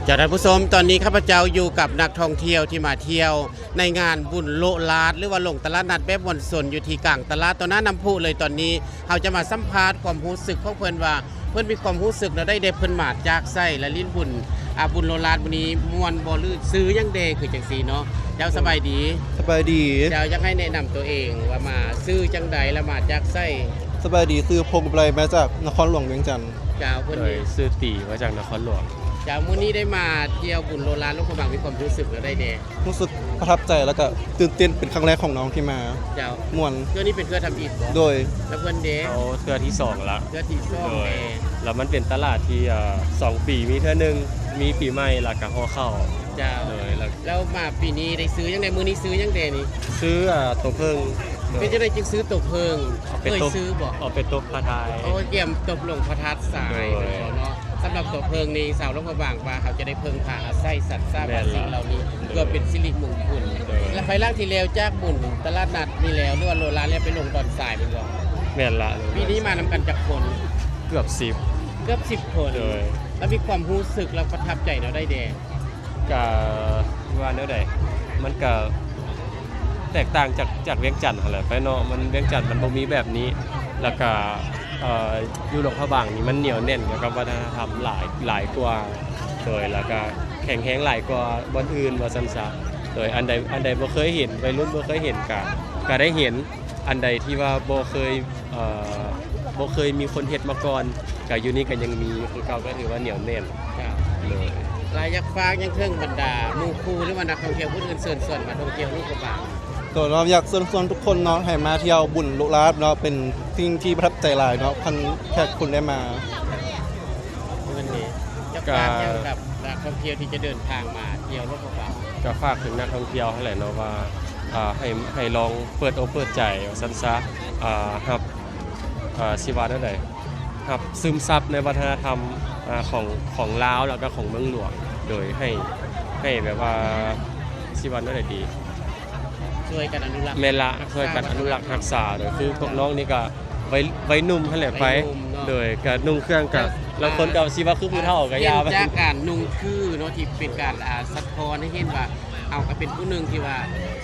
จากท่านผู้ชมตอนนี้ข้าพเจ้าอยู่กับนักท่องเที่ยวที่มาเที่ยวในงานบุญโลลาดหรือว่าลงตลาดนัดแบบม่วนส้นอยู่ที่กลางตลาดตอนนั้นน้ำพุเลยตอนนี้เราจะมาสัมภาษณ์ความรู้สึกของเพิ่นว่าเพิ่นมีความรู้สึกแล้วได้เพิ่นมาจากไส้และลิ้นบุญบุญโลลาดวันนี้ม่วนบ่ลือซื้อยังเดคือจังซี่เนาะเจ้าสบายดีเจ้าอยากให้แนะนำตัวเองว่ามาซื้อจังใดแล้วมาจากไส้ สบายดีซื้อพงไบรมาจากนครหลวงเวียงจันทร์ เจ้าคนนี้ ซื้อตีมาจากนครหลวง เจ้ามื้อนี้ได้มาเที่ยวบุญโลลาดหลวงพระบางมีความรู้สึกแล้วได้เด รู้สึกประทับใจแล้วก็ตื่นเต้นเป็นครั้งแรกของน้องที่มา เจ้า ม่วน เพื่อนี้เป็นเพื่อทำอิฐบ่ โดย แล้วเพิ่นเด เขาเทือที่2ละ เพื่อที่ซ่อม โดย แด แล้วมันเป็นตลาดที่2 ปีมีเทื่อนึงมีปีใหม่แล้วก็ห่อข้าว เจ้า เลยแล้ว มาปีนี้ได้ซื้อยังไงมื้อนี้ซื้อยังเดนี่ ซื้อตัวเพิ่ง เป็นจังไดจึงซื้อตบเพิง เอา เค ไป ย ตบ ซื้อบ่ เอาไปตบพระทาย โอ้เกี่ยมตบลงพระทัดสาย โดย เนาะสำหรับตบเพิงนี้สาวหลวงพระบางว่าเขาจะได้เพิงพาอาศัยสัตว์ทราบ แม่นละ สิ่งเหล่านี้เพื่อเป็นสิริมงคล โดย และไฟล่างที่แล้วจากบุญตลาดนัดนี่แล้วหรือว่าโลลาแล้วไปลงตอนสายเป็นบ่ แม่นละ ปีนี้มานำกันจากคน เกือบ เกือบ10 คน โดย แล้วมีความรู้สึกแล้วประทับใจเนาะได้แด 10ก็ว่าแนวใดมันก็แตกต่างจากเวียงจันทน์หั่นแหละไปเนาะมันเวียงจันทน์มันบ่มีแบบนี้แล้วก็อยู่หลวงพระบางนี่มันเหนียวแน่นเกี่ยวกับวัฒนธรรมหลายกว่าโดยแล้วก็แข็งแรงหลายกว่าบ่อนอื่นว่าซั่นซะโดยอันใดบ่เคยเห็นวัยรุ่นบ่เคยเห็นก็ได้เห็นอันใดที่ว่าบ่เคยมีคนเฮ็ดมาก่อนก็อยู่นี่ก็ยังมีคือเก่าก็ถือว่าเหนียวแน่น ครับ เลย รายยักษ์ฟ้ายังเครื่องบรรดาหมู่ครูหรือว่านักท่องเที่ยวผู้อื่นเชิญชวนมาท่องเที่ยวลูกกระบาง ตัวเราอยากเชิญชวนทุกคนเนาะให้มาเที่ยวบุญโลลาดเนาะเป็นสิ่งที่ประทับใจหลายเนาะคันแค่คุณได้มา วันนี้จะฝากเกี่ยวกับนักท่องเที่ยวที่จะเดินทางมาเที่ยวลูกกระบาง ก็ฝากถึงนักท่องเที่ยวนั่นแหละเนาะว่าให้ลองเปิดอกเปิดใจว่าซั่นซะครับสิว่าได้ใดครับซึมซับในวัฒนธรรมของลาวแล้วก็ของเมืองหลวงโดยให้แบบว่าสิว่าได้ดี ช่วยกันอนุรักษ์ แม่ละช่วยกันอนุรักษ์รักษาโดยคือพวกน้องนี่ก็ไว้หนุ่มนั่นแหละไปโดยก็นุ่งเครื่องกับแล้วคนก็สิว่าคือผู้เฒ่าก็ยาว เห็นจากการนุ่งคือเนาะที่เป็นการสะท้อนให้เห็นว่าเอาก็เป็นผู้หนึ่งที่ว่า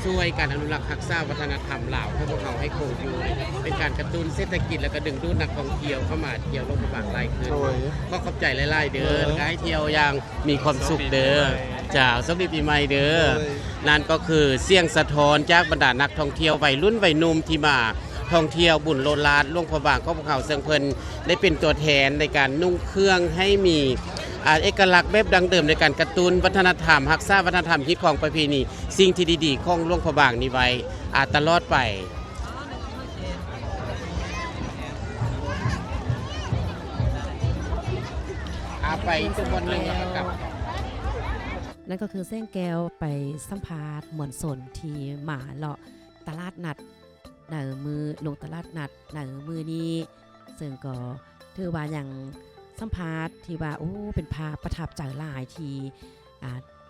ช่วยการอนุรักษ์รักษาวัฒนธรรมลาวให้พวกเขาให้คงอยู่เป็นการกระตุ้นเศรษฐกิจแล้วก็ดึงดูดนักท่องเที่ยวเข้ามาเที่ยวโลกกระบางหลายขึ้น โดย ก็ขอบใจหลายๆเด้อให้เที่ยวอย่างมีความสุขเด้อจ้าสวัสดีปีใหม่เด้อนั่นก็คือเสียงสะท้อนจากบรรดานักท่องเที่ยววัยรุ่นวัยหนุ่มที่มาท่องเที่ยวบุญโลลาดหลวงพระบางก็พวกเขาเซิงเพิ่นได้เป็นตัวแทนในการนุ่งเครื่องให้มี เอกลักษณ์แบบดังเดิมในการกระตุ้นวัฒนธรรมรักษาวัฒนธรรมฮิตของประเพณีสิ่งที่ดีๆของหลวงพระบางนี้ไว้ตลอดไปไปทุกวันหนึ่งกับ นั่นก็คือเส้นแก้วไปสัมภาษณ์มวลสนที่หมาเลาะตลาดนัดหนามือลงตลาดนัดหนามือนี้ซึ่งก็ถือว่าอย่างสัมภาษณ์ที่ว่าโอ้เป็นภาพประทับใจหลายที่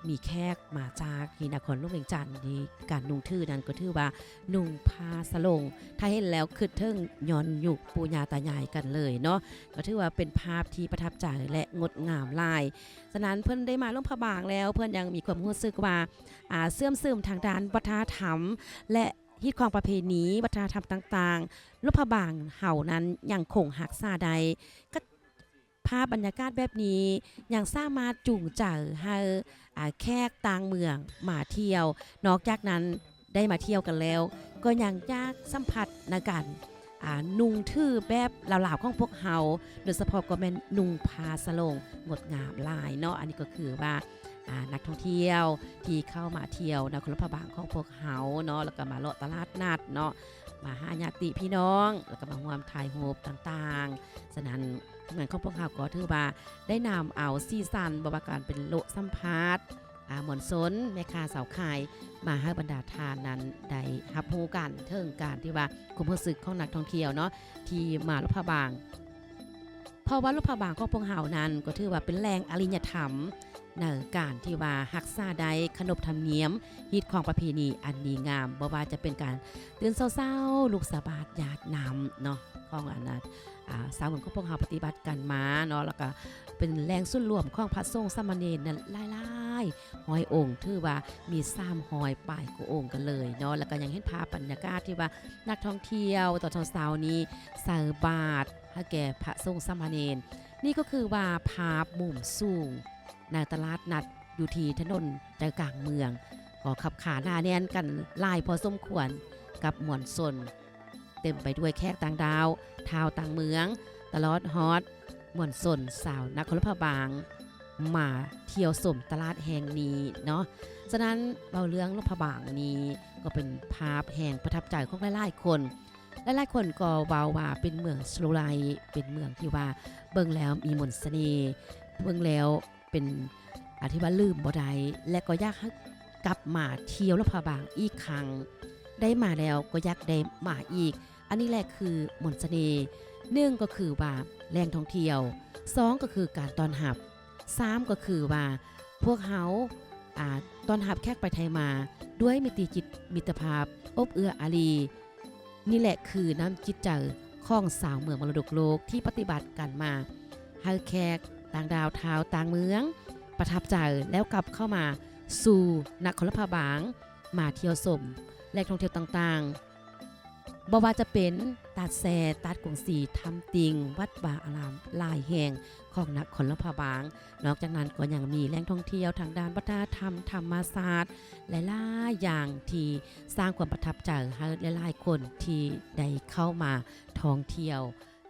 มีแขกมาจากที่นครหลวงเวียงจันทร์ที่การนุ่งทื่อนั้นก็ถือว่านุ่งผ้าสลงถ้าเห็นแล้วคือเทิงย้อนยุคปู่ย่าตายายกันเลยเนาะก็ถือว่าเป็นภาพที่ประทับใจและงดงามหลายฉะนั้นเพิ่นได้มาหลวงพระบางแล้วเพิ่นยังมีความรู้สึกว่าเสื่อมซึมทางด้านวัฒนธรรมและฮิตของประเพณีวัฒนธรรมต่างๆหลวงพระบางเฮานั้นยังคงหักษาใดก็ภาพบรรยากาศแบบนี้ยังสามารถจูงใจให้แขกต่างเมืองมาเที่ยวนอกจากนั้นได้มาเที่ยวกันแล้วก็ยังอยากสัมผัสในการนุ่งทื่อแบบเหล่าๆของพวกเฮาโดยเฉพาะก็เป็นนุ่งผ้าสลงงดงามหลายเนาะอันนี้ก็คือว่านักท่องเที่ยวที่เข้ามาเที่ยวนครพระบางของพวกเฮาเนาะแล้วก็มาเลาะตลาดนัดเนาะมาหาญาติพี่น้องแล้วก็มาร่วมถ่ายรูปต่างๆฉะนั้นงานของพวกเขาก็ถือว่าได้นำเอาซีซันบริการเป็นโลสัมภาษณ์หมอนสนแม่ค้าสาวขายมาให้บรรดาทานนั้นได้รับรู้กันเทิงการที่ว่าความรู้สึกของนักท่องเที่ยวเนาะที่มาหลวงพระบางเพราะว่าหลวงพระบางของพวกเขานั้นก็ถือว่าเป็นแรงอริยธรรมในการที่ว่ารักษาได้ขนบธรรมเนียมฮิตของประเพณีอันดีงามบ่ว่าจะเป็นการตื่นเช้าๆลูกสะบาดญาตินำเนาะของอันนั้นสาวเหมือนของพวกเราปฏิบัติกันมาเนาะแล้วก็เป็นแรงสุดรวมของพระสงฆ์สามเณรนั้นหลายๆ100 องค์ถือว่ามี300 ป่ายกว่าองค์กันเลยเนาะแล้วก็ยังเห็นภาพบรรยากาศที่ว่านักท่องเที่ยวตอนเช้าๆนี้ใส่บาตรให้แก่พระสงฆ์สามเณรนี่ก็คือว่าภาพมุมสูงในตลาดนัดอยู่ที่ถนนใจกลางเมืองก็ขับขาหน้าแน่นกันหลายพอสมควรกับมวลชนเต็มไปด้วยแขกต่างดาวชาวต่างเมืองตลอดฮอตมวลชนสาวนครพระบางมาเที่ยวชมตลาดแห่งนี้เนาะฉะนั้นเราเรื่องหลวงพระบางนี้ก็เป็นภาพแห่งประทับใจของหลายๆคนก็เว้าว่าเป็นเมืองสโลไลเป็นเมืองที่ว่าเบิ่งแล้วมีมนต์เสน่ห์เบิ่งแล้วเป็นที่ว่าลืมบ่ได้และก็อยากให้กลับมาเที่ยวหลวงพระบางอีกครั้งได้มาแล้วก็อยากได้มาอีกอันนี้แหละคือมนต์เสน่ห์1ก็คือว่าแหล่งท่องเที่ยว2ก็คือการต้อนรับ3ก็คือว่าพวกเขาต้อนรับแขกไปไทยมาด้วยมิตรภาพอบเอื้ออารีนี่แหละคือน้ำจิตใจของสาวเมืองมรดกโลกที่ปฏิบัติกันมาให้แขกต่างดาวท้าวต่างเมืองประทับใจแล้วกลับเข้ามาสู่นครพระบางมาเที่ยวชมแหล่งท่องเที่ยวต่างๆบ่ว่าจะเป็นตาดแซตาดกรุงศรีทำติงวัดวาอารามหลายแห่งของนครพระบางนอกจากนั้นก็ยังมีแหล่งท่องเที่ยวทางด้านวัฒนธรรมธรรมศาสตร์หลายๆอย่างที่สร้างความประทับใจให้หลายๆคนที่ได้เข้ามาท่องเที่ยว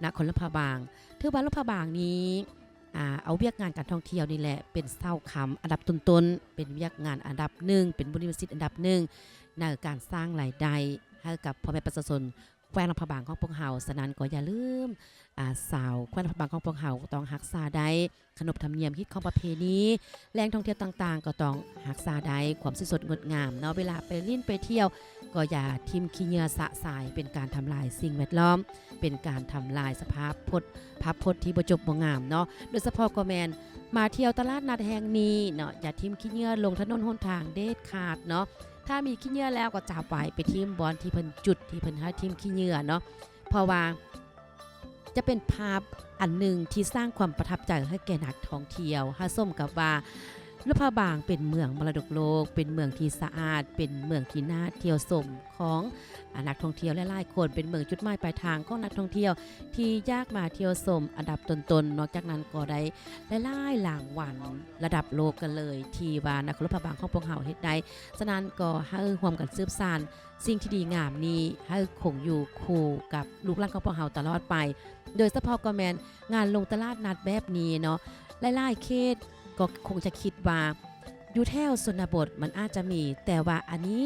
นครพระบางถือว่าหลวงพระบางนี้เอาเวียกงานการท่องเที่ยวนี่แหละเป็นเศร้าคำอันดับต้นๆเป็นเวียกงานอันดับ1เป็นบุญวิสิตอันดับ1ในการสร้างรายได้ให้กับพ่อแม่ประชาชนแคว้นหลวงพระบางของพวกเฮาฉะนั้นก็อย่าลืมสาวแคว้นหลวงพระบางของพวกเฮาต้องรักษาได้ขนบธรรมเนียมฮิตของประเพณีแหล่งท่องเที่ยวต่างๆก็ต้องรักษาได้ความสดงดงามเนาะเวลาไปลิ้นไปเที่ยวก็อย่าทิ่มขี้เหงื่อสะสายเป็นการทำลายสิ่งแวดล้อมเป็นการทำลายสภาพพจน์ที่บ่จบบ่งามเนาะโดยเฉพาะก็แมนมาเที่ยวตลาดนัดแห่งนี้เนาะอย่าทิ่มขี้เหงื่อลงถนนหนทางเด็ดขาดเนาะถ้ามีขี้เหงื่อแล้วก็จับไว้ไปทิ่มบอนที่เพิ่นจุดที่เพิ่นให้ทิ่มขี้เหงื่อเนาะเพราะว่าจะเป็นภาพอันหนึ่งที่สร้างความประทับใจให้แก่นักท่องเที่ยวให้ส้มกับว่าหลวงพระบางเป็นเมืองมรดกโลกเป็นเมืองที่สะอาดเป็นเมืองที่น่าเที่ยวชมของนักท่องเที่ยวหลายๆคนเป็นเมืองจุดหมายปลายทางของนักท่องเที่ยวที่ยากมาเที่ยวชมอันดับต้นๆนอกจากนั้นก็ได้หลายๆรางวัลระดับโลกกันเลยที่ว่านครพระบางของพวกเราเฮ็ดได้ฉะนั้นก็ให้ร่วมกันสืบสานสิ่งที่ดีงามนี้ให้คงอยู่คู่กับลูกหลานของพวกเราตลอดไปโดยเฉพาะก็แม่นงานลงตลาดนัดแบบนี้เนาะ หลายๆเขตก็คงจะคิดว่าอยู่แถวชนบทมันอาจจะมีแต่ว่าอันนี้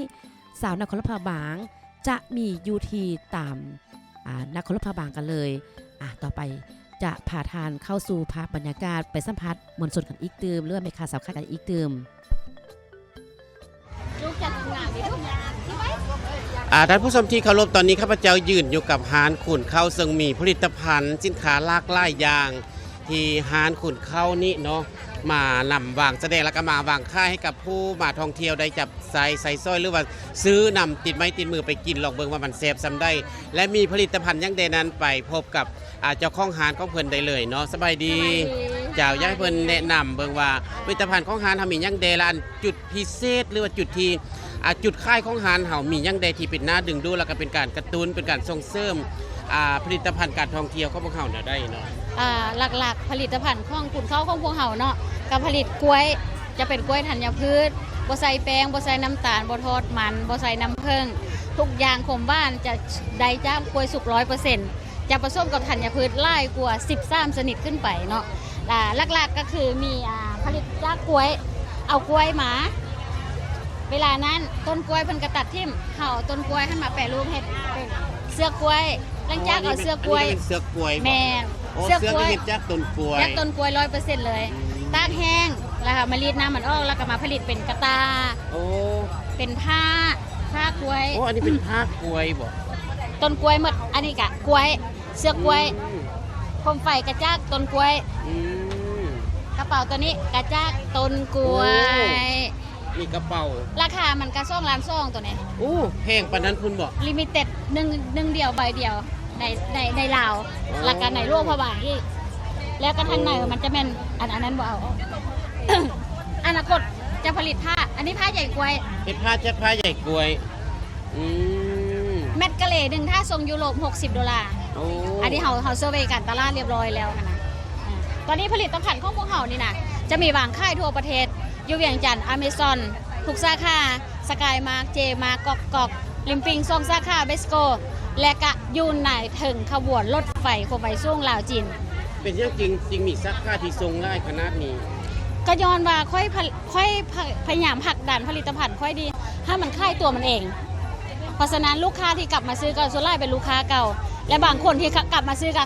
สาวนครพบางจะมีอยู่ที่ตามนครพบางกันเลยต่อไปจะพาทานเข้าสู่ภาพบรรยากาศไปสัมผัสมวลชนกันอีกตืมหรือว่าไม่คาสาวคากันอีกตืม ท่านผู้ชมที่เคารพตอนนี้ข้าพเจ้ายืนอยู่กับร้านขุนเข้าซึ่งมีผลิตภัณฑ์สินค้าหลากหลายอย่างที่ร้านขุนเข้านี่เนาะมานำวางแสดงแล้วก็มาวางค่ายให้กับผู้มาท่องเที่ยวได้จับใส่สร้อยหรือว่าซื้อนำติดไม้ติดมือไปกินลองเบิ่งว่ามันแซ่บซ้ำได้ และมีผลิตภัณฑ์ยังใดนั้นไปพบกับเจ้าของร้านของเพิ่นได้เลยเนาะสบายดีเจ้าอยากให้เพิ่นแนะนำเบิ่งว่าผลิตภัณฑ์ของร้านทำมียังใดละอันจุดพิเศษหรือว่าจุดที่จุดค่ายของร้านเฮามียังใดที่เป็นหน้าดึงดูแล้วก็เป็นการกระตุ้นเป็นการส่งเสริมผลิตภัณฑ์การท่องเที่ยวของพวกเฮาเนี่ยได้เนาะหลักๆผลิตภัณฑ์ของขุนเข้าของพวกเฮาเนาะก็ผลิตกล้วยจะเป็นกล้วยธัญพืชบ่ใส่แป้งบ่ใส่น้ำตาลบ่ทอดมันบ่ใส่น้ำผึ้งทุกอย่างของบ้านจะได้จากกล้วยสุก 100% จะผสมกับธัญพืชหลายกว่า13ชนิดขึ้นไปเนาะหลักๆก็คือมีผลิตจากกล้วยเอากล้วยมาเวลานั้นต้นกล้วยเพิ่นก็ตัดทิ่มเฮาต้นกล้วยให้มาแปรรูปเฮ็ดเป็นเสื้อกล้วยหลังจากเอาเสื้อกล้วยเสื้อกล้วยแม่นเสื้อกล้วยเฮ็ดจากต้นกล้วย100%เลยตากแห้งแล้วค่ะมารีดน้ำมันออกแล้วก็มาผลิตเป็นกระตาเป็นผ้ากล้วยอันนี้เป็นผ้ากล้วยบ่ต้นกล้วยหมดอันนี้กะกล้วยเสื้อกล้วยโคมไฟกระจากต้นกล้วยกระเป๋าตัวนี้กระจากต้นกล้วยมีกระเป๋าราคามันกระซ่องล้านซ่องตัวนี้แพงปานนั้นคุณบอกลิมิเต็ดหนึ่งเดียวใบเดียวในลาวราคาในโลกพบางที่แล้วก็ทางในมันจะเป็นอันนั้นบ่เอา อนาคตจะผลิตผ้าอันนี้ผ้าใหญ่กล้วยเป็นผ้าใหญ่กล้วยเม็ดกะเหรี่ย1ถ้าทรงยุโรป$60อันนี้เขาเซอร์เวย์การตลาดเรียบร้อยแล้วนะตอนนี้ผลิตภัณฑ์ของพวกเขานี่นะจะมีวางค่ายทั่วประเทศอยู่เวียงจันทร์อเมซอนทุกสาขาสกายมาร์กเจมาร์กกอกลิมปิงซองสาขาเบสโกและก็ยูนไหนถึงขบวนรถไฟโคไฟส่งลาวจีนเป็นอย่างจริงมีสาขาที่ทรงได้ขนาดนี้ก็ย้อนว่าค่อยพยายามผลักดันผลิตภัณฑ์ค่อยดีถ้ามันค่ายตัวมันเองเพราะฉะนั้นลูกค้าที่กลับมาซื้อก็ส่วนใหญ่เป็นลูกค้าเก่าและบางคนที่กลับมาซื้อก็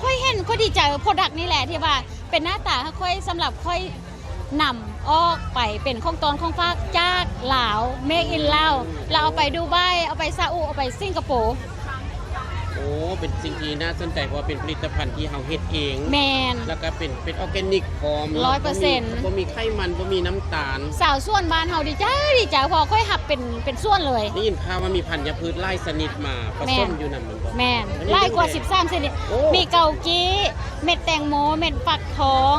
ค่อยเห็นค่อยดีใจโปรดักต์นี่แหละที่ว่าเป็นหน้าตาค่อยสำหรับค่อยนำออกไปเป็นของตอนของฝากจากลาวเมกอินลาวเราเอาไปดูไบเอาไปซาอุเอาไปสิงคโปร์เป็นสิ่งที่น่าสนใจเพราะเป็นผลิตภัณฑ์ที่เราเฮ็ดเองแมนแล้วก็เป็นออร์แกนิกพร้อม 100% บ่มีไขมันบ่มีน้ำตาลสาวส่วนบ้านเฮาดีใจพอค่อยหับเป็นส่วนเลยได้ยินข่าวว่ามีพันธุ์พืชหลายชนิดมาผสมอยู่นำมันบ่แม่นหลายกว่า13ชนิดมีเกากี้เม็ดแตงโมเม็ดฟักทอง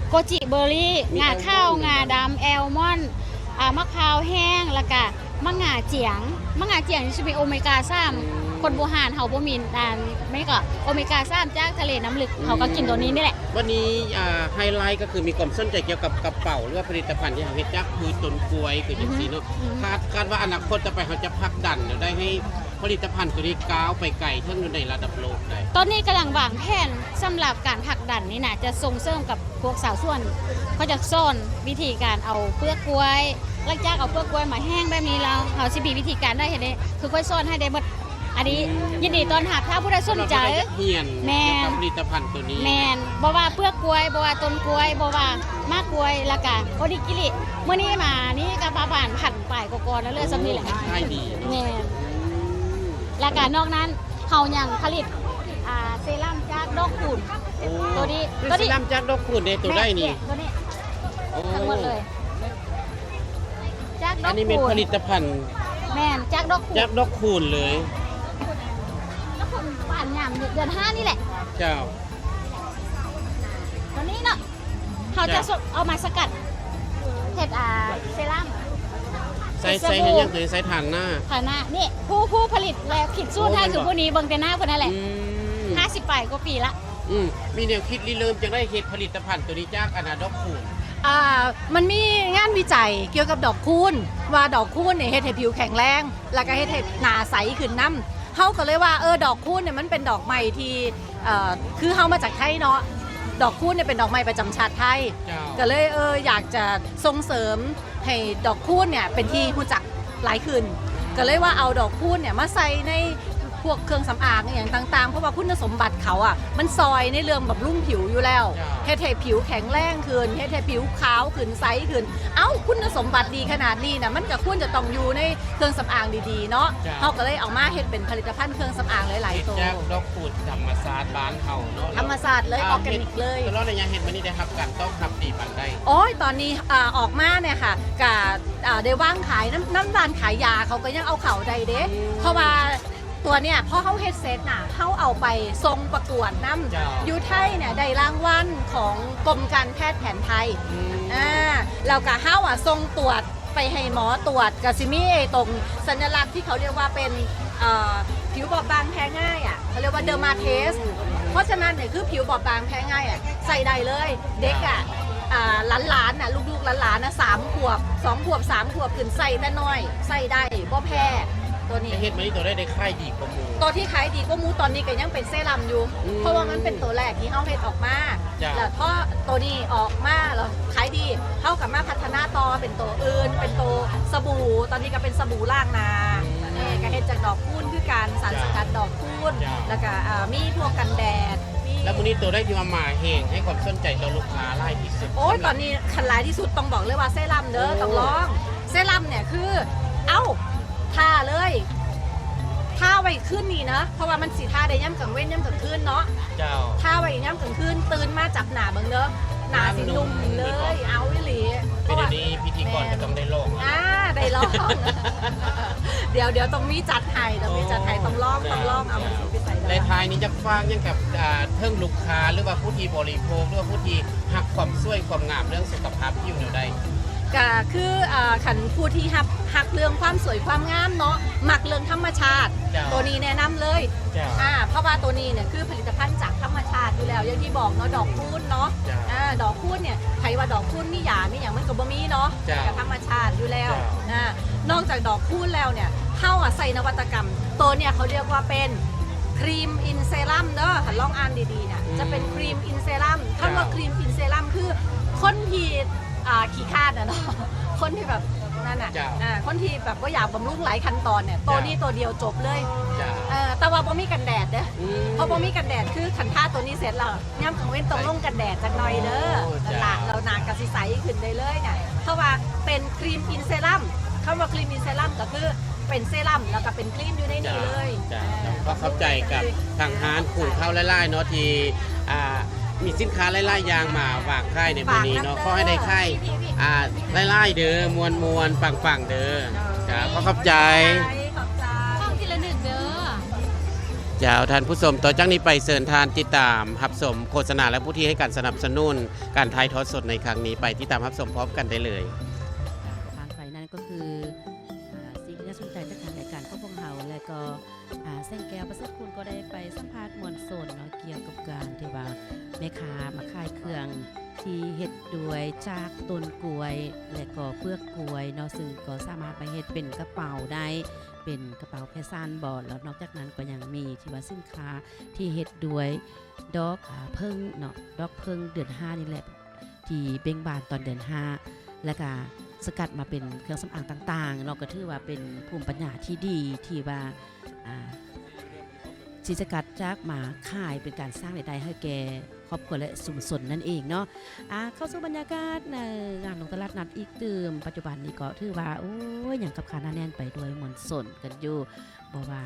โกจิเบอร์รี่งาข้าวงาดำแอลมอนด์มะพร้าวแห้งแล้วก็มะงาเจียงนี่จะมีโอเมก้า3คนโบราณเฮาบ่มีไม่ก็โอเมก้า3จากทะเลน้ำลึกเฮาก็กินตัวนี้นี่แหละวันนี้ไฮไลท์ก็คือมีความสนใจเกี่ยวกับกระเป๋าหรือว่าผลิตภัณฑ์ที่เฮาเฮ็ดจากคือต้นกล้วยคือจังซี่เนาะคาดว่าอนาคตต่อไปเฮาจะผลักดันได้ให้ผลิตภัณฑ์ตัวนี้ก้าวไปไกลถึงในระดับโลกได้ตอนนี้กำลังวางแผนสำหรับการผลักดันนี่นะจะส่งเสริมกับพวกสาวส่วนเขาจะสอนวิธีการเอาเปลือกกล้วยหลังจากเอาเปลือกกล้วยมาแห้งแบบนี้แล้วเฮาสิมีวิธีการได้เห็นได้คือค่อยสอนให้ได้หมดอันนี้ยินดีต้อนรับถ้าผู้ใดสนใจแม่ผลิตภัณฑ์ตัวนี้แม่นบ่ว่าเปลือกกล้วยบ่ว่าต้นกล้วยบ่ว่ามากกล้วยแล้วก็โอดิกิริมื้อนี้มานี่ก็ประมาณ1,000ปลายกว่าๆแล้วเลยซำนี้แหละขายดีแม่นแล้วก็นอกนั้นเฮายังผลิตเซรั่มจากดอกคูณตัวนี้เซรั่มจากดอกคูณได้ตัวได้นี่ตัวนี้ทั้งหมดเลยจากดอกคูณอันนี้เป็นผลิตภัณฑ์แม่นจากดอกคูณเลยดอกคูณป่านยามเดือน5นี่แหละเจ้าตัวนี้เนาะเขาจะเอามาสกัดเฮ็ดเซรั่มใส่ให้ยังใส่ฐานหน้านี่ผู้ผลิตและผิดสู้ท่าคือผู้นี้เบิ่งแต่หน้าคนนั่นแหละ50ปลายกว่าปีละมีแนวคิดริเริ่มจังได้เฮ็ดผลิตภัณฑ์ตัวนี้จากดอกคูณมันมีงานวิจัยเกี่ยวกับดอกคูณว่าดอกคูณเนี่ยเฮ็ดให้ผิวแข็งแรงแล้วก็เฮ็ดให้หน้าใสขึ้นน้ำเฮาก็เลยว่าดอกคูณเนี่ยมันเป็นดอกไม้ที่คือเฮามาจากไทยเนาะ ดอกคูณเนี่ยเป็นดอกไม้ประจำชาติไทย เจ้า ก็เลยอยากจะส่งเสริมให้ดอกคูณเนี่ยเป็นที่รู้จักหลายขึ้นก็เลยว่าเอาดอกคูณเนี่ยมาใส่ในพวกเครื่องสำอางอย่างต่างๆเพราะว่าคุณสมบัติเขาอ่ะมันซอยในเรื่องบำรุงผิวอยู่แล้วเฮ็ดให้ผิวแข็งแรงขึ้นเฮ็ดให้ผิวขาวขึ้นใสขึ้นเอ้าคุณสมบัติดีขนาดนี้นะมันก็ควรจะต้องอยู่ในเครื่องสำอางดีๆเนาะเขาก็เลยเอามาเฮ็ดเป็นผลิตภัณฑ์เครื่องสำอางหลายๆตัว จากดอกปูดธรรมศาสตร์บ้านเฮาเนาะ ธรรมศาสตร์เลยออร์แกนิกเลย แล้วในยังเห็นมันนี่ได้ครับการต้องทำดีปันได้ โอ้ยตอนนี้ออกมาเนี่ยค่ะกับได้ว่างขายน้ำร้านขายยาเขาก็ยังเอาเข่าได้เด้เพราะว่าตัวเนี่ยพอเขาเฮ็ดเซตน่ะเขาเอาไปทรงประกวดน้ำยูไทยเนี่ยได้รางวัลของกรมการแพทย์แผนไทยเราก็เฮาทรงตรวจไปให้หมอตรวจกับซิมี่ตรงสัญลักษณ์ที่เขาเรียกว่าเป็นผิวบอบบางแพ้ง่ายอ่ะเขาเรียกว่าเดอร์มาเทสเพราะฉะนั้นเนี่ยคือผิวบอบบางแพ้ง่ายอ่ะใส่ได้เลยเด็กอ่ะหลานๆน่ะลูกๆหลานๆนะ3 ขวบ 2 ขวบ 3 ขวบขึ้นใส่แต่น้อยใส่ได้บ่แพ้ตัวนี้ เห็นมันนี่ตัวได้ค่ายดีกว่าหมู ตัวที่ขายดีก็มูตอนนี้ก็ยังเป็นเซรั่มอยู่ เพราะว่ามันเป็นตัวแรกที่เฮาเฮ็ดออกมาแล้วพอตัวนี้ออกมาแล้วขายดีเฮากับมาพัฒนาต่อเป็นตัวอื่นเป็นตัวสบู่ตอนนี้ก็เป็นสบู่ล้างหน้าก็เฮ็ดจากดอกคูณคือการสารสกัดดอกคูณแล้วก็มีพวกกันแดดแล้วมันนี่ตัวได้ที่มาหมาเฮงให้ความสนใจต่อลูกค้าไล่ที่สุดโอ้ยตอนนี้คันหลายที่สุดต้องบอกเลยว่าเซรั่มเด้อต้องลองเซรั่มเนี่ยคือทาเลยท่าไว้ขึ้นนี่นะเพราะว่ามันสีท่าได้ย่ำกลางเว้นย่ำกลางคืนเนาะท่าไว้ย่ำกลางคืนตื่นมาจับหนาเบิ่งเด้อหนาสีนุ่มเลยเอาวิลีเป็นอันนี้พิธีกรจะต้องได้ลองได้ลองเดี๋ยวต้องมีจัดไห้ต้องลองเอาไปใส่ในท้ายนี้จะฟังยังกับเทิงลูกค้าหรือว่าผู้ที่บริโภคหรือว่าผู้ที่หักความสวยความงามเรื่องสุขภาพผิวอยู่ใดก็คือขันผู้ที่หักเรื่องความสวยความงามเนาะมักเรื่องธรรมชาติตัวนี้แนะนำเลยเพราะว่าตัวนี้เนี่ยคือผลิตภัณฑ์จากธรรมชาติอยู่แล้วอย่างที่บอกเนาะดอกคูณเนาะดอกคูณเนี่ยใครว่าดอกคูณมีหยามีอย่างมันก็บ่มีเนาะกับธรรมชาติอยู่แล้วนอกจากดอกคูณแล้วเนี่ยเข้าใส่นวัตกรรมตัวเนี่ยเขาเรียกว่าเป็นครีมอินเซรั่มเนาะลองอ่านดีๆเนี่ยจะเป็นครีมอินเซรั่มคำว่าครีมอินเซรั่มคือคนที่ขี้คาดเนาะคนที่แบบนั่นน่ะคนที่แบบว่าอยากบำรุงหลายขั้นตอนเนี่ยตัวนี้ตัวเดียวจบเลยแต่ว่าบ่มีกันแดดเด้อเพราะบ่มีกันแดดคือขันท่าตัวนี้เสร็จแล้วย่ำกลางเว้นต้องลงกันแดดจักหน่อยเด้อเราหนากระสิใสขึ้นได้เลยเนี่ยเพราะว่าเป็นครีมอินเซรั่มคำว่าครีมอินเซรั่มก็คือเป็นเซรั่มแล้วก็เป็นครีมอยู่ในนี้เลยก็เข้าใจกับทางร้านขุ่นข้าวไล่ๆเนาะที่มีสินค้าไล่ๆยางมาวางค่ายในวันนี้เนาะขอให้ได้ค่ายไล่ๆเด้อมวลปังๆเด้อจ้าขอขอบใจช่องทีละ1เด้อเจ้าท่านผู้ชมต่อจากนี้ไปเชิญทานติดตามรับชมโฆษณาและผู้ที่ให้การสนับสนุนการถ่ายทอดสดในครั้งนี้ไปติดตามรับชมพร้อมกันได้เลยผ่านไปนั่นก็คือสิ่งที่น่าสนใจจากทางรายการของพวกเราและก็เส้นแก้วประเสริฐคุณก็ได้ไปสัมภาษณ์มวลชนเนาะเกี่ยวกับการที่ว่าแม่ค้ามาขายเครื่องที่เฮ็ดด้วยจากต้นกล้วยและก็เปลือกกล้วยเนาะซึ่งก็สามารถไปเฮ็ดเป็นกระเป๋าได้เป็นกระเป๋าแพซานบอร์ดแล้วนอกจากนั้นก็ยังมีที่ว่าสินค้าที่เฮ็ดด้วยดอกเพิ่งเนาะดอกเพิ่งเดือน5นี่แหละที่เบ่งบานตอนเดือน5และก็สกัดมาเป็นเครื่องสำอางต่างๆเนาะก็ถือว่าเป็นภูมิปัญญาที่ดีที่ว่าที่สกัดจากมาขายเป็นการสร้างรายได้ให้แก่ครอบครัวและชุมชนนั่นเองเนาะเข้าสู่บรรยากาศในงานลงตลาดนัดอีกตื่มปัจจุบันนี้ก็ถือว่าโอ้ยอย่างกับขาหน้าแน่นไปด้วยมวลชนกันอยู่บอกว่า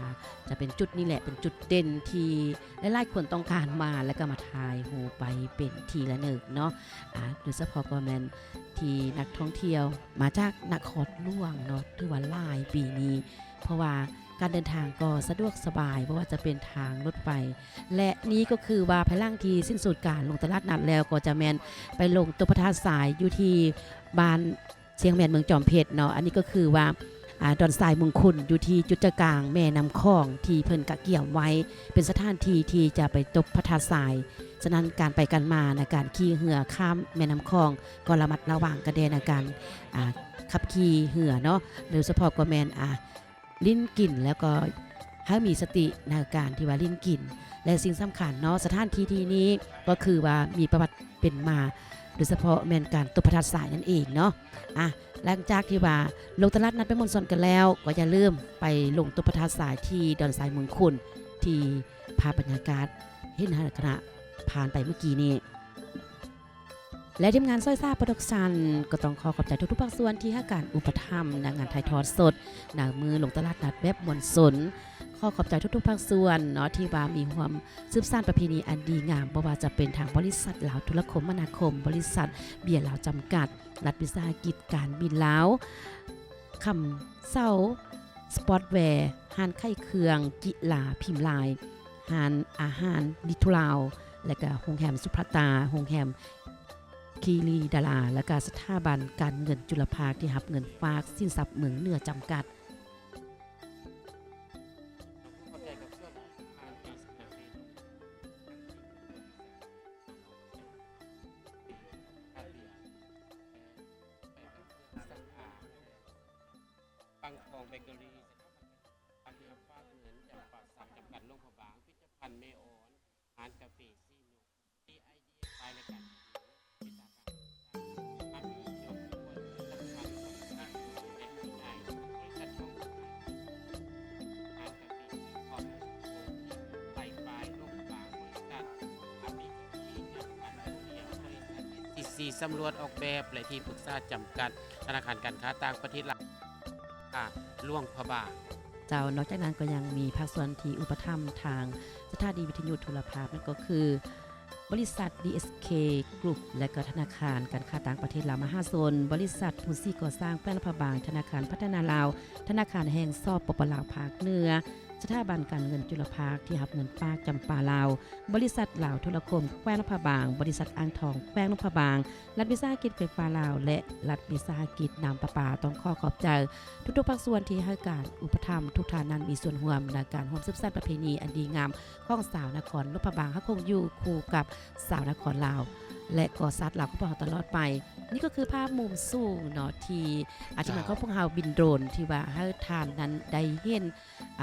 จะเป็นจุดนี้แหละเป็นจุดเด่นที่หลายๆคนต้องการมาแล้วก็มาถ่ายรูปไปเป็นทีละหนึ่งเนาะโดยเฉพาะก็แมนที่นักท่องเที่ยวมาจากนครหลวงเนาะถือว่าหลายปีนี้เพราะว่าการเดินทางก็สะดวกสบายเพราะว่าจะเป็นทางรถไฟและนี้ก็คือว่าภายหลังที่สิ้นสุดการลงตลาดนัดแล้วก็จะแมนไปลงตัวพระธาตุทรายอยู่ที่บ้านเชียงแมนเมืองจอมเพชรเนาะอันนี้ก็คือว่าดอนทรายมงคลอยู่ที่จุดกลางแม่น้ำคลองที่เพิ่นกะเกี่ยวไว้เป็นสถานที่ที่จะไปตบพระธาตุทรายฉะนั้นการไปกันมาในการขี่เรือข้ามแม่น้ำคลองก็ระมัดระวังกระเด็นในการขับขี่เรือเนาะโดยเฉพาะก็แมนลิ้นกลิ่นแล้วก็ ให้มีสติในการที่ว่าลิ้นกิน และสิ่งสำคัญเนาะสถานที่ที่นี้ก็คือว่ามีประวัติเป็นมาโดยเฉพาะแม่นการตุพทัดสายนั่นเองเนาะหลังจากที่ว่าลงตลาดนัดไปมณฑลกันแล้วก็อย่าลืมไปลงตุพทัดสายที่ดอนสายเมืองคุณที่ภาพบรรยากาศเห็นขณะผ่านไปเมื่อกี้นี้และทีมงานซอยซ่าโปรดักชั่นก็ต้องขอบใจทุกๆภาคส่วนที่ให้การอุปถัมภ์ในงานถ่ายทอดสดหนังมือลงตลาดนัดแบบมวลสนขอบใจทุกๆภาคส่วนเนาะที่ว่ามีความสืบสานประเพณีอันดีงามบ่ว่าจะเป็นทางบริษัทลาวธุรคมนาคมบริษัทเบียร์ลาวจำกัดรัฐวิสาหกิจการบินลาวคำเศร้าสปอร์ตแวร์หานไข่เครื่องกิลาพิมพ์ลายหานอาหารลิทุลาวและก็โรงแรมสุภัตตาโรงแรมคีรีดาราและก็สถาบันการเงินจุลภาคที่รับเงินฝากสินทรัพย์เมืองเหนือจำกัดปังทองเบเกอรี่อันนี้ฝากเงินจากฝากสามจำกัดโลกพบางพิพิธภัณฑ์เมออนร้านกาแฟซีโนที่ไอเดียไปรายการวิสาหกรรมอันนี้ยกตัวสำคัญของนักเด็กที่ไหนบริษัทช่องร้านกาแฟซีคอมไปปลายโลกพบางบริษัทอันนี้ที่จำกัดโรงเรียนบริษัทที่4สำรวจออกแบบและที่ปรึกษาจำกัดธนาคารการค้าต่างประเทศล่วงพระบาทเจ้านอกจากนั้นก็ยังมีภาคส่วนที่อุปถัมภ์ทางสถานีวิทยุโทรภาพนั่นก็คือบริษัท DSK Group และก็ธนาคารการค้าต่างประเทศลาวมหาชนบริษัทผู้ซี่ก่อสร้างแป้นพระบางธนาคารพัฒนาลาวธนาคารแห่งซอบปปลาวภาคเหนือสถาบันการเงินจุลภาคที่รับเงินฝากจำปาลาวบริษัทลาวธุรคมแขวงนครบางบริษัทอ่างทองแขวงนครบางรัฐวิสาหกิจไฟฟ้าลาวและรัฐวิสาหกิจน้ำประปาต้องขอบใจทุกๆภาคส่วนที่ให้การอุปถัมภ์ทุกท่านนั้นมีส่วนร่วมในการร่วมสืบสานประเพณีอันดีงามของสาวนครนครบางคงอยู่คู่กับสาวนครลาวและก่อซัดลาวของพวกเราตลอดไปนี่ก็คือภาพมุมสูงเนาะที่อาจจะเหมือนของพวกเราบินโดรนที่ว่าให้ทานนั้นได้เห็น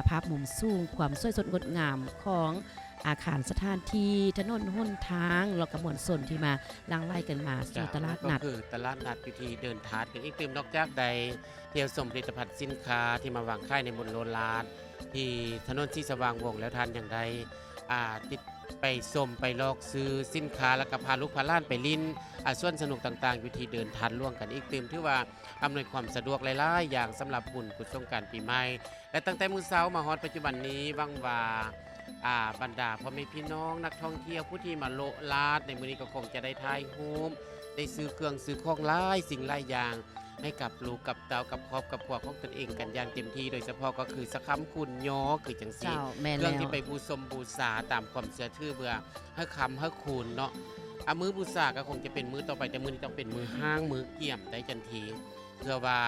ภาพมุมสูงความสวยสดงดงามของอาคารสถานที่ถนนหนทางแล้วก็มวลชนที่มาลังไล่กันมาสู่ตลาดนัดก็คือตลาดนัดอยู่ที่เดินทาดกันอีกตื่มนอกจากใดเที่ยวชมผลิตภัณฑ์สินค้าที่มาวางขายในบนโลลาดที่ถนนที่สว่างวงแล้วทานอย่างใดติดไปชมไปลอกซื้อสินค้าแล้วก็พาลูกพาล้านไปลิ้นส่วนสนุกต่างๆอยู่ที่เดินทันล่วงกันอีกตื่มที่ว่าอำนวยความสะดวกหลายๆอย่างสำหรับบุญกุศลสงกรานต์ปีใหม่และตั้งแต่มื้อเช้ามาฮอดปัจจุบันนี้วังว่าบรรดาพ่อแม่พี่น้องนักท่องเที่ยวผู้ที่มาโลลาดในมื้อนี้ก็คงจะได้ถ่ายรูปได้ซื้อเครื่องซื้อของหลายสิ่งหลายอย่างให้กับลูกกับเต้ากับครอบกับครัวของตนเองกันอย่างเต็มที่โดยเฉพาะก็คือสะคำคุณยอคือจังซี่เรื่องที่ไปบูชมบูชาตามความเชื่อถือเบื่อให้คำให้คุณเนาะมื้อบูชาก็คงจะเป็นมื้อต่อไปแต่มื้อนี้ต้องเป็นมื้อห้างมื้อเกี่ยมได้จันทีเพื่อว่า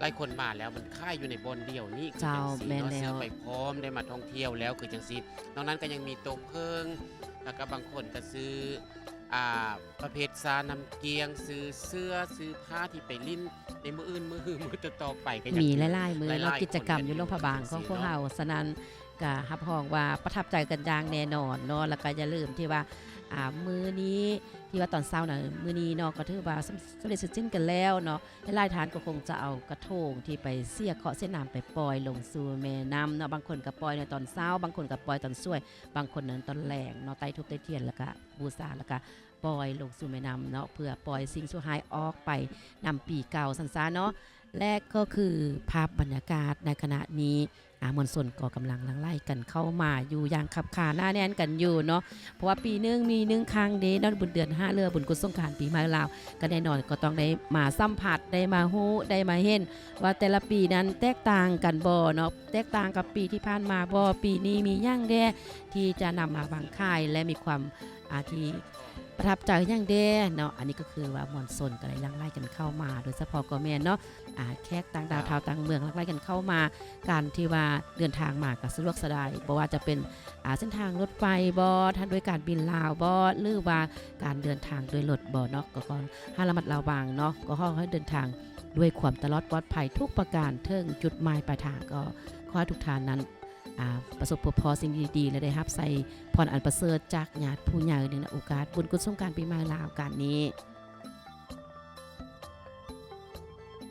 หลายคนมาแล้วมันค่ายอยู่ในบอนเดียวนี่คือจังซี่เนาะซื้อไปพร้อมได้มาท่องเที่ยวแล้วคือจังซี่นอกนั้นก็ยังมีโต๊ะเพิ่งแล้วก็บางคนก็ซื้อประเภทซาน้ำเกียงซื้อเสื้อซื้อผ้าที่ไปลิ้นในมืออื่นมือต่อไปก็ยังมีหลายๆมือเรากิจกรรมอยู่โรงพยาบาลของพวกเราฉะนั้นก็รับรองว่าประทับใจกันอย่างแน่นอนเนาะแล้วก็อย่าลืมที่ว่ามื้อนี้ที่ว่าตอนเช้าน่ะมื้อนี้เนาะก็ถือว่าสำเร็จเสร็จสิ้นกันแล้วเนาะหลายๆท่านก็คงจะเอากระทงที่ไปเสียเคาะเส้นน้ำไปปล่อยลงสู่แม่น้ำเนาะบางคนก็ปล่อยในตอนเช้าบางคนก็ปล่อยตอนช่วยบางคนนั้นตอนแลงเนาะไต้ทุบไต้เทียนแล้วก็บูชาแล้วก็ปล่อยลงสู่แม่น้ำเนาะเพื่อปล่อยสิ่งชั่วร้ายออกไปนำปีเก่าสันซาเนาะและก็คือภาพบรรยากาศในขณะนี้มวลชนก็กำลังลังไล่กันเข้ามาอยู่อย่างขับขาหน้าแน่นกันอยู่เนาะเพราะว่าปีนึงมี1ครั้งเด้เนาะบุญเดือน5เรือบุญกุศลสงกรานต์ปีใหม่ลาวก็แน่นอนก็ต้องได้มาสัมผัสได้มาฮู้ได้มาเห็นว่าแต่ละปีนั้นแตกต่างกันบ่เนาะแตกต่างกับปีที่ผ่านมาบ่ปีนี้มีอย่างแดที่จะนำมาวางค่ายและมีความที่ประทับใจอย่างเด้เนาะอันนี้ก็คือว่ามวลชนก็ได้ลังไล่กันเข้ามาโดยเฉพาะก็แม่นเนาะแขกต่างดาวชาวต่างเมืองลังไล่กันเข้ามาการที่ว่าเดินทางมาก็สะดวกสบายบ่ว่าจะเป็นเส้นทางรถไฟบ่ท่านด้วยการบินลาวบ่หรือว่าการเดินทางโดยรถบ่เนาะก็ขอให้ระมัดระวังเนาะก็ขอให้เดินทางด้วยความตลอดปลอดภัยทุกประการถึงจุดหมายปลายทางก็ขอให้ทุกท่านนั้น ประสบพบพอสิ่งดีๆและได้รับใส่พรอันประเสริฐจากญาติผู้ใหญ่ในโอกาสบุญกุศลสงกรานต์ปีใหม่ลาวกันนี้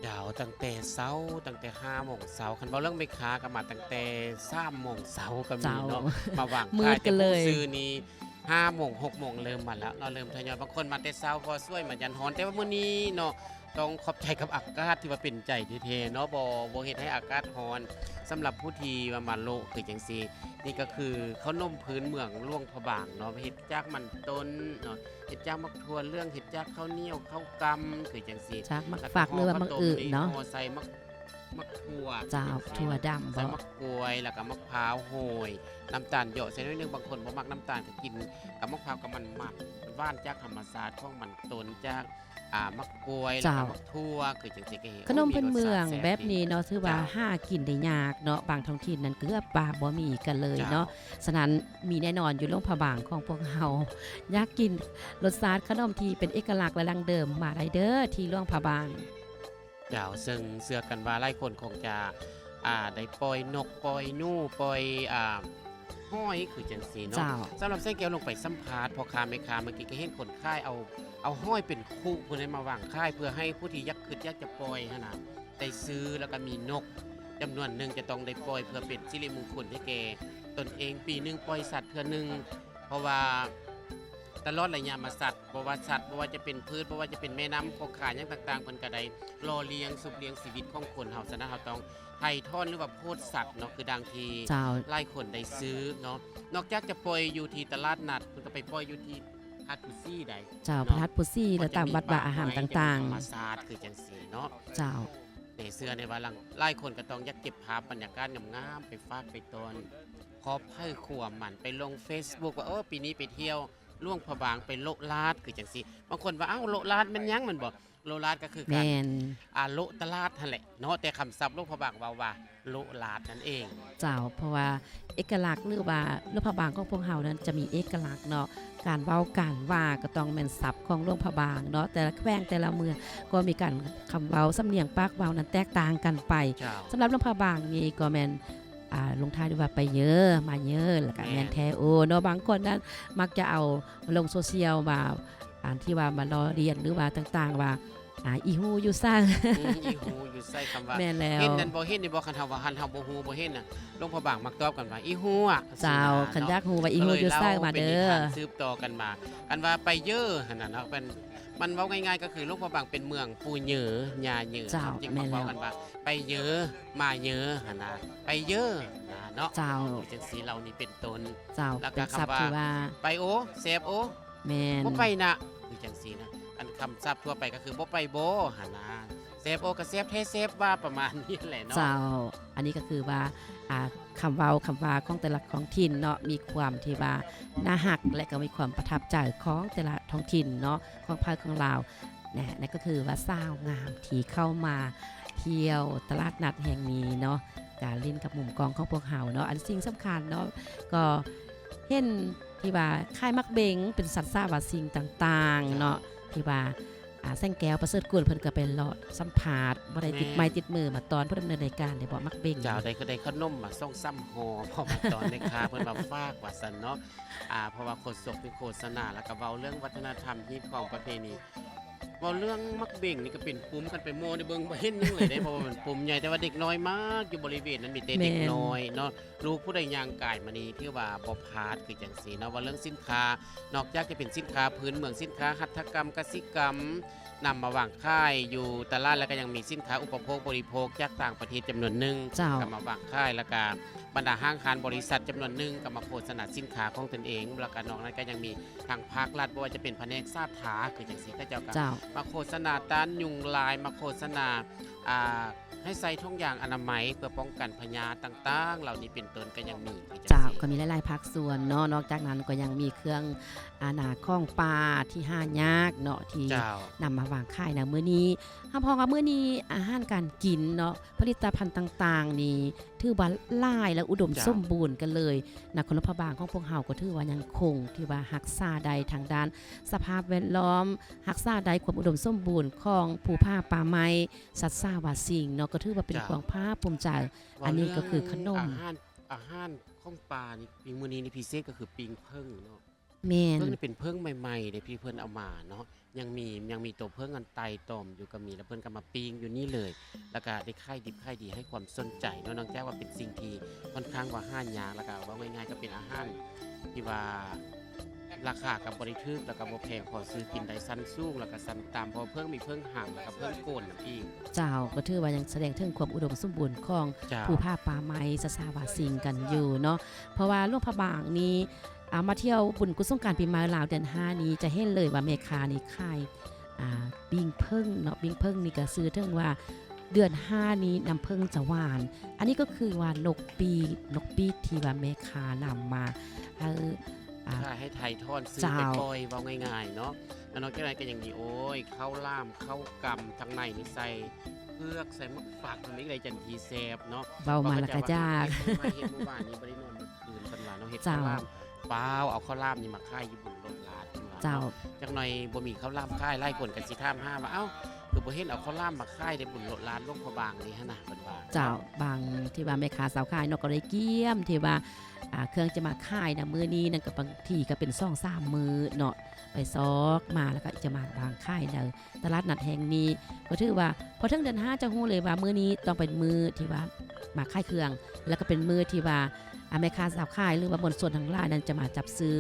เดี๋ยวตั้งแต่เช้าตั้งแต่5 โมงเช้าคันบ่เรื่องไม่ค้าก็มาตั้งแต่3 โมงเช้าก็มีเนาะมาวาง มืดกันเลย ซื้อนี้5 โมง 6 โมงเริ่มมาแล้วเราเริ่มทยอยบางคนมาแต่เช้าพอช่วยมายันฮ้อนแต่ว่ามื้อนี้เนาะต้องขอบใจกับอากาศที่ว่าเป็นใจเทๆเนาะบ่เฮ็ดให้อากาศร้อนสำหรับผู้ที่ว่ามาโลคือจังซี่นี่ก็คือข้าวนมพื้นเมืองล่วงพระบางเนาะเฮ็ดจากมันต้นเนาะเฮ็ดจากมักทั่วเรื่องเฮ็ดจากข้าวเหนียวข้าวกำคือจังซี่ จากมักฝากหรือว่ามักอื่นเนาะ ห่อใส่มักถั่ว เจ้าถั่วดำ ใส่ บ่ มักกล้วยแล้วก็มะพร้าวโหยน้ำตาลเหยาะใส่นิดนึงบางคนบ่มักน้ำตาลก็กินกับมะพร้าวกับมันหมักว่านจากธรรมชาติของมันต้นจากมักกล้วยแล้วก็มักถั่วคือจังซี่ก็เห็น ขนมพื้นเมือง รสชาติ แบบนี้เนาะถือว่า เจ้า หากินได้ยากเนาะบางท้องถิ่นนั้นเกือบบ่มีกันเลย เจ้า เนาะฉะนั้นมีแน่นอนอยู่โรงพยาบาลของพวกเฮาอยากกินรสชาติขนมที่เป็นเอกลักษณ์และดั้งเดิมมาได้เด้อที่โรงพยาบาล เจ้าซึ่งเชื่อกันว่าหลายคนคงจะได้ปล่อยนกปล่อยหนูปล่อยห้อยคือจังซี่เนาะ เจ้า สำหรับเส้นแก้วลงไปสัมภาษณ์พ่อค้าแม่ค้าเมื่อกี้ก็เห็นคนขายเอาห้อยเป็นคู่เพื่อให้มาวางขายเพื่อให้ผู้ที่อยากจะปล่อยหั่นน่ะได้ซื้อแล้วก็มีนกจำนวนหนึ่งจะต้องได้ปล่อยเพื่อเป็นสิริมงคลให้แก่ตนเองปีหนึงปล่อยสัตว์เทื่อหนึงเพราะว่าตลอดระยะมาสัตว์บ่ว่าสัตว์บ่ว่าจะเป็นพืชบ่ว่าจะเป็นแม่น้ำโคขาหยังต่างๆเพิ่นก็ได้รอเลี้ยงสุบเลี้ยงชีวิตของคนเฮาฉะนั้นเฮาต้องไถ่ทอดหรือว่าโพดสัตว์เนาะคือดังที เจ้า หลายคนได้ซื้อเนาะนอกจากจะปล่อยอยู่ที่ตลาดนัดเพิ่นก็ไปปล่อยอยู่ที่ฮัตตุซี่ได้ เจ้าพระทัดพุซี่และตามวัดว่าอาหารต่าง ธรรมศาสตร์คือจังซี่เนาะ ๆ เจ้า ในเสื้อในว่าหลายคนก็ต้องอยากเก็บภาพบรรยากาศงามๆไปฝากไปตอนขอบให้ขัวมันไปลง Facebook ว่าปีนี้ไปเที่ยวล่วงพระบางไปโลลาดคือจังซี่บางคนว่าโลลาดมันหยังมันบ่โลลาดก็คือ แม การ น โลตลาดนั่นแหละเนาะแต่คำศัพท์ล่วงพระบางว่าโลลาดนั่นเอง เจ้าเพราะว่าเอกลักษณ์หรือว่าโรงพยาบาลของพวกเฮานั้นจะมีเอกลักษณ์เนาะการเว้าการว่าก็ต้องแม่นศัพท์ของโรงพยาบาลเนาะแต่ละแขวงแต่ละเมืองก็มีการคำเว้าสำเนียงปากเว้านั้นแตกต่างกันไป เจ้า สำหรับโรงพยาบาลนี้ก็แม่นลงท้ายด้วยว่าไปเยอะมาเยอะแล้วก็แม่นแท้โอเนาะบางคนนั้นมักจะเอาลงโซเชียลมาที่ว่ามาล้อเลียนหรือว่าต่างๆว่าอีฮูอยู่สร้าง อีหูอยู่ใส่คำว่า แม่นแล้ว เห็นนั่นบ่เห็นนี่บ่คันเฮาว่าหันเฮาบ่ฮู้บ่เห็นน่ะลงพระบางมักตอบกันว่าอีฮู้อ่ะ เจ้าขันยากฮูว่าอีฮูอยู่สร้างมาเด้อ สืบต่อกันมากันว่าไปเยอะหั่นน่ะเนาะเป็นมันเว้าง่ายๆก็คือลงพระบางเป็นเมืองปูเหยอหญ้าเหยอ เจ้า จริง แม่นแล้ว เว้ากันว่าไปเยอะมาเยอะหั่นน่ะไปเยอะเนาะ เจ้า จังซี่เหล่านี้เป็นต้น เจ้า แล้วก็ เป็นศัพท์ คำว่า ที่ว่า ไปโอเซฟโอ แม่น บ่ไปนะคือจังซี่นะอันคำศัพท์ทั่วไปก็คือบ่ไปโบหั่นน่ะเซฟโอกับเซฟเทเซฟว่าประมาณนี้แหละเนาะ เจ้าอันนี้ก็คือว่าคำเว้าคำว่าของแต่ละท้องถิ่นเนาะมีความที่ว่าน่าหักและก็มีความประทับใจของแต่ละท้องถิ่นเนาะของภาคของลาวนั่นก็คือว่าสาวงามที่เข้ามาเที่ยวตลาดนัดแห่งนี้เนาะการเล่นกับมุมกองของพวกเฮาเนาะอันสิ่งสำคัญเนาะก็เห็นที่ว่าค่ายมักเบงเป็นสัตว์ซ่าว่าสิ่งต่างๆเนาะที่ว่าแซงแก้วประเสริฐกุลเพิ่นก็เป็นหลอดสัมภาษณ์บ่ได้ติดไม้ติดมือมาตอนผู้ดำเนินรายการได้บ่มักเบง เจ้าได้ขนมมาส่งซ้ำหอพอมาตอนในคาเพิ่นมาฝากว่าซั่นเนาะเพราะว่าโฆษกเป็นโฆษณาแล้วก็เว้าเรื่องวัฒนธรรมที่ของประเพณีเว้าเรื่องมักเบ่งนี่ก็เป็นปุ่มกันไปโมในเบิ่งบ่เห็นหยังเลยได้เพราะว่ามันปุ่มใหญ่แต่ว่าเด็กน้อยมากอยู่บริเวณนั้นมีแต่เด็กน้อยเนาะลูกผู้ใดย่างกายมานี่ที่ว่าบ่พลาดคือจังซี่เนาะว่าเรื่องสินค้านอกจากจะเป็นสินค้าพื้นเมืองสินค้าหัตถกรรมกสิกรรมนำมาวางค่ายอยู่ตลาดแล้วก็ยังมีสินค้าอุปโภคบริโภคจากต่างประเทศจำนวนหนึ่ง เจ้า ก็มาวางค่ายแล้วก็บรรดาห้างค้าบริษัทจำนวนหนึ่งก็มาโฆษณาสินค้าของตนเองแล้วก็นอกนั้นก็ยังมีทางภาครัฐบ่ว่าจะเป็นแผนกทราบถาคือจังซี่ก็เจ้าก็ เจ้า มาโฆษณาต้านยุงลายมาโฆษณาให้ใส่ถุงยางอนามัยเพื่อป้องกันพยาธิต่างๆเหล่านี้เป็นต้นก็ยังมีคือจัง เจ้า ซี่ ก็มีหลายๆภาคส่วนเนาะนอกจากนั้นก็ยังมีเครื่องข้องปลาที่หายากเนาะที่ เจ้า นำมาวางขายนะมื้อนี้ถ้าพอกับมื้อนี้อาหารการกินเนาะผลิตภัณฑ์ต่างๆนี่ถือว่าหลายและอุดม จ้ะ สมบูรณ์กันเลยนครพบาลของพวกเฮาก็ถือว่ายังคงที่ว่ารักษาใดทางด้านสภาพแวดล้อมรักษาใดความอุดมสมบูรณ์ของภูผ้าป่าไม้สัตว์ซ่าว่าสิ่งเนาะก็ถือว่าเป็น จ้ะ ความภาคภูมิใจ อันนี้ก็คือขนม อาหาร อาหารของปลานี่ปีมื้อนี้นี่พิเศษก็คือปิงเพิ่งเนาะ แม่น เพิ่งนี่เป็นเพิ่งใหม่ๆเด้พี่เพิ่นเอามาเนาะยังมีตัวเพิ่งอันไตต้มอยู่ก็มีแล้วเพิ่นก็มาปิ้งอยู่นี่เลย แล้วก็ได้ค่ายดิบค่ายดีให้ความสนใจเนาะน้องแจ้วว่าเป็นสิ่งที่ค่อนข้างว่าห้านยากแล้วก็ว่าง่ายๆก็เป็นอาหารที่ว่าราคากับบริทึกแล้วก็บ่แพงพอซื้อกินได้สั้นสูงแล้วก็สั้นต่ำเพราะเพิ่งมีเพิ่งห่างแล้วก็เพิ่งโกนนั่นเอง เจ้าก็ถือว่ายังแสดงถึงความอุดมสมบูรณ์ของ เจ้า ผู้ภาคป่าไม้สสาวาสิงกันอยู่เนาะเพราะว่าหลวงพระบางนี้มาเที่ยวบุญกุศลสงกรานต์ปีใหม่ลาวเดือน5นี้จะเห็นเลยว่าแม่ค้านี่ขายบิงเพิ่งเนาะบิงเพิ่งนี่ก็ซื้อถึงว่าเดือน5นี้น้ำเพิ่งจะหวาน อันนี้ก็คือว่านกปีที่ว่าแม่ค้านำมาถ้าให้ไทยทอดซื้อ เจ้า ไปปล่อยเว้าง่ายๆเนาะแล้วนอกจากนั้นก็ยังมีโอ้ยข้าวล่ามข้าวกำทั้งในนี่ใส่เพือกใส่มะฝากตรงนี้เลยจันทีแซบเนาะ เบามาแล้วก็จาก เฮ็ดเมื่อวานนี้บ่ได้นอนเมื่อคืนเพิ่นว่าเนาะเฮ็ด เจ้า ข้าวล่ามเปล่าเอาข้าวล่ามนี่มาค่ายอยู่บนรถลาดเพิ่นว่า เจ้า จักหน่อยบ่มีข้าวล่ามค่ายไล่คนกันสิถามหาว่าเอ้าคือบ่เห็นเอาข้าวล่ามมาค่ายได้บนรถลาดลงพระบางนี่หั่นน่ะเพิ่นว่า เจ้าบางที่ว่าแม่ค้าสาวขายเนาะก็ได้เกี่ยมที่ว่าเครื่องจะมาขายนะมื้อนี้นั่นก็บางทีก็เป็น2-3มื้อเนาะไปซอกมาแล้วก็จะมาบางขายในตลาดนัดแห่งนี้ก็ถือว่าพอถึงเดือน5จะฮู้เลยว่ามื้อนี้ต้องเป็นมื้อที่ว่ามาขายเครื่อง แล้วก็เป็นมื้อที่ว่าแม่ค้าสาวขายหรือว่าบนส่วนทางหลายนั้นจะมาจับซื้อ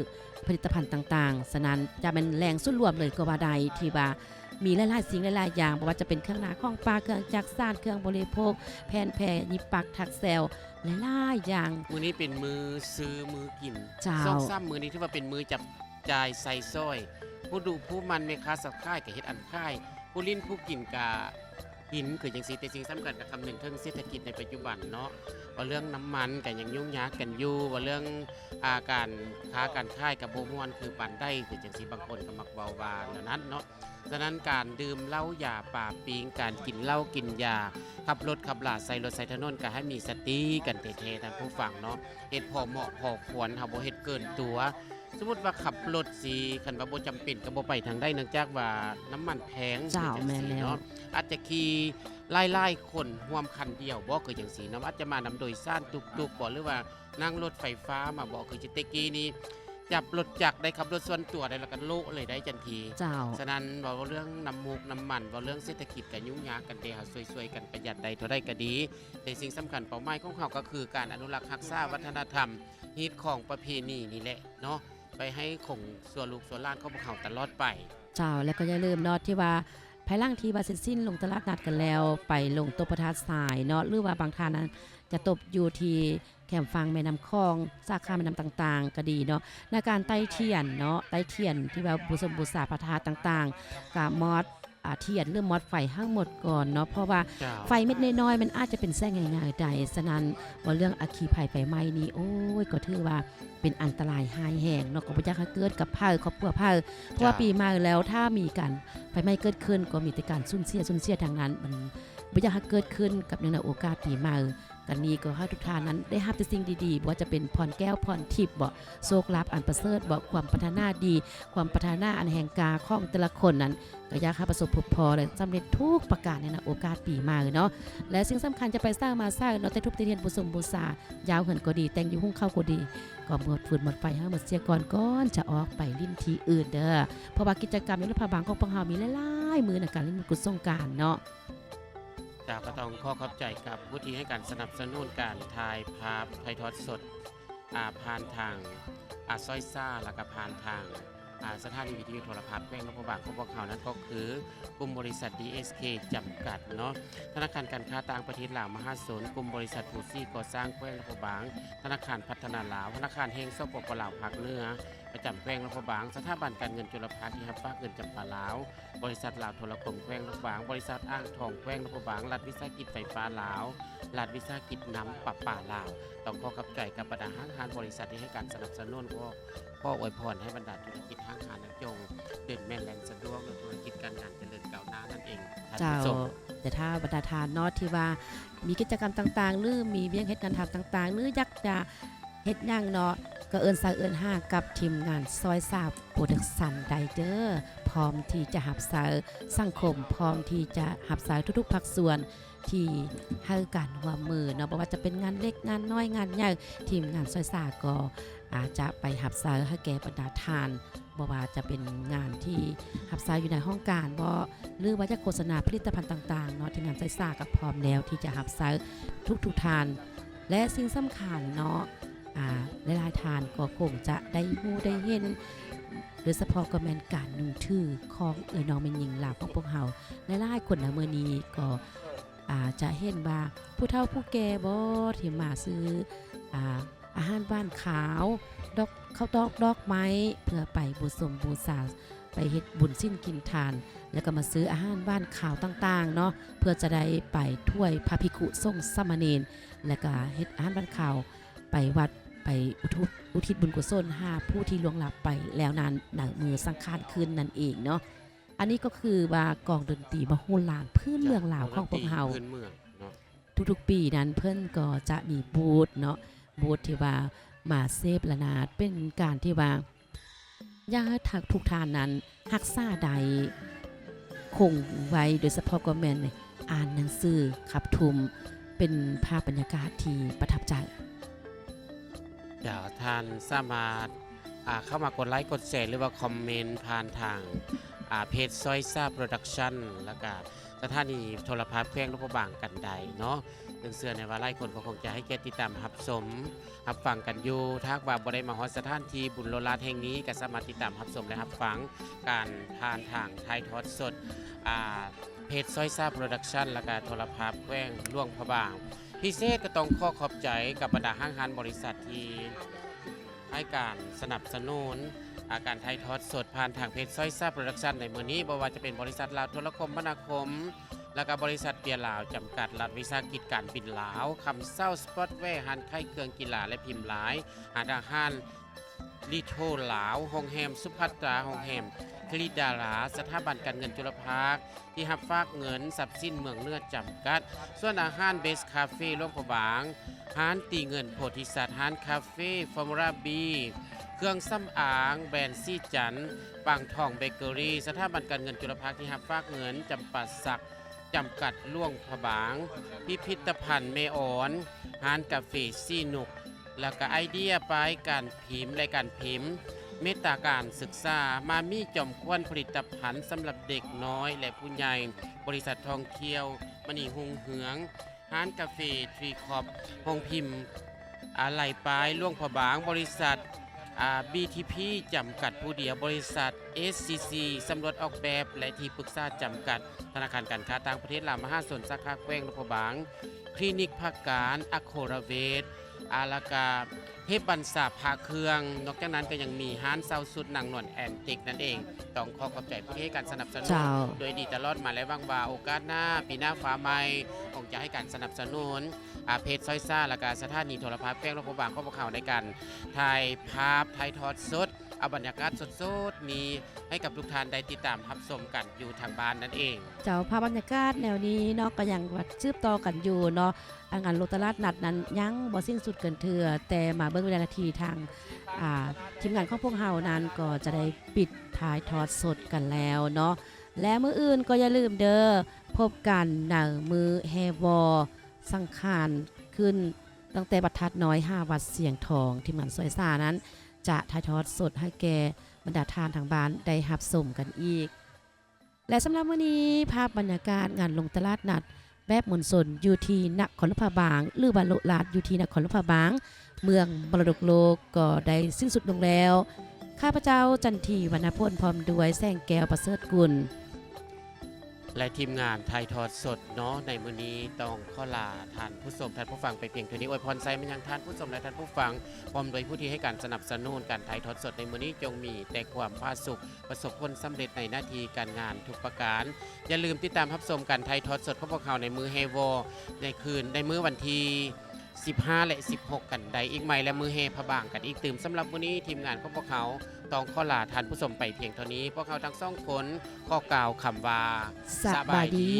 ผลิตภัณฑ์ต่างๆฉะนั้นจะเป็นแหล่งส่วนรวมเลยก็ว่าใดที่ว่ามีหลายๆสิ่งหลายๆอย่างบ่ว่าจะเป็นเครื่องหน้าของปลาเครื่องจักสานเครื่องบริโภคแผ่นแพรยิบปักถักแซวหลายๆอย่าง มื้อนี้เป็นมื้อซื้อมื้อกิน เจ้า 2-3มื้อนี้ถือว่าเป็นมื้อจับจ่ายใส่ซอย ผู้ดูผู้มันแม่ค้าสักค่ายก็เฮ็ดอันค่าย ผู้ลิ้นผู้กินกะกินคือจังซี่แต่สิ่งสำคัญก็คำนึงถึงเศรษฐกิจในปัจจุบันเนาะว่าเรื่องน้ำมันก็ยังยุ่งยากกันอยู่ว่าเรื่องการค้าการค่ายกับบ่ม่วนคือปานได้คือจังซี่บางคนก็มักเว้าว่าแล้วนั้นเนาะฉะนั้นการดื่มเหล้ายาป่าปิงการกินเหล้ากินยาขับรถขับลาใส่รถใส่ถนนก็ให้มีสติกันเท่ๆท่านผู้ฟังเนาะเฮ็ดพอเหมาะพอควรเฮาบ่เฮ็ดเกินตัว สมมุติว่าขับรถสิคันว่าบ่จำเป็นก็บ่ไปทางใดเนื่องจากว่าน้ำมันแพง เจ้า คือจัง แม่น ซี่ แล้ว เนาะอาจจะขี่ไล่ๆคนร่วมคันเดียวบ่คือจังซี่เนาะอาจจะมานำโดยสารตุกๆบ่หรือว่านั่งรถไฟฟ้ามาบ่คือจิตะกี้นี้จับรถจักรได้ขับรถส่วนตัวได้แล้วก็โละเลยได้ทันที เจ้า ฉะนั้นเว้าเรื่องน้ำมูกน้ำมันเว้าเรื่องเศรษฐกิจก็ยุ่งยากกันเด้อช่วยๆกันประหยัดได้เท่าใดก็ดีแต่สิ่งสำคัญเป้าหมายของเฮาก็คือการอนุรักษ์รักษาวัฒนธรรมฮีตของประเพณีนี่แหละเนาะไปให้คงส่วนลูกส่วนหล้านของพวกเขาตลอดไป เจ้าแล้วก็อย่าลืมเนาะที่ว่าภายหลังที่ว่าเสร็จสิ้นลงตลาดนัดกันแล้ว ไปลงตบประทัดสายเนาะหรือว่าบางทานนั้นจะตบอยู่ที่แคมฟังแม่น้ำคลองสาขาแม่น้ำต่างๆก็ดีเนาะในการไต่เทียนเนาะไต่เทียนที่ว่าบูชาบูชาพระธาตุต่างๆกับมอดเทียนหรือมอดไฟทั้งหมดก่อนเนาะเพราะว่า เจ้า ไฟเม็ดน้อยๆมันอาจจะเป็นแสงง่ายๆใดฉะนั้นว่าเรื่องอัคคีภัยไฟไหม้นี่โอ้ยก็ถือว่าเป็นอันตรายหายแห่งเนาะก็บ่อยากให้เกิดกับครอบครัวเพราะว่าปีใหม่แล้วถ้ามีการไฟไหม้เกิดขึ้นก็มีแต่การสูญเสียทางนั้นมันบ่อยากให้เกิดขึ้นกับในโอกาสปีใหม่กันนี้ก็ให้ทุกท่านนั้นได้รับแต่สิ่งดีๆบ่ว่าจะเป็นพรแก้วพรทิพย์บ่โชคลาภอันประเสริฐบ่ความพัฒนาดีความพัฒนาอันแห่งกาของแต่ละคนนั้นก็อยากให้ประสบพบพอและสำเร็จทุกประการในโอกาสปีใหม่เนาะและสิ่งสำคัญจะไปสร้างมาสร้างเนาะแต่ทุบตีเทียนบูชาบูชายาวเหินก็ดีแต่งอยู่หุ้งเข้าก็ดีก็หมดฟืนหมดไฟให้หมดเสียก่อนจะออกไปลิ้นที่อื่นเด้อเพราะว่ากิจกรรมในรถพาบางของพวกเฮามีหลายๆมือในการเล่นกุศลสงกรานต์เนาะ จากก็ต้องขอขอบใจกับผู้ที่ให้การสนับสนุนการถ่ายภาพถ่ายทอดสดผ่านทางซอยซ่าแล้วก็ผ่านทางสถานีวิทยุโทรทัศน์แจ้งนพบางของพวกเขานั้นก็คือกลุ่มบริษัท DSK จำกัดเนาะธนาคารการค้าต่างประเทศลาวมหาชนกลุ่มบริษัทผู้ซี่ก่อสร้างแขวงนพบางธนาคารพัฒนาลาวธนาคารแห่งสปปลาวภาคเหนือประจำแขวงนพบางสถาบันการเงินจุลภาคีรับฝากเงินจำปาลาวบริษัทลาวโทรคมแขวงนพบางบริษัทอ่างทองแขวงนพบางรัฐวิสาหกิจไฟฟ้าลาวรัฐวิสาหกิจน้ำประปาลาวต้องขอขอบใจกับบรรดาห้างหารบริษัทที่ให้การสนับสนุนก็อวยพรให้บรรดาธุรกิจห้างหารจงเดินแม่นแรงสะดวกและธุรกิจการงานเจริญก้าวหน้านั่นเองท่าน เจ้า ผู้ชม แต่ถ้าบรรดาทานเนาะที่ว่ามีกิจกรรมต่างๆ หรือมีเวียงเฮ็ดการทำต่างๆ หรืออยากจะเฮ็ดหยังเนาะก็เอิ้นซาเอิ้นห้ากับทีมงานซอยซาโปรดักชั่นไดเดอร์พ พร้อมที่จะหับสายสังคมพร้อมที่จะหับสายทุกๆภาคส่วนที่ให้กันร่วมมือเนาะบ่ว่าจะเป็นงานเล็กงานน้อยงานใหญ่ทีมงานซอยซ่าก็อาจจะไปหับสายให้แก่บรรดาทานบ่ว่าจะเป็นงานที่หับสายอยู่ในห้องการบ่หรือว่าจะโฆษณาผลิตภัณฑ์ต่างๆเนาะทีมงานซอยซ่าก็พร้อมแล้วที่จะหับสายทุกทานและสิ่งสำคัญเนาะหลายๆทานก็คงจะได้ฮู้ได้เห็นโดยเฉพาะก็แม่นการนุ่งถือของน้องแม่หญิงลาวของพวกเฮาหลายๆคนณมื้อนี้ก็จะเห็นว่าผู้เฒ่าผู้แก่บ่ที่มาซื้ออาหารบ้านขาวข้าวตอกดอกไม้เพื่อไปบูชบูชาไปเฮ็ดบุญสิ้นกินทานแล้วก็มาซื้ออาหารบ้านขาวต่างๆเนาะเพื่อจะได้ไปถ้วยพระภิกขุสงฆ์สามเณรแล้วก็เฮ็ดอาหารบ้านขาวไปวัดไปอุทิศบุญกุศลหาผู้ที่ล่วงลับไปแล้วนั้นหนังมือสังขารคืนนั่นเองเนาะอันนี้ก็คือว่ากองดนตรีมโหฬารพื้นเมืองลาวของพวกเฮาทุกๆปีนั้นเพิ่นก็จะมีบูธเนาะบูธที่ว่ามาเซฟละนาดเป็นการที่ว่าอยากให้ทุกทานนั้นรักษาใดคงไว้โดยเฉพาะก็แม่นอ่านหนังสือขับทุมเป็นภาพบรรยากาศที่ประทับใจเดี๋ยวท่านสามารถเข้ามากดไลค์กดแชร์หรือว่าคอมเมนต์ผ่านทางเพจซอยซ่าโปรดักชั่นแล้วก็สถานีโทรทัศน์แพร่งลูกบางกันใดเนาะเสื่อในว่าหลายคนก็คงจะให้เกียรติติดตามรับฟังกันอยู่ถ้าว่าบ่ได้มาฮอดสถานที่บุญโลลาดแห่งนี้ก็สามารถติดตามรับชมและรับฟังการผ่านทางไทยทอดสดเพจซอยซ่าโปรดักชั่นแล้วก็โทรทัศน์แพร่งล่วงพระบางพิเศษก็ต้องขอขอบใจกับบรรดาห้างร้านบริษัทที่ให้การสนับสนุนการไทยทอดสดผ่านทางเพจซอยซ่าโปรดักชั่นในมื้อนี้บ่ว่าจะเป็นบริษัทลาวโทรคมนาคมแล้วก็บริษัทเปียลาวจำกัดรัฐวิสาหกิจการบินลาวคำเศร้าสปอตแวร์หันไข่เครื่องกีฬาและพิมพ์หลายอาหารลิโทลาวโรงแรมสุภัตราโรงแรมคลิดาราสถาบันการเงินจุลภาคที่รับฝากเงินทรัพย์สินเมืองเนื้อจำกัดส่วนอาหารเบสคาเฟ่ร่วมพบางร้านตีเงินโพธิสัตว์ร้านคาเฟ่ฟอร์มูล่าบีเครื่องซ้ำอางแบรนด์ซี่จันปังทองเบเกอรี่สถาบันการเงินจุลภาคที่รับฝากเงินจำปัดศักดิ์จำกัดล่วงพบางพิพิธภัณฑ์เมออนร้านกาแฟซีนุกแล้วก็ไอเดียปลายการพิมพ์และการพิมพ์เมตตาการศึกษามามีจอมควนผลิตภัณฑ์สำหรับเด็กน้อยและผู้ใหญ่บริษัทท่องเที่ยวมณีหงเหืองร้านกาแฟทรีคอปห้องพิมพ์ไหลปลายล่วงพบางบริษัทBTP จำกัดผู้เดียวบริษัท SCC สำรวจออกแบบและที่ปรึกษาจำกัดธนาคารการค้าต่างประเทศลาวมหาชนสาขาแขวงนพบางคลินิกภาคการอโครเวทลากาเฮบันสาพาเครื่องนอกจากนั้นก็ยังมีห้านเซาสุดหนังหนวดแอนติกนั่นเองต้องขอบใจผู้ที่ให้การสนับสนุนโดยดีตลอดมาและวังว่าโอกาสหน้าปีหน้าฟ้าใหม่คงจะให้การสนับสนุนเพจซอยซ่าและการสถานีโทรทัศน์แพร่งลูกบางข้อมูลข่าวในการถ่ายภาพถ่ายทอดสดเอาบรรยากาศสดๆนี้ให้กับทุกท่านได้ติดตามรับชมกันอยู่ทางบ้านนั่นเองเจ้าภาพบรรยากาศแนวนี้เนาะก็ยังสืบต่อกันอยู่เนาะงานโลตลาดนัดนั้นยังบ่สิ้นสุดเกินเถื่อแต่มาเบิ่งเวลานาทีทางทีมงานของพวกเฮานั้นก็จะได้ปิดถ่ายทอดสดกันแล้วเนาะและมื้ออื่นก็อย่าลืมเด้อพบกันในมื้อแฮวอสังขารขึ้นตั้งแต่บรรทัดน้อย5วัดเสียงทองทีมงานซอยซ่านั้นจะถ่ายทอดสดให้แก่บรรดาทานทางบ้านได้รับชมกันอีกและสำหรับวันนี้ภาพบรรยากาศงานลงตลาดนัดแบบมนสนอยู่ที่นครหลวงพระบางหรือว่าโลลาดอยู่ที่นครหลวงพระบางเมืองมรดกโลกก็ได้สิ้นสุดลงแล้วข้าพเจ้าจันทีวรรณพลพร้อมด้วยแสงแก้วประเสริฐกุลและทีมงานถ่ายทอดสดเนาะในมื้อนี้ต้องขอลาท่านผู้ชมท่านผู้ฟังไปเพียงเท่านี้อวยพรใจมันยังท่านผู้ชมและท่านผู้ฟังพร้อมโดยผู้ที่ให้การสนับสนุนการถ่ายทอดสดในมื้อนี้จงมีแต่ความผาสุกประสบผลสำเร็จในหน้าที่การงานทุกประการอย่าลืมติดตามรับชมการถ่ายทอดสดของพวกเขาในมื้อเฮโวในคืนในมื้อวันที่15และ16กันใดอีกใหม่และมือเฮพะบางกันอีกตื่มสำหรับวันนี้ทีมงานของพวกเขาต้องขอลาท่านผู้ชมไปเพียงเท่านี้พวกเขาทั้งสองคนขอกล่าวคำว่าสบายดี